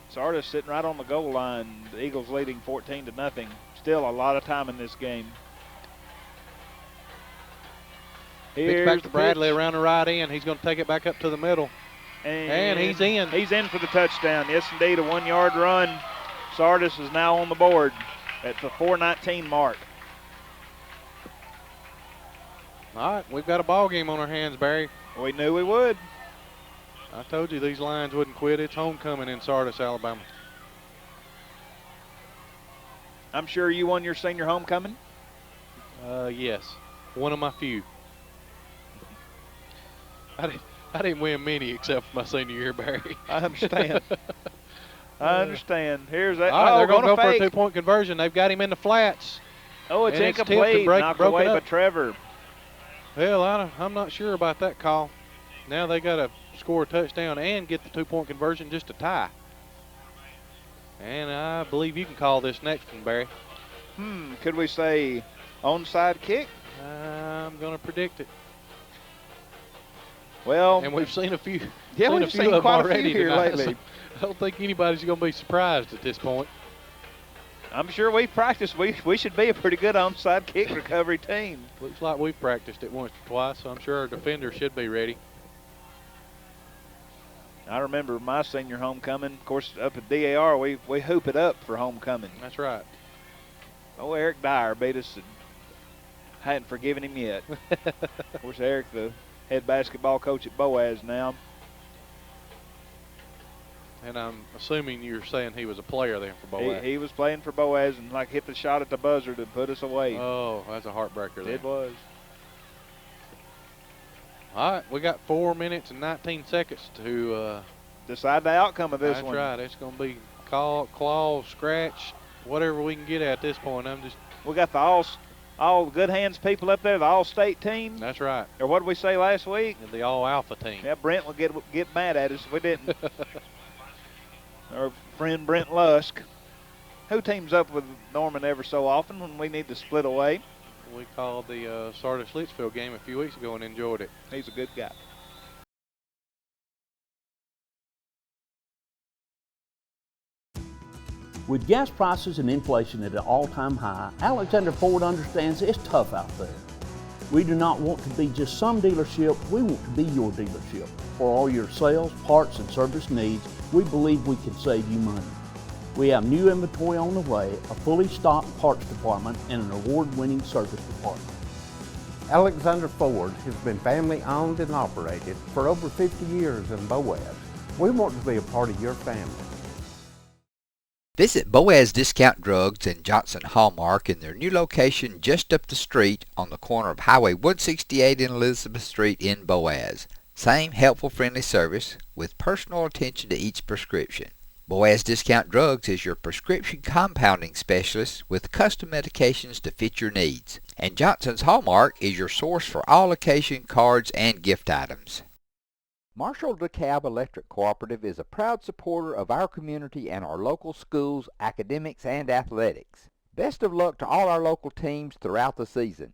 Sardis sitting right on the goal line. The Eagles leading 14-0. Still a lot of time in this game. Pitch back to Bradley around the right end. He's going to take it back up to the middle. And he's in. He's in for the touchdown. Yes, indeed, a 1 yard run. Sardis is now on the board at the 4:19 mark. All right, we've got a ball game on our hands, Barry. We knew we would. I told you these Lions wouldn't quit. It's homecoming in Sardis, Alabama. I'm sure you won your senior homecoming? Yes, one of my few. I didn't win many except for my senior year, Barry. I understand. I understand. Here's that. All right, they're going to go for a 2-point conversion. They've got him in the flats. Oh, it's incomplete. Knocked away by Trevor. Well, I'm not sure about that call. Now they got to score a touchdown and get the 2-point conversion just to tie. And I believe you can call this next one, Barry. Could we say onside kick? I'm going to predict it. Well, and we've seen a few. Yeah, we've seen of quite them already a few here tonight, lately. So I don't think anybody's going to be surprised at this point. I'm sure we've practiced. We should be a pretty good onside kick recovery team. Looks like we've practiced it once or twice, so I'm sure our defender should be ready. I remember my senior homecoming. Of course, up at DAR, we hoop it up for homecoming. That's right. Oh, Eric Dyer beat us, and hadn't forgiven him yet. Of course, Eric, the head basketball coach at Boaz now. And I'm assuming you're saying he was a player then for Boaz. He was playing for Boaz and hit the shot at the buzzer to put us away. Oh, that's a heartbreaker. It was. All right, we got 4 minutes and 19 seconds to decide the outcome of this that's one. That's right. It's going to be claw, scratch, whatever we can get at this point. We got the all good hands people up there, the all-state team. That's right. Or what did we say last week? The all-alpha team. Yeah, Brent will get mad at us if we didn't. Our friend Brent Lusk, who teams up with Norman ever so often when we need to split away. We called the Sardis Litchfield game a few weeks ago and enjoyed it. He's a good guy. With gas prices and inflation at an all-time high, Alexander Ford understands it's tough out there. We do not want to be just some dealership, we want to be your dealership. For all your sales, parts, and service needs, we believe we can save you money. We have new inventory on the way, a fully stocked parts department, and an award-winning service department. Alexander Ford has been family owned and operated for over 50 years in Boaz. We want to be a part of your family. Visit Boaz Discount Drugs and Johnson Hallmark in their new location just up the street on the corner of Highway 168 and Elizabeth Street in Boaz. Same helpful, friendly service with personal attention to each prescription. Boaz Discount Drugs is your prescription compounding specialist with custom medications to fit your needs. And Johnson's Hallmark is your source for all occasion cards and gift items. Marshall DeKalb Electric Cooperative is a proud supporter of our community and our local schools, academics, and athletics. Best of luck to all our local teams throughout the season.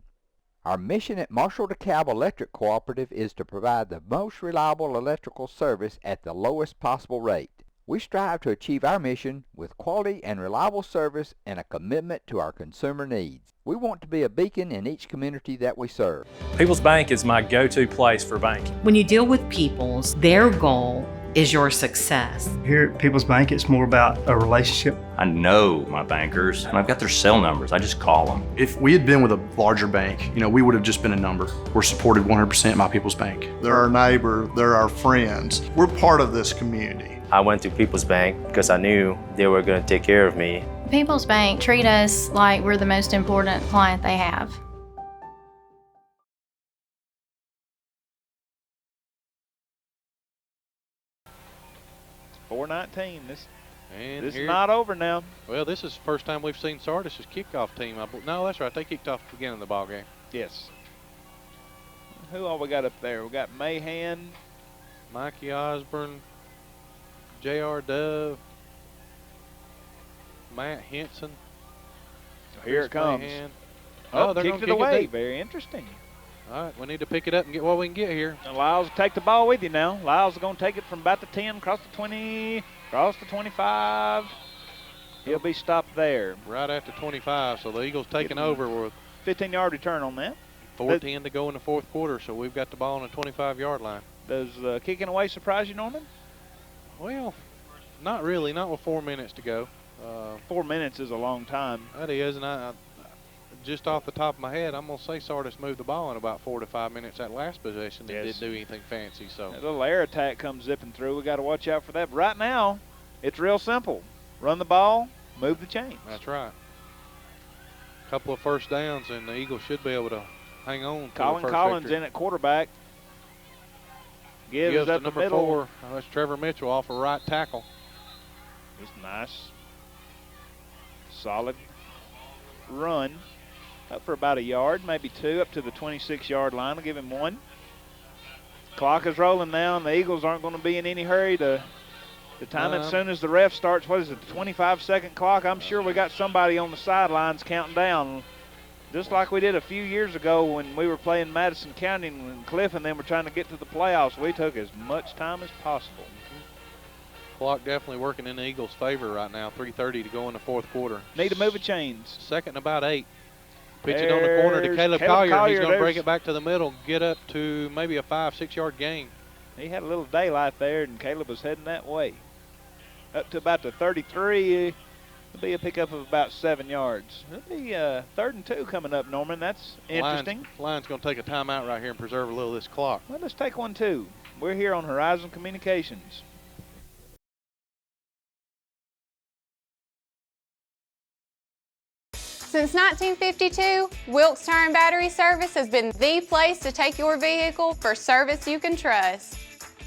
Our mission at Marshall DeKalb Electric Cooperative is to provide the most reliable electrical service at the lowest possible rate. We strive to achieve our mission with quality and reliable service and a commitment to our consumer needs. We want to be a beacon in each community that we serve. People's Bank is my go-to place for banking. When you deal with People's, their goal is your success. Here at People's Bank, it's more about a relationship. I know my bankers, and I've got their cell numbers. I just call them. If we had been with a larger bank, we would have just been a number. We're supported 100% by People's Bank. They're our neighbor, they're our friends. We're part of this community. I went to People's Bank because I knew they were going to take care of me. People's Bank treat us like we're the most important client they have. .419. This is not over now. Well, this is the first time we've seen Sardis' kickoff team. No, that's right. They kicked off at the beginning of the ball game. Yes. Who all we got up there? We got Mahan, Mikey Osborne, J.R. Dove, Matt Henson. Here it comes. Mahan. Oh, they're kicked going to it kick away. It Very interesting. All right, we need to pick it up and get what we can get here. And Lyles will take the ball with you now. Lyles is going to take it from about the 10, across the 20, across the 25. He'll be stopped there. Right at the 25, so the Eagles taking over with 15-yard return on that. 4:10 to go in the fourth quarter, so we've got the ball on the 25-yard line. Does kicking away surprise you, Norman? Well, not really. Not with 4 minutes to go. 4 minutes is a long time. That is, and I just off the top of my head, I'm going to say Sardis moved the ball in about 4 to 5 minutes that last possession. They didn't do anything fancy. So a little air attack comes zipping through. We got to watch out for that. But right now, it's real simple. Run the ball, move the chains. That's right. A couple of first downs, and the Eagles should be able to hang on. Colin Collins victory. in at quarterback. Gives up the number middle. 4. That's Trevor Mitchell off a right tackle. It's nice. Solid run. Up for about a yard, maybe 2, up to the 26-yard line. I'll give him 1. Clock is rolling now, and the Eagles aren't going to be in any hurry to time it as soon as the ref starts. What is it, the 25-second clock? I'm sure we got somebody on the sidelines counting down, just like we did a few years ago when we were playing Madison County and Cliff and them were trying to get to the playoffs. We took as much time as possible. Clock definitely working in the Eagles' favor right now. 3:30 to go in the fourth quarter. Need to move the chains. Second and about 8. Pitch it on the corner to Caleb Collier. He's going to break it back to the middle, get up to maybe a 5-6 yard gain. He had a little daylight there, and Caleb was heading that way. Up to about the 33. It'll be a pickup of about 7 yards. It'll be 3rd and 2 coming up, Norman. That's interesting. Lions going to take a timeout right here and preserve a little of this clock. Well, let's take one, too. We're here on Horizon Communications. Since 1952, Wilkes Tire and Battery Service has been the place to take your vehicle for service you can trust.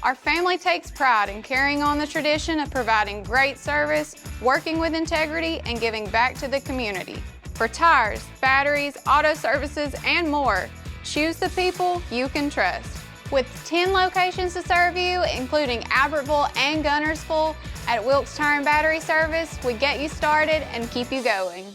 Our family takes pride in carrying on the tradition of providing great service, working with integrity, and giving back to the community. For tires, batteries, auto services, and more, choose the people you can trust. With 10 locations to serve you, including Albertville and Gunnersville, at Wilkes Tire and Battery Service, we get you started and keep you going.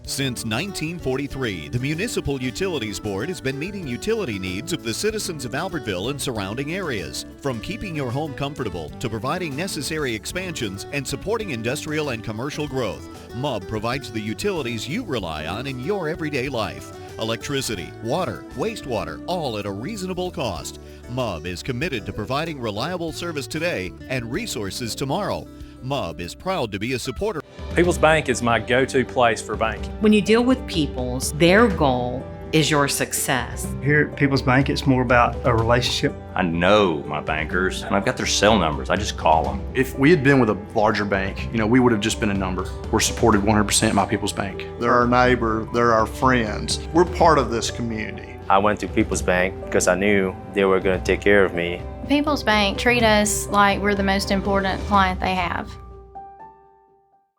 Since 1943, the Municipal Utilities Board has been meeting utility needs of the citizens of Albertville and surrounding areas. From keeping your home comfortable to providing necessary expansions and supporting industrial and commercial growth, MUB provides the utilities you rely on in your everyday life. Electricity, water, wastewater, all at a reasonable cost. MUB is committed to providing reliable service today and resources tomorrow. MUB is proud to be a supporter. People's Bank is my go-to place for banking. When you deal with People's, their goal is your success. Here at People's Bank, it's more about a relationship. I know my bankers, and I've got their cell numbers. I just call them. If we had been with a larger bank, we would have just been a number. We're supported 100% by People's Bank. They're our neighbor, they're our friends. We're part of this community. I went to People's Bank because I knew they were going to take care of me. People's Bank treat us like we're the most important client they have.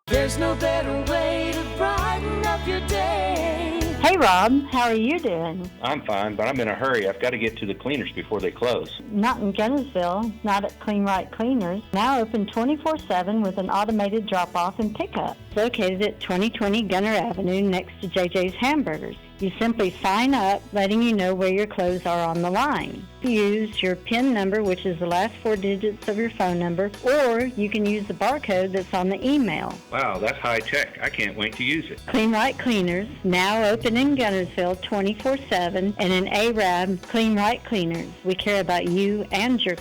There's no better way to brighten up your day. Hey Rob, how are you doing? I'm fine, but I'm in a hurry. I've got to get to the cleaners before they close. Not in Gunnersville, not at Clean Right Cleaners. Now open 24/7 with an automated drop-off and pickup. Located at 2020 Gunner Avenue next to JJ's Hamburgers. You simply sign up, letting you know where your clothes are on the line. Use your PIN number, which is the last 4 digits of your phone number, or you can use the barcode that's on the email. Wow, that's high tech. I can't wait to use it. Clean Right Cleaners, now open in Gunnersville 24/7, and in Arab, Clean Right Cleaners. We care about you and your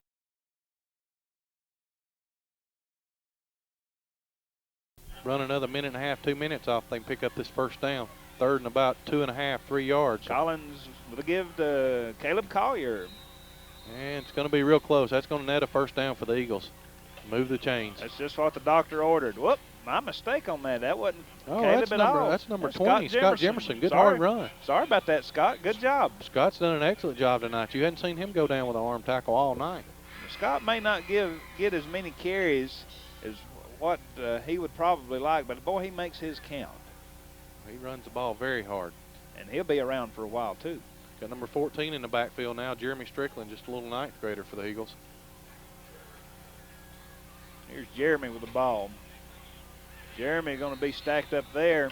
Run another minute and a half, 2 minutes off, they can pick up this first down. Third and about 2.5, 3 yards. Collins will give to Caleb Collier. And it's going to be real close. That's going to net a first down for the Eagles. Move the chains. That's just what the doctor ordered. Whoop, my mistake on that. That wasn't Caleb at all. That's number 20, Scott Jemerson. Good hard run. Sorry about that, Scott. Good job. Scott's done an excellent job tonight. You hadn't seen him go down with an arm tackle all night. Scott may not get as many carries as what he would probably like, but boy, he makes his count. He runs the ball very hard. And he'll be around for a while, too. Got number 14 in the backfield now, Jeremy Strickland, just a little ninth grader for the Eagles. Here's Jeremy with the ball. Jeremy going to be stacked up there.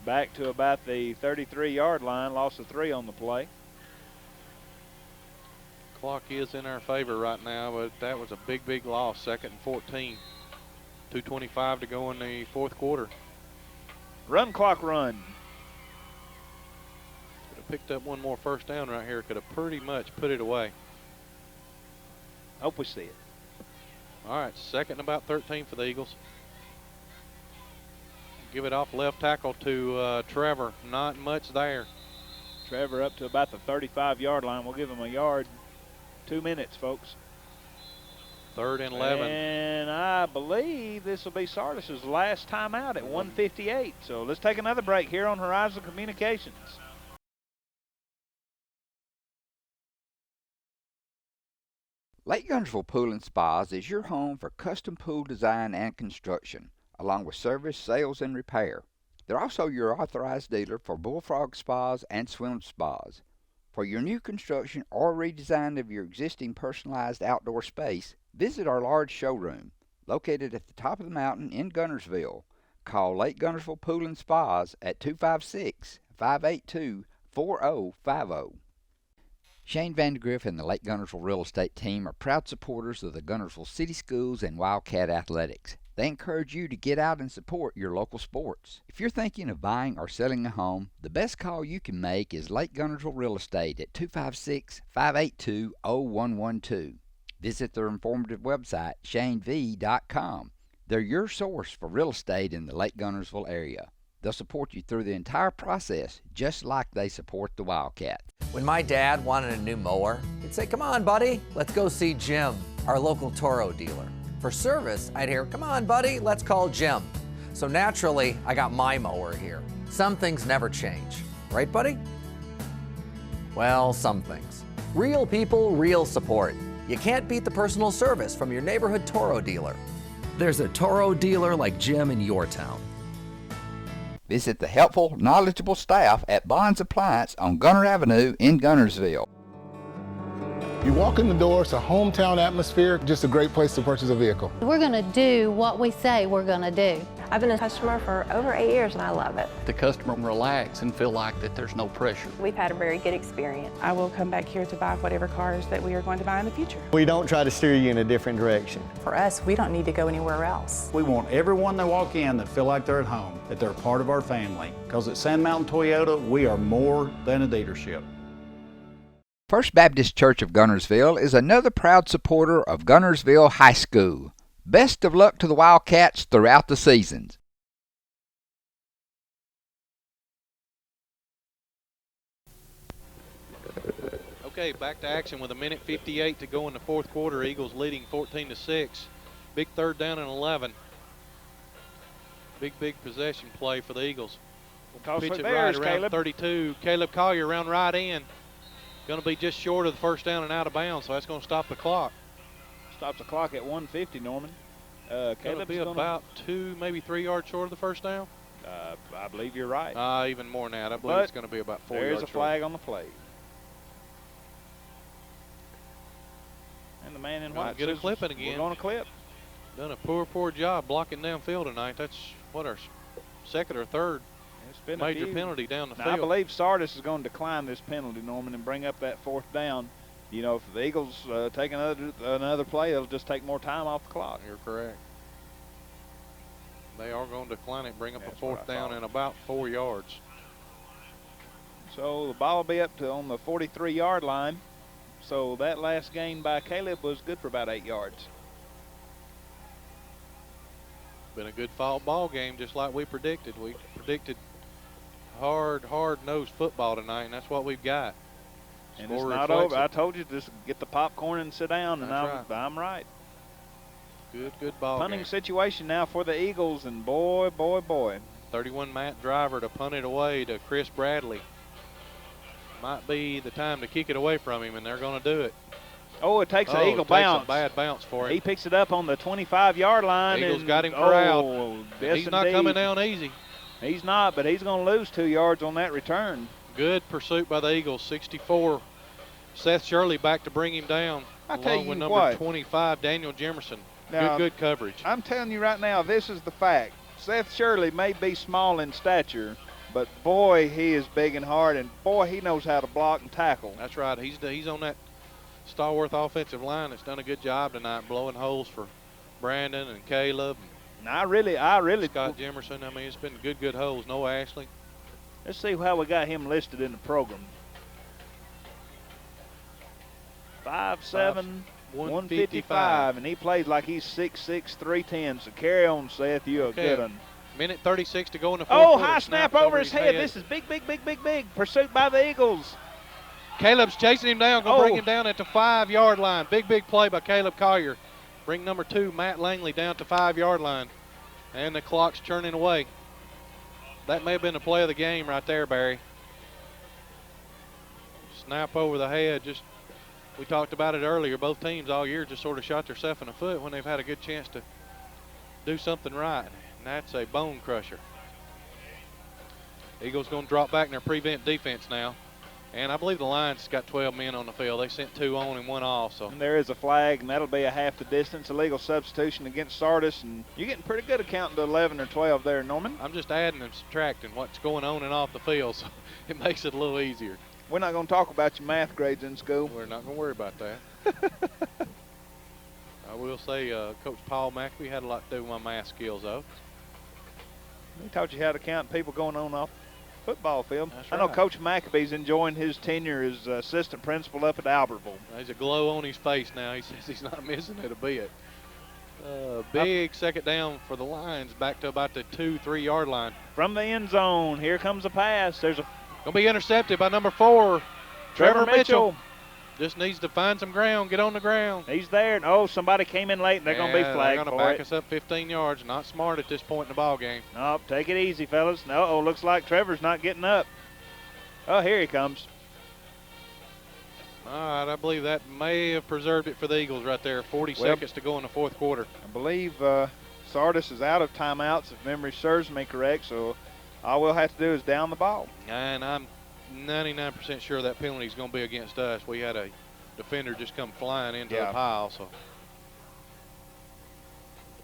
Back to about the 33-yard line, loss of 3 on the play. Clock is in our favor right now, but that was a big, big loss, 2nd and 14. 2:25 to go in the fourth quarter. Run clock run. Could have picked up one more first down right here. Could have pretty much put it away. Hope we see it. All right, 2nd and about 13 for the Eagles. Give it off left tackle to Trevor. Not much there. Trevor up to about the 35-yard line. We'll give him a yard. 2 minutes, folks. 3rd and 11. And I believe this will be Sardis' last time out at 1:58. So let's take another break here on Horizon Communications. Lake Gunnersville Pool and Spas is your home for custom pool design and construction, along with service, sales, and repair. They're also your authorized dealer for bullfrog spas and swim spas. For your new construction or redesign of your existing personalized outdoor space, visit our large showroom, located at the top of the mountain in Gunnersville. Call Lake Gunnersville Pool and Spas at 256-582-4050. Shane Vandegrift and the Lake Gunnersville Real Estate Team are proud supporters of the Gunnersville City Schools and Wildcat Athletics. They encourage you to get out and support your local sports. If you're thinking of buying or selling a home, the best call you can make is Lake Gunnersville Real Estate at 256-582-0112. Visit their informative website, shanev.com. They're your source for real estate in the Lake Gunnersville area. They'll support you through the entire process, just like they support the Wildcats. When my dad wanted a new mower, he'd say, "Come on, buddy, let's go see Jim, our local Toro dealer." For service, I'd hear, "Come on, buddy, let's call Jim." So naturally, I got my mower here. Some things never change. Right, buddy? Well, some things. Real people, real support. You can't beat the personal service from your neighborhood Toro dealer. There's a Toro dealer like Jim in your town. Visit the helpful, knowledgeable staff at Bond's Appliance on Gunner Avenue in Gunnersville. You walk in the door, it's a hometown atmosphere, just a great place to purchase a vehicle. We're going to do what we say we're going to do. I've been a customer for over 8 years and I love it. The customer can relax and feel like that there's no pressure. We've had a very good experience. I will come back here to buy whatever cars that we are going to buy in the future. We don't try to steer you in a different direction. For us, we don't need to go anywhere else. We want everyone that walk in that feel like they're at home, that they're part of our family. Because at Sand Mountain Toyota, we are more than a dealership. First Baptist Church of Gunnersville is another proud supporter of Gunnersville High School. Best of luck to the Wildcats throughout the seasons. Okay, back to action with 1:58 to go in the fourth quarter. Eagles leading 14-6. Big third down and 11. Big possession play for the Eagles. Pitch it right around 32. Caleb Collier around right in. Going to be just short of the first down and out of bounds, so that's going to stop the clock. Stops the clock at 150, Norman. Caleb's be about 2, maybe 3 yards short of the first down. I believe you're right. Even more than that. I believe it's going to be about 4 yards There's short. a flag on the play. And the man in white get a clipping again. We're going to clip. Done a poor job blocking downfield tonight. That's what our second or third major penalty down the field. I believe Sardis is going to decline this penalty, Norman, and bring up that fourth down. You know, if the Eagles take another play, it'll just take more time off the clock. You're correct. They are going to decline it, bring up a fourth down and about 4 yards. So the ball will be up to on the 43-yard line. So that last gain by Caleb was good for about 8 yards. Been a good fall ball game, just like we predicted. We predicted hard-nosed football tonight, and that's what we've got. And it's not over. I told you, just get the popcorn and sit down, and I'm right. Good ball Punting game. situation now for the Eagles, and boy. 31 Matt Driver to punt it away to Chris Bradley. Might be the time to kick it away from him, and they're going to do it. Oh, it takes an Eagle bounce. A bad bounce for him. He picks it up on the 25-yard line. Eagles got him corralled. He's not coming down easy. He's not, but he's going to lose 2 yards on that return. Good pursuit by the Eagles. 64. Seth Shirley back to bring him down. I tell you with what. number 25, Daniel Jemerson. Now, good coverage. I'm telling you right now, this is the fact. Seth Shirley may be small in stature, but boy, he is big and hard, and boy, he knows how to block and tackle. That's right. He's on that stalwart offensive line that's done a good job tonight, blowing holes for Brandon and Caleb. And I really Scott Jemerson. I mean, it's been good holes. Noah Ashley. Let's see how we got him listed in the program. 5'7", 155, and he plays like he's 6'6", 310. So carry on, Seth. You're a good one. 1:36 to go in the fourth quarter. High snap over his head. This is big. Pursuit by the Eagles. Caleb's chasing him down. Going to bring him down at the 5-yard line. Big play by Caleb Collier. Bring number 2, Matt Langley, down to 5-yard line. And the clock's churning away. That may have been the play of the game right there, Barry. Snap over the head. We talked about it earlier. Both teams all year just sort of shot themselves in the foot when they've had a good chance to do something right. And that's a bone crusher. Eagles going to drop back in their prevent defense now. And I believe the Lions got 12 men on the field. They sent 2 on and 1 off. So. And there is a flag, and that'll be a half the distance. Illegal substitution against Sardis, and you're getting pretty good at counting to 11 or 12 there, Norman. I'm just adding and subtracting what's going on and off the field, so it makes it a little easier. We're not going to talk about your math grades in school. We're not going to worry about that. I will say Coach Paul McAfee had a lot to do with my math skills, though. He taught you how to count people going on off football field. That's I know right. Coach McAfee's enjoying his tenure as assistant principal up at Albertville. There's a glow on his face now. He says he's not missing it a bit. Big second down for the Lions, back to about the 2-3 yard line. From the end zone, here comes a pass. There's a gonna be intercepted by number 4, Trevor Mitchell. Just needs to find some ground, get on the ground. He's there. Oh, somebody came in late, and they're going to be flagged they're going to back us up 15 yards. Not smart at this point in the ball game. Nope, take it easy, fellas. No, looks like Trevor's not getting up. Oh, here he comes. All right, I believe that may have preserved it for the Eagles right there. 40 seconds to go in the fourth quarter. I believe Sardis is out of timeouts, if memory serves me correct, so all we'll have to do is down the ball. And I'm 99% sure that penalty is going to be against us. We had a defender just come flying into the pile, so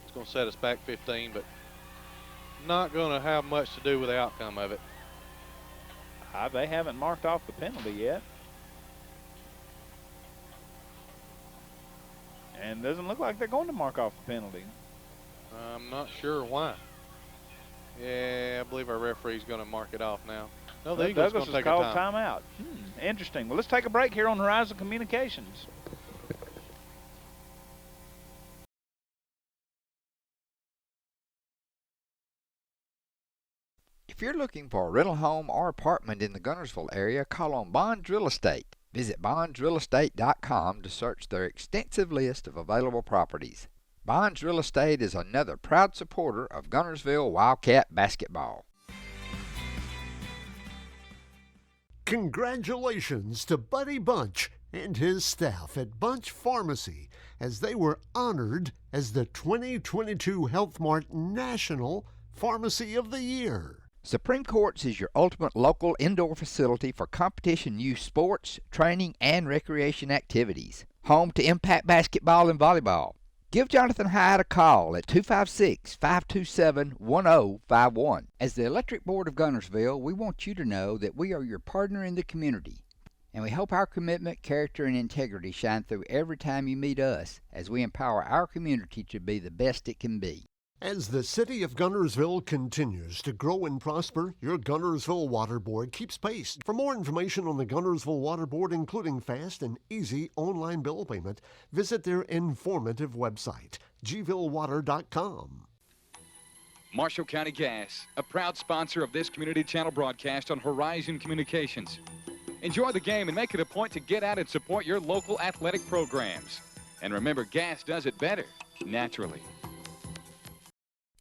it's going to set us back 15, but not going to have much to do with the outcome of it. They haven't marked off the penalty yet. And doesn't look like they're going to mark off the penalty. I'm not sure why. Yeah, I believe our referee's going to mark it off now. No, the Eagles going to take a timeout. Interesting. Well, let's take a break here on Horizon Communications. If you're looking for a rental home or apartment in the Gunnersville area, call on Bonds Real Estate. Visit bondsrealestate.com to search their extensive list of available properties. Bonds Real Estate is another proud supporter of Gunnersville Wildcat basketball. Congratulations to Buddy Bunch and his staff at Bunch Pharmacy as they were honored as the 2022 Health Mart National Pharmacy of the Year. Supreme Courts is your ultimate local indoor facility for competition youth sports, training, and recreation activities. Home to Impact Basketball and Volleyball. Give Jonathan Hyde a call at 256-527-1051. As the Electric Board of Gunnersville, we want you to know that we are your partner in the community. And we hope our commitment, character, and integrity shine through every time you meet us as we empower our community to be the best it can be. As the city of Gunnersville continues to grow and prosper, your Gunnersville Water Board keeps pace. For more information on the Gunnersville Water Board, including fast and easy online bill payment, visit their informative website, gvillewater.com. Marshall County Gas, a proud sponsor of this community channel broadcast on Horizon Communications. Enjoy the game and make it a point to get out and support your local athletic programs. And remember, gas does it better, naturally.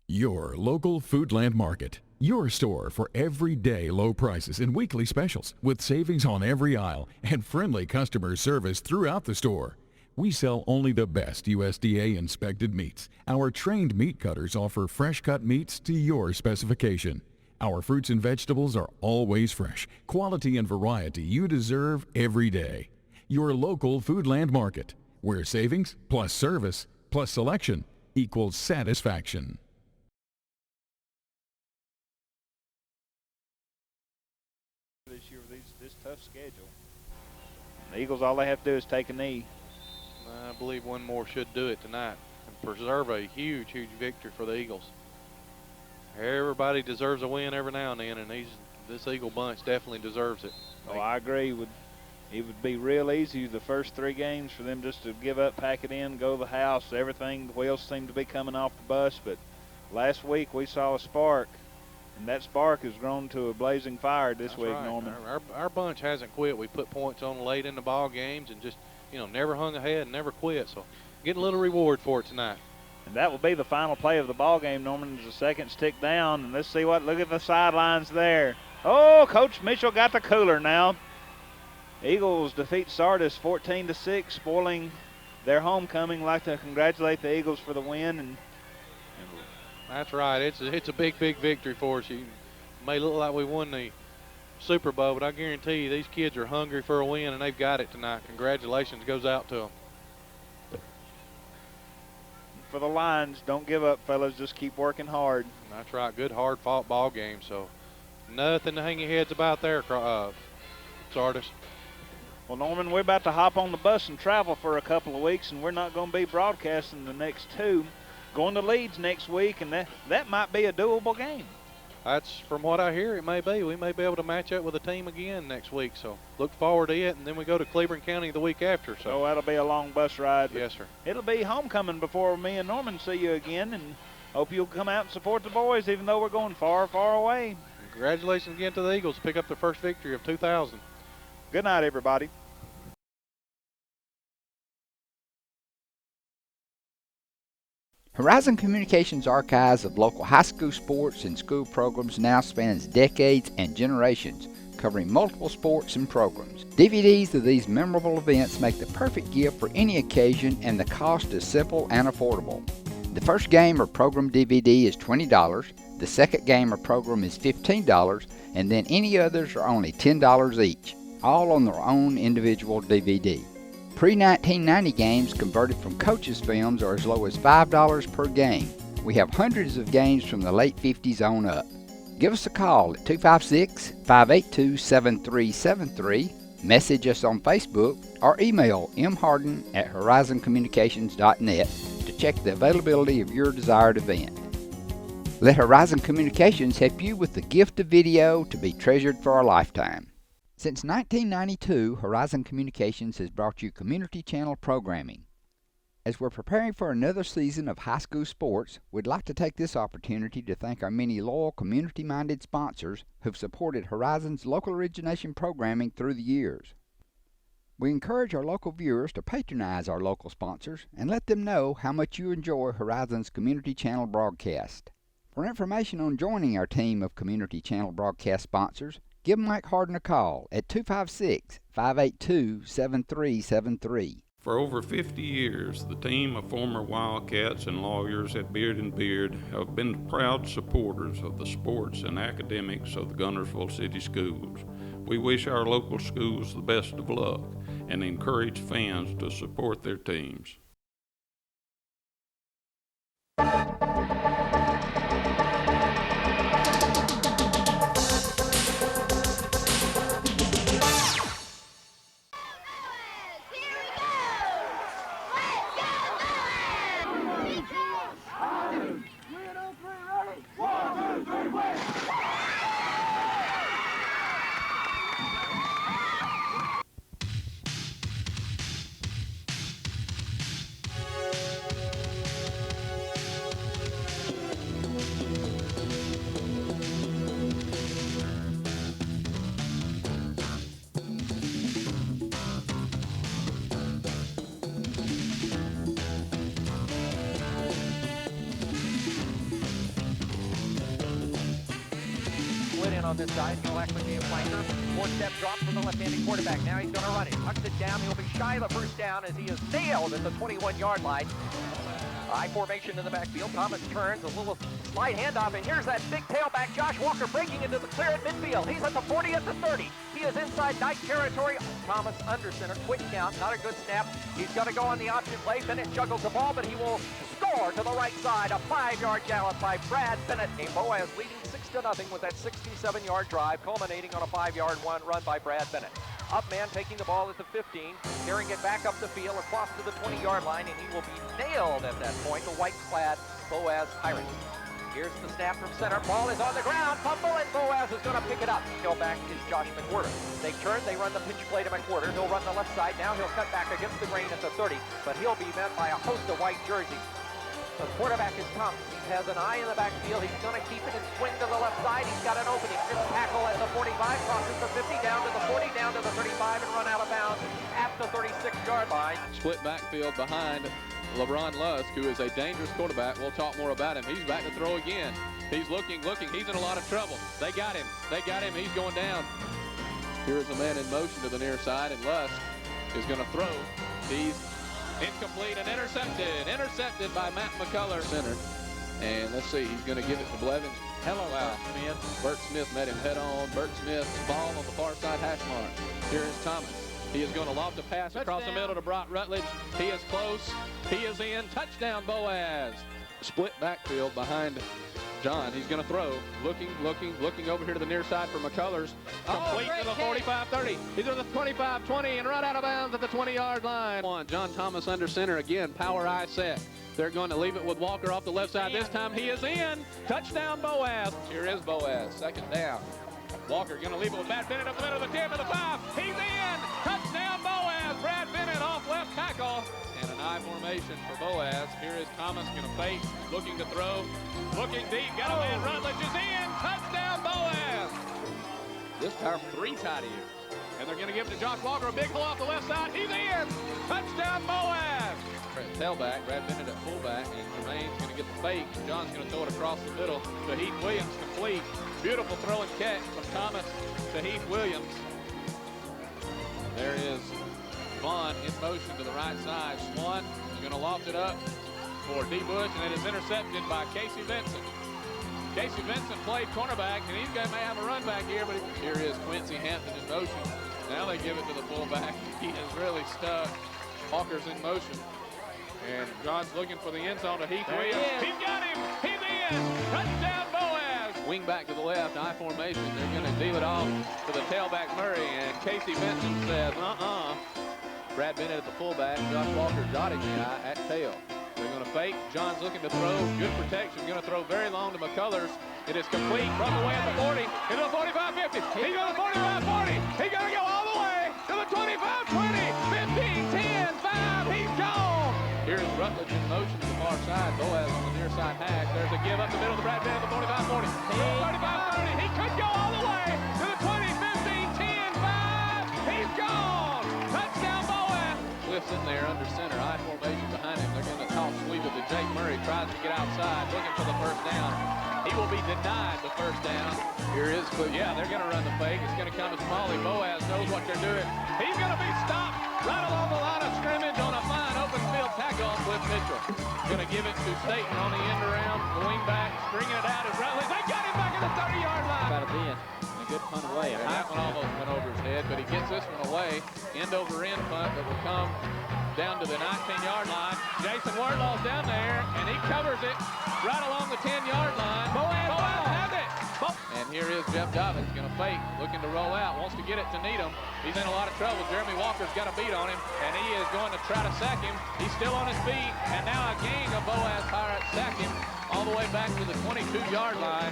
Your local Foodland Market. Your store for everyday low prices and weekly specials with savings on every aisle and friendly customer service throughout the store. We sell only the best USDA inspected meats. Our trained meat cutters offer fresh cut meats to your specification. Our fruits and vegetables are always fresh, quality and variety you deserve every day. Your local Foodland Market, where savings plus service plus selection equals satisfaction. This year with this tough schedule. The Eagles, all they have to do is take a knee. I believe one more should do it tonight and preserve a huge, huge victory for the Eagles. Everybody deserves a win every now and then, and this Eagle bunch definitely deserves it. Oh, I agree. It would be real easy the first three games for them just to give up, pack it in, go to the house. Everything, the wheels seem to be coming off the bus, but last week we saw a spark. And that spark has grown to a blazing fire this week, right. Norman. Our bunch hasn't quit. We put points on late in the ball games and just, never hung ahead and never quit. So getting a little reward for it tonight. And that will be the final play of the ball game, Norman, as the seconds tick down. And let's see look at the sidelines there. Oh, Coach Mitchell got the cooler now. Eagles defeat Sardis 14-6, spoiling their homecoming. Like to congratulate the Eagles for the win. That's right. It's a big, big victory for us. It may look like we won the Super Bowl, but I guarantee you these kids are hungry for a win, and they've got it tonight. Congratulations goes out to them. For the Lions, don't give up, fellas. Just keep working hard. That's right. Good, hard-fought ball game. So nothing to hang your heads about there, Sardis. Well, Norman, we're about to hop on the bus and travel for a couple of weeks, and we're not going to be broadcasting the next two. Going to Leeds next week, and that might be a doable game. That's from what I hear. It may be. We may be able to match up with a team again next week. So look forward to it, and then we go to Cleveland County the week after. So that'll be a long bus ride. Yes, sir. It'll be homecoming before me and Norman see you again, and hope you'll come out and support the boys, even though we're going far, far away. Congratulations again to the Eagles. Pick up the first victory of 2000. Good night, everybody. Horizon Communications' archives of local high school sports and school programs now spans decades and generations, covering multiple sports and programs. DVDs of these memorable events make the perfect gift for any occasion, and the cost is simple and affordable. The first game or program DVD is $20, the second game or program is $15, and then any others are only $10 each, all on their own individual DVD. Pre-1990 games converted from coaches' films are as low as $5 per game. We have hundreds of games from the late 50s on up. Give us a call at 256-582-7373, message us on Facebook, or email mharden@horizoncommunications.net to check the availability of your desired event. Let Horizon Communications help you with the gift of video to be treasured for a lifetime. Since 1992, Horizon Communications has brought you community channel programming. As we're preparing for another season of high school sports, we'd like to take this opportunity to thank our many loyal community-minded sponsors who've supported Horizon's local origination programming through the years. We encourage our local viewers to patronize our local sponsors and let them know how much you enjoy Horizon's community channel broadcast. For information on joining our team of community channel broadcast sponsors, give Mike Harden a call at 256-582-7373. For over 50 years, the team of former Wildcats and lawyers at Beard & Beard have been proud supporters of the sports and academics of the Guntersville City Schools. We wish our local schools the best of luck and encourage fans to support their teams. On this side, he'll actually be a flanker. Four-step drop from the left-handed quarterback. Now he's going to run it. Tucks it down. He'll be shy of the first down as he is nailed at the 21-yard line. High formation in the backfield. Thomas turns, a little slide handoff, and here's that big tailback, Josh Walker, breaking into the clear at midfield. He's at the 40 at the 30. He is inside Knight territory. Thomas under center. Quick count. Not a good snap. He's going to go on the option play. Bennett juggles the ball, but he will score to the right side. A 5-yard gallop by Brad Bennett. And Boaz leading 6-0 with that 67-yard drive, culminating on a 5-yard run by Brad Bennett. Up man taking the ball at the 15, carrying it back up the field across to the 20-yard line, and he will be nailed at that point, the white-clad Boaz Pirate. Here's the snap from center. Ball is on the ground. Fumble, and Boaz is going to pick it up. Still back is Josh McWhirter. They turn. They run the pitch play to McWhirter. He'll run the left side. Now he'll cut back against the grain at the 30, but he'll be met by a host of white jerseys. The quarterback is Thomas. He has an eye in the backfield. He's going to keep it and swing to the left side. He's got an opening. Just tackle at the 45, crosses the 50, down to the 40, down to the 35, and run out of bounds at the 36-yard line. Split backfield behind LeBron Lusk, who is a dangerous quarterback. We'll talk more about him. He's back to throw again. He's looking. He's in a lot of trouble. They got him. He's going down. Here's a man in motion to the near side, and Lusk is going to throw. He's incomplete and intercepted by Matt McCullough, center. And let's see, he's going to give it to Blevins. Hello, wow. Smith. Bert Smith met him head on. Bert Smith's ball on the far side hash mark. Here is Thomas. He is going to lob the pass across the middle to Brock Rutledge. He is close. He is in. Touchdown, Boaz. Split backfield behind John. He's going to throw. Looking over here to the near side for McCullers. Complete to the 45-30. He's at the 25-20 and right out of bounds at the 20-yard line. John Thomas under center again. Power eye set. They're going to leave it with Walker off the left side. This time he is in. Touchdown, Boaz. Here is Boaz. Second down. Walker going to leave it with Brad Bennett up the middle of the 10 to the 5. He's in. Touchdown, Boaz. Brad Bennett off left tackle. And an I formation for Boaz. Here is Thomas going to fake. Looking to throw. Looking deep. Got a man. Rutledge is in. Touchdown, Boaz. This time 3 tight ends. And they're going to give it to Josh Walker. A big hole off the left side. He's in. Touchdown, Boaz. tailback, Brad Bennett at fullback, and Jermaine's going to get the fake. John's going to throw it across the middle to Heath Williams, complete. Beautiful throw and catch from Thomas to Heath Williams. There is Vaughn in motion to the right side. Swan is going to loft it up for D. Bush, and it is intercepted by Casey Vincent. Casey Vincent played cornerback, and he's going to may have a run back here, but here is Quincy Hampton in motion. Now they give it to the fullback. He is really stuck. Walker's in motion. And John's looking for the end zone to Heath Williams. He's got him. He's in. Touchdown Boaz. Wing back to the left, I formation. They're going to deal it off to the tailback Murray. And Casey Vincent says, Brad Bennett at the fullback. Josh Walker dotting the eye at tail. They're going to fake. John's looking to throw. Good protection. Going to throw very long to McCullers. It is complete. Broke away at the 40. Into the 45-50. He's going to the 45-40. He's going to go all the way to the 25-20. 15-10. 5. He's gone. Here's Rutledge in motion to the far side. Boaz on the near side hash. There's a give up the middle to Brad Bennett at the 45-40. 35-30. He could go all the way to the 20. 15-10. 5. He's gone. Touchdown Boaz. Cliff's in there under center. I formation behind him. They're going to toss sweep it to Jake Murray. Tries to get outside. Looking for the first down. He will be denied the first down. Here is Cliff. Yeah, they're going to run the fake. It's going to come to Smalley. Boaz knows what they're doing. He's going to be stopped right along the line of scrimmage on a fine open field tackle on Cliff Mitchell. Going to give it to Staten on the end around. The wing back, stringing it out is Rutledge. They got him back at the 30-yard line. About to be in. A good punt away. And that one almost went over his head, but he gets this one away. End over end punt that will come down to the 19-yard line. Jason Wardlaw's down there, and he covers it right along the 10-yard line. Boaz has it. And here is Jeff Dobbins going to fake, looking to roll out, wants to get it to Needham. He's in a lot of trouble. Jeremy Walker's got a beat on him, and he is going to try to sack him. He's still on his feet, and now a gang of Boaz Pirates sack him all the way back to the 22-yard line.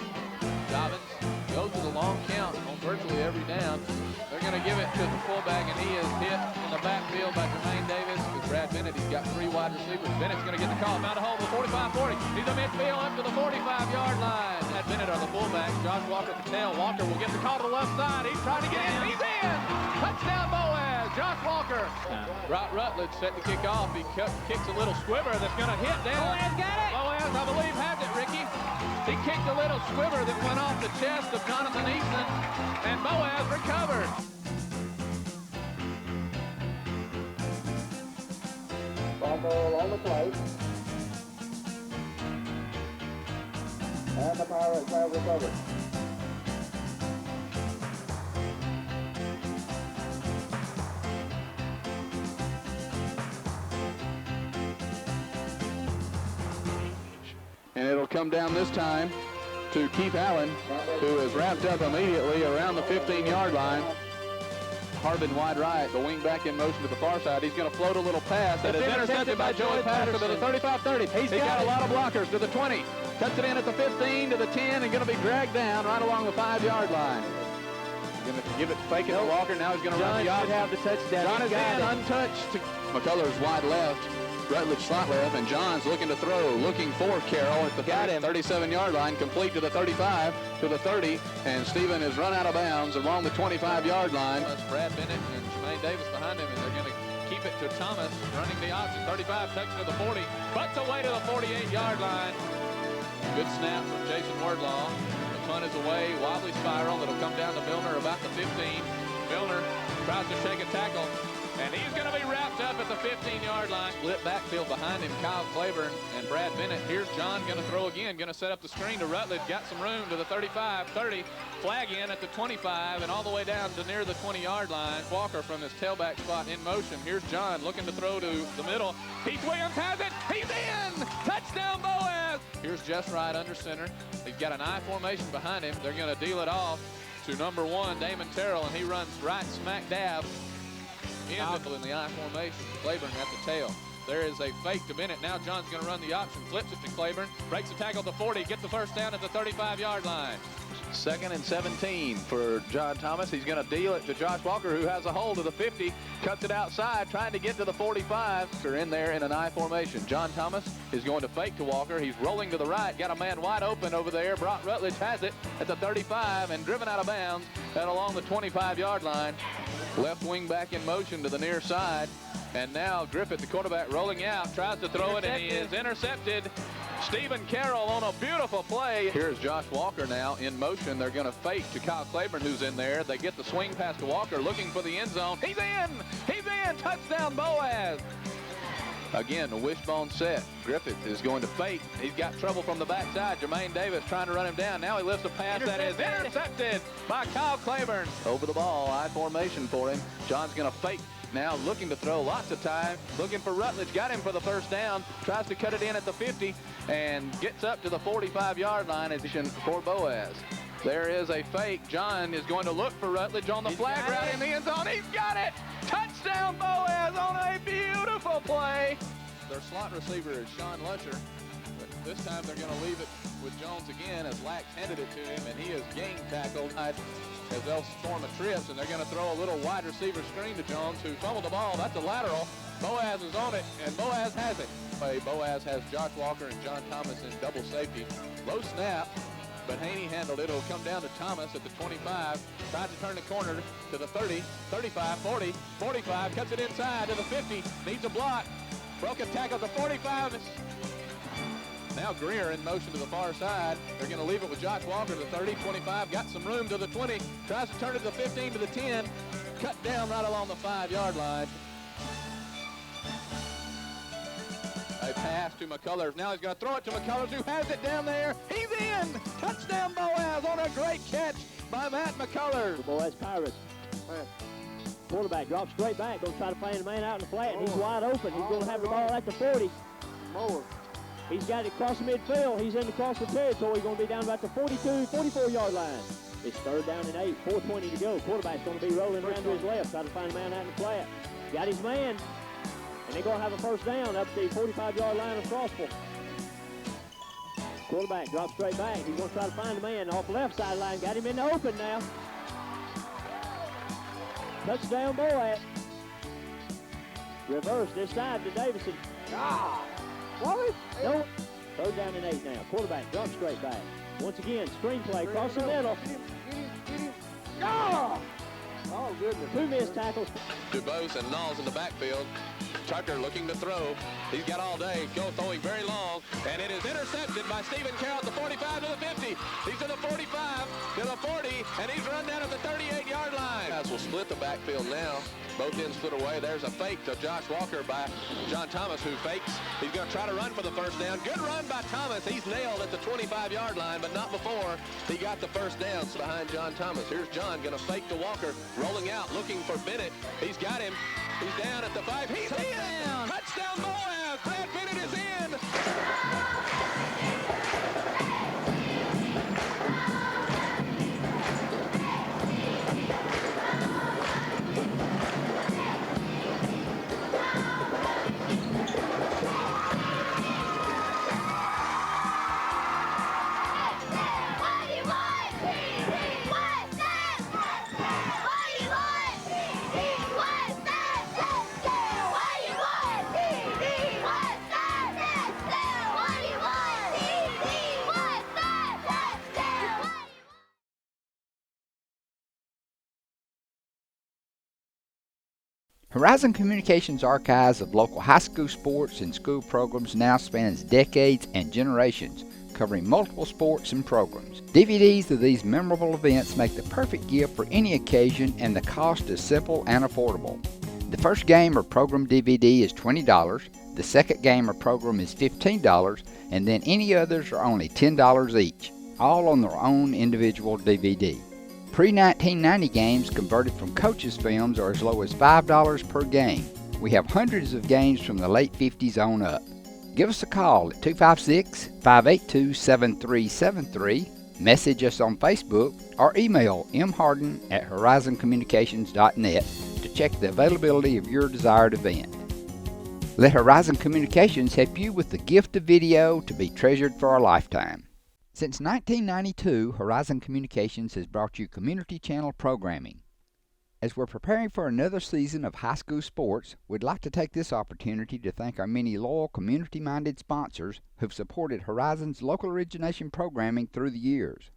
Dobbins goes to the long count on virtually every down. They're going to give it to the fullback, and he is hit in the backfield by Jermaine Davis. With Brad Bennett, he's got 3 wide receivers. Bennett's going to get the call. Found a hole to the 45-40. He's a midfield up to the 45-yard line. Brad Bennett are the fullback. Josh Walker the tail. Walker will get the call to the left side. He's trying to get in. He's in. Touchdown Boaz. Josh Walker. Rod Rutledge set to kick off. He kicks a little squibber that's going to hit down. Boaz got it. Boaz, I believe, has it, Ricky. He kicked a little squibber that went off the chest of Jonathan Easton, and Boaz recovered. Ball on the plate. And the Pirates have recovered. And it'll come down this time to Keith Allen, who is wrapped up immediately around the 15-yard line. Harbin wide right, the wing back in motion to the far side. He's going to float a little pass that is intercepted by Joey Patterson to the 35-30. He's got a lot of blockers to the 20. Cuts it in at the 15 to the 10 and going to be dragged down right along the 5-yard line. He's going to give it fake it to Walker. Now he's going to run the option. Have the touchdown. John is in untouched. McCullers wide left. Rutledge slot left, and John's looking to throw, looking for Carroll at the 37-yard line, complete to the 35, to the 30, and Stephen is run out of bounds along the 25-yard line. Brad Bennett and Jermaine Davis behind him, and they're going to keep it to Thomas, running the option, 35, takes it to the 40, butts away to the 48-yard line. Good snap from Jason Wardlaw. The punt is away, wobbly spiral that'll come down to Milner about the 15. Milner tries to shake a tackle. And he's going to be wrapped up at the 15-yard line. Split backfield behind him, Kyle Claiborne and Brad Bennett. Here's John going to throw again, going to set up the screen to Rutledge. Got some room to the 35, 30. Flag in at the 25 and all the way down to near the 20-yard line. Walker from his tailback spot in motion. Here's John looking to throw to the middle. Heath Williams has it. He's in. Touchdown Boaz. Here's Jess Wright under center. He's got an I formation behind him. They're going to deal it off to number 1, Damon Terrell, and he runs right smack dab in the I formation. Claiborne at the tail. There is a fake to Bennett. Now John's going to run the option. Flips it to Claiborne. Breaks the tackle to 40. Gets the first down at the 35-yard line. 2nd and 17 for John Thomas. He's going to deal it to Josh Walker, who has a hold of the 50. Cuts it outside, trying to get to the 45. They're in there in an I formation. John Thomas is going to fake to Walker. He's rolling to the right. Got a man wide open over there. Brock Rutledge has it at the 35 and driven out of bounds and along the 25-yard line. Left wing back in motion to the near side. And now Griffith, the quarterback, rolling out, tries to throw it, and he is intercepted. Stephen Carroll on a beautiful play. Here's Josh Walker now in motion. They're going to fake to Kyle Claiborne, who's in there. They get the swing pass to Walker, looking for the end zone. He's in! He's in! Touchdown, Boaz! Again, a wishbone set. Griffith is going to fake. He's got trouble from the backside. Jermaine Davis trying to run him down. Now he lifts a pass that is intercepted by Kyle Claiborne. Over the ball, I formation for him. John's going to fake. Now looking to throw, lots of time, looking for Rutledge, got him for the first down, tries to cut it in at the 50, and gets up to the 45-yard line as for Boaz. There is a fake. John is going to look for Rutledge on the flag route in the end zone. He's got it! Touchdown, Boaz on a beautiful play. Their slot receiver is Sean Lusher, but this time they're going to leave it with Jones again as Lax handed it to him, and he is gang tackled as they'll form a trips, and they're going to throw a little wide receiver screen to Jones, who fumbled the ball. That's a lateral. Boaz is on it, and Boaz has it. Boaz has Josh Walker and John Thomas in double safety. Low snap, but Haney handled it. It'll come down to Thomas at the 25. Tried to turn the corner to the 30, 35, 40, 45. Cuts it inside to the 50. Needs a block. Broken tackle to 45. Now Greer in motion to the far side. They're going to leave it with Josh Walker to the 30, 25. Got some room to the 20. Tries to turn it to the 15 to the 10. Cut down right along the 5-yard line. A pass to McCullers. Now he's going to throw it to McCullers, who has it down there. He's in! Touchdown, Boaz on a great catch by Matt McCullers. Boaz Pirates. Quarterback drops straight back. Going to try to find the man out in the flat, and he's wide open. He's going to have the ball at the 40. He's got it across the midfield. He's in the crossing territory. He's going to be down about the 42, 44-yard line. It's 3rd down and 8, 4:20 to go. Quarterback's going to be rolling around to his left, trying to find a man out in the flat. Got his man, and they're going to have a first down up the 45-yard line of Crossville. Quarterback drops straight back. He's going to try to find the man off the left sideline. Got him in the open now. Touchdown, Boaz. Reverse this side to Davison. No. 3rd down and 8 now. Quarterback drops straight back. Once again, screenplay across the middle. Oh, goodness. 2 missed tackles. DuBose and Knowles in the backfield. Tucker looking to throw. He's got all day. Throwing very long. And it is intercepted by Stephen Carroll at the 45 to the 50. He's to the 45 to the 40. And he's run down at the 38-yard line. Guys will split the backfield now. Both ends split away. There's a fake to Josh Walker by John Thomas, who fakes. He's going to try to run for the first down. Good run by Thomas. He's nailed at the 25-yard line, but not before he got the first down behind John Thomas. Here's John going to fake to Walker, rolling out, looking for Bennett. He's got him. He's down at the 5. He's in! Touchdown, Boaz! Brad Bennett is in! Horizon Communications' archives of local high school sports and school programs now spans decades and generations, covering multiple sports and programs. DVDs of these memorable events make the perfect gift for any occasion, and the cost is simple and affordable. The first game or program DVD is $20, the second game or program is $15, and then any others are only $10 each, all on their own individual DVD. Pre-1990 games converted from coaches' films are as low as $5 per game. We have hundreds of games from the late 50s on up. Give us a call at 256-582-7373, message us on Facebook, or email mharden@horizoncommunications.net to check the availability of your desired event. Let Horizon Communications help you with the gift of video to be treasured for a lifetime. Since 1992, Horizon Communications has brought you community channel programming. As we're preparing for another season of high school sports, we'd like to take this opportunity to thank our many loyal community-minded sponsors who've supported Horizon's local origination programming through the years.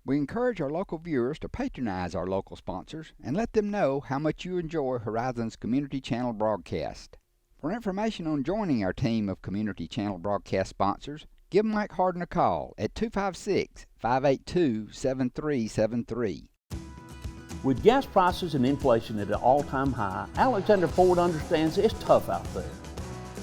We encourage our local viewers to patronize our local sponsors and let them know how much you enjoy Horizon's Community Channel broadcast. For information on joining our team of Community Channel broadcast sponsors, give Mike Harden a call at 256-582-7373. With gas prices and inflation at an all-time high, Alexander Ford understands it's tough out there.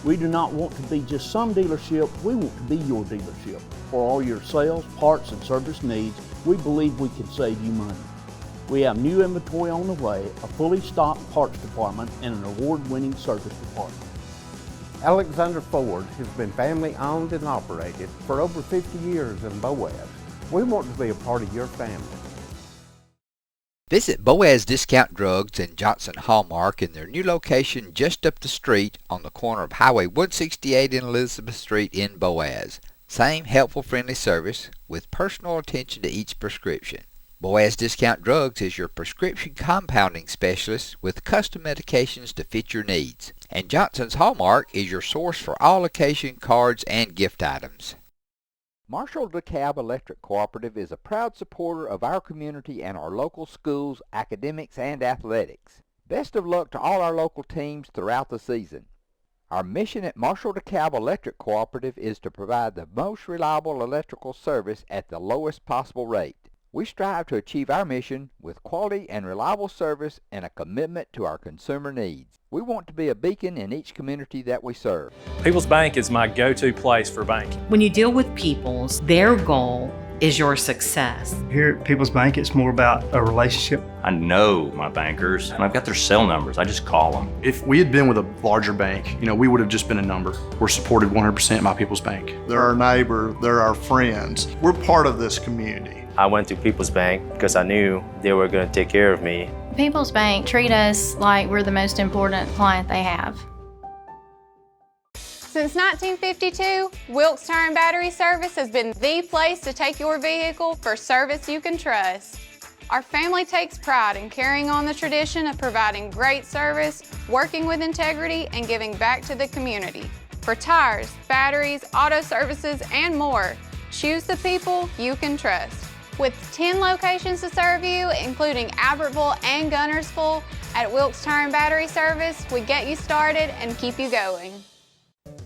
We do not want to be just some dealership, we want to be your dealership. For all your sales, parts, and service needs, we believe we can save you money. We have new inventory on the way, a fully stocked parts department, and an award-winning service department. Alexander Ford has been family owned and operated for over 50 years in Boaz. We want to be a part of your family. Visit Boaz Discount Drugs and Johnson Hallmark in their new location just up the street on the corner of Highway 168 and Elizabeth Street in Boaz. Same helpful, friendly service with personal attention to each prescription. Boaz Discount Drugs is your prescription compounding specialist with custom medications to fit your needs. And Johnson's Hallmark is your source for all occasion cards and gift items. Marshall DeKalb Electric Cooperative is a proud supporter of our community and our local schools, academics, and athletics. Best of luck to all our local teams throughout the season. Our mission at Marshall DeKalb Electric Cooperative is to provide the most reliable electrical service at the lowest possible rate. We strive to achieve our mission with quality and reliable service and a commitment to our consumer needs. We want to be a beacon in each community that we serve. People's Bank is my go-to place for banking. When you deal with People's, their goal is your success. Here at People's Bank, it's more about a relationship. I know my bankers, and I've got their cell numbers. I just call them. If we had been with a larger bank, we would have just been a number. We're supported 100% by People's Bank. They're our neighbor, they're our friends. We're part of this community. I went to People's Bank because I knew they were going to take care of me. People's Bank treat us like we're the most important client they have. Since 1952, Wilkes Tire and Battery Service has been the place to take your vehicle for service you can trust. Our family takes pride in carrying on the tradition of providing great service, working with integrity, and giving back to the community. For tires, batteries, auto services, and more, choose the people you can trust. With 10 locations to serve you, including Albertville and Gunnersville, at Wilkes Tire and Battery Service, we get you started and keep you going.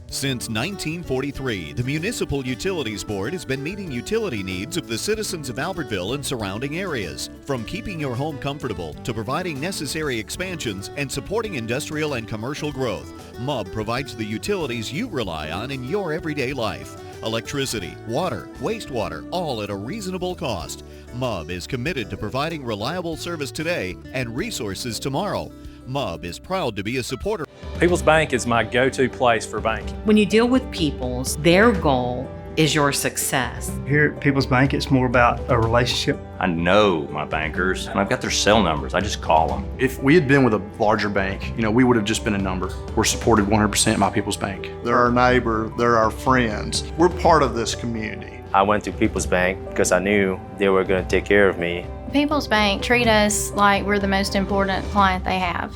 Since 1943, the Municipal Utilities Board has been meeting utility needs of the citizens of Albertville and surrounding areas. From keeping your home comfortable to providing necessary expansions and supporting industrial and commercial growth, MUB provides the utilities you rely on in your everyday life. Electricity, water, wastewater, all at a reasonable cost. MUB is committed to providing reliable service today and resources tomorrow. MUB is proud to be a supporter. People's Bank is my go-to place for banking. When you deal with People's, their goal is your success. Here at People's Bank, it's more about a relationship. I know my bankers, and I've got their cell numbers. I just call them. If we had been with a larger bank, we would have just been a number. We're supported 100% by People's Bank. They're our neighbor, they're our friends. We're part of this community. I went to People's Bank because I knew they were going to take care of me. People's Bank treat us like we're the most important client they have.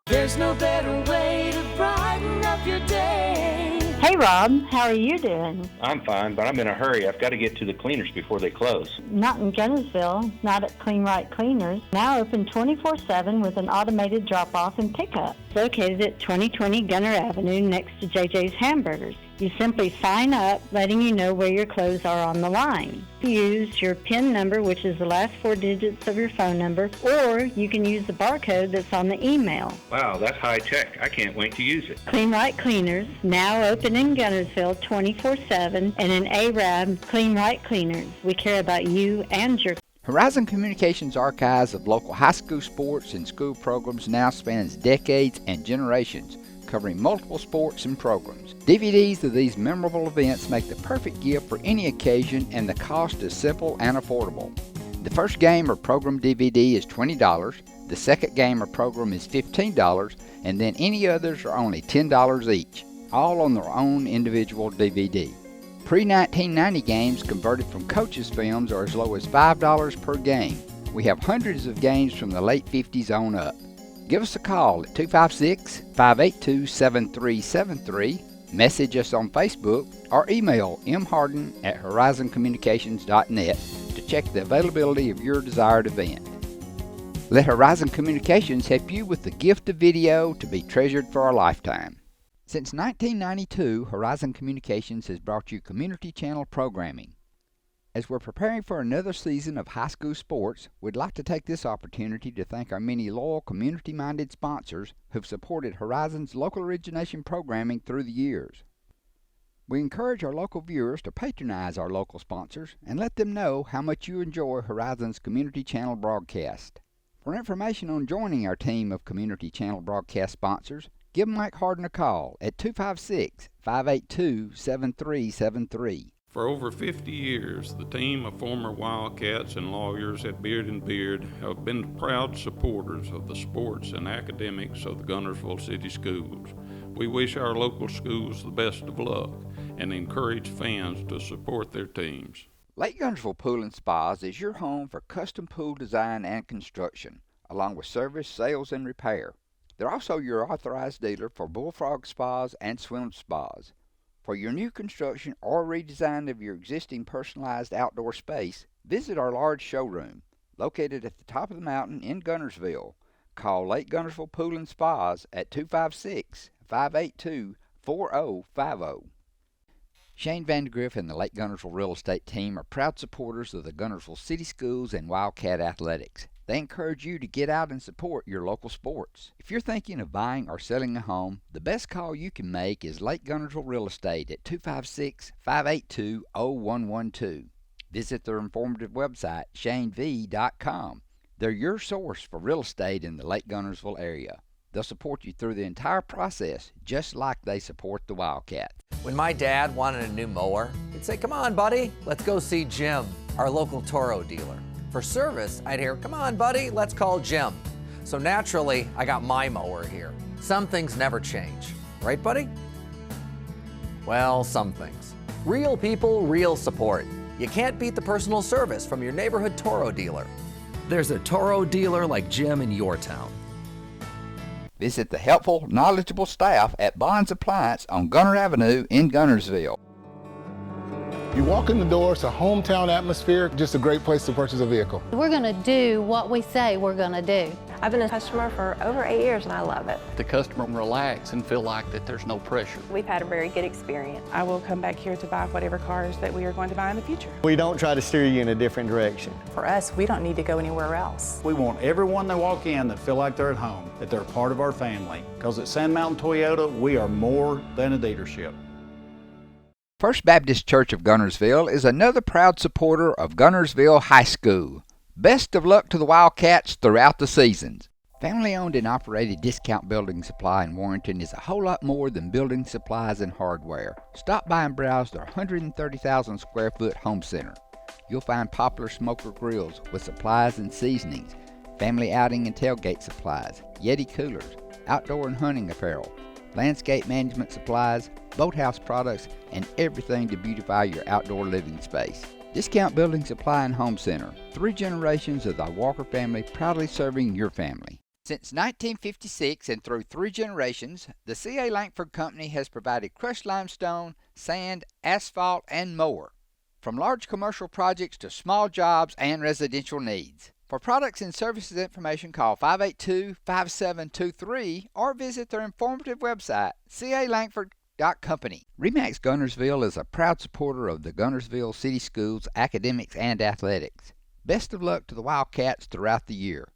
There's no better way to brighten up your day. Hey Rob, how are you doing? I'm fine, but I'm in a hurry. I've got to get to the cleaners before they close. Not in Gunnersville, not at Clean Right Cleaners. Now open 24/7 with an automated drop-off and pickup. Located at 2020 Gunner Avenue next to JJ's Hamburgers. You simply sign up, letting you know where your clothes are on the line. Use your PIN number, which is the last 4 digits of your phone number, or you can use the barcode that's on the email. Wow, that's high tech. I can't wait to use it. Clean Right Cleaners, now open in Gunnersville 24/7, and in Arab, Clean Right Cleaners. We care about you and your... Horizon Communications archives of local high school sports and school programs now spans decades and generations, covering multiple sports and programs. DVDs of these memorable events make the perfect gift for any occasion, and the cost is simple and affordable. The first game or program DVD is $20, the second game or program is $15, and then any others are only $10 each, all on their own individual DVD. Pre-1990 games converted from coaches' films are as low as $5 per game. We have hundreds of games from the late 50s on up. Give us a call at 256-582-7373. Message us on Facebook or email mharden@horizoncommunications.net to check the availability of your desired event. Let Horizon Communications help you with the gift of video to be treasured for a lifetime. Since 1992, Horizon Communications has brought you community channel programming. As we're preparing for another season of high school sports, we'd like to take this opportunity to thank our many loyal community-minded sponsors who've supported Horizon's local origination programming through the years. We encourage our local viewers to patronize our local sponsors and let them know how much you enjoy Horizon's community channel broadcast. For information on joining our team of community channel broadcast sponsors, give Mike Harden a call at 256-582-7373. For over 50 years, the team of former Wildcats and lawyers at Beard & Beard have been proud supporters of the sports and academics of the Guntersville City Schools. We wish our local schools the best of luck and encourage fans to support their teams. Lake Guntersville Pool & Spas is your home for custom pool design and construction, along with service, sales, and repair. They're also your authorized dealer for bullfrog spas and swim spas. For your new construction or redesign of your existing personalized outdoor space, visit our large showroom, located at the top of the mountain in Guntersville. Call Lake Guntersville Pool & Spas at 256-582-4050. Shane Vandegrift and the Lake Guntersville Real Estate Team are proud supporters of the Guntersville City Schools and Wildcat Athletics. They encourage you to get out and support your local sports. If you're thinking of buying or selling a home, the best call you can make is Lake Guntersville Real Estate at 256-582-0112. Visit their informative website, shanev.com. They're your source for real estate in the Lake Guntersville area. They'll support you through the entire process, just like they support the Wildcats. When my dad wanted a new mower, he'd say, "Come on, buddy, let's go see Jim, our local Toro dealer." For service, I'd hear, "Come on, buddy, let's call Jim." So naturally, I got my mower here. Some things never change. Right, buddy? Well, some things. Real people, real support. You can't beat the personal service from your neighborhood Toro dealer. There's a Toro dealer like Jim in your town. Visit the helpful, knowledgeable staff at Bonds Appliance on Gunter Avenue in Guntersville. You walk in the door, it's a hometown atmosphere, just a great place to purchase a vehicle. We're going to do what we say we're going to do. I've been a customer for over 8 years and I love it. The customer can relax and feel like that there's no pressure. We've had a very good experience. I will come back here to buy whatever cars that we are going to buy in the future. We don't try to steer you in a different direction. For us, we don't need to go anywhere else. We want everyone that walk in that feel like they're at home, that they're part of our family. Because at Sand Mountain Toyota, we are more than a dealership. First Baptist Church of Guntersville is another proud supporter of Guntersville High School. Best of luck to the Wildcats throughout the seasons. Family-owned and operated Discount Building Supply in Warrenton is a whole lot more than building supplies and hardware. Stop by and browse their 130,000 square foot home center. You'll find popular smoker grills with supplies and seasonings, family outing and tailgate supplies, Yeti coolers, outdoor and hunting apparel, landscape management supplies, boathouse products, and everything to beautify your outdoor living space. Discount Building Supply and Home Center. 3 generations of the Walker family proudly serving your family. Since 1956 and through 3 generations, the C.A. Langford Company has provided crushed limestone, sand, asphalt, and more. From large commercial projects to small jobs and residential needs. For products and services information, call 582-5723 or visit their informative website, calangford.company. Remax Guntersville is a proud supporter of the Guntersville City Schools academics and athletics. Best of luck to the Wildcats throughout the year.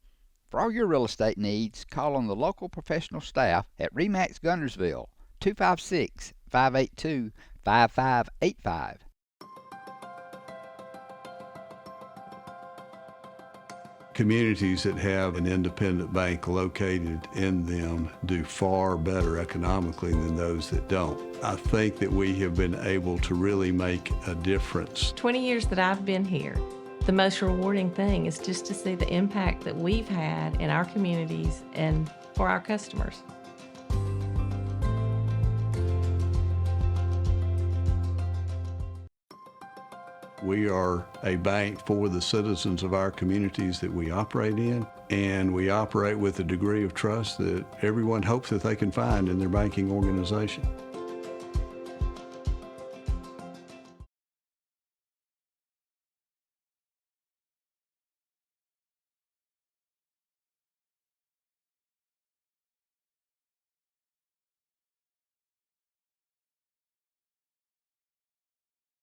For all your real estate needs, call on the local professional staff at Remax Guntersville, 256-582-5585. Communities that have an independent bank located in them do far better economically than those that don't. I think that we have been able to really make a difference. 20 years that I've been here, the most rewarding thing is just to see the impact that we've had in our communities and for our customers. We are a bank for the citizens of our communities that we operate in, and we operate with a degree of trust that everyone hopes that they can find in their banking organization.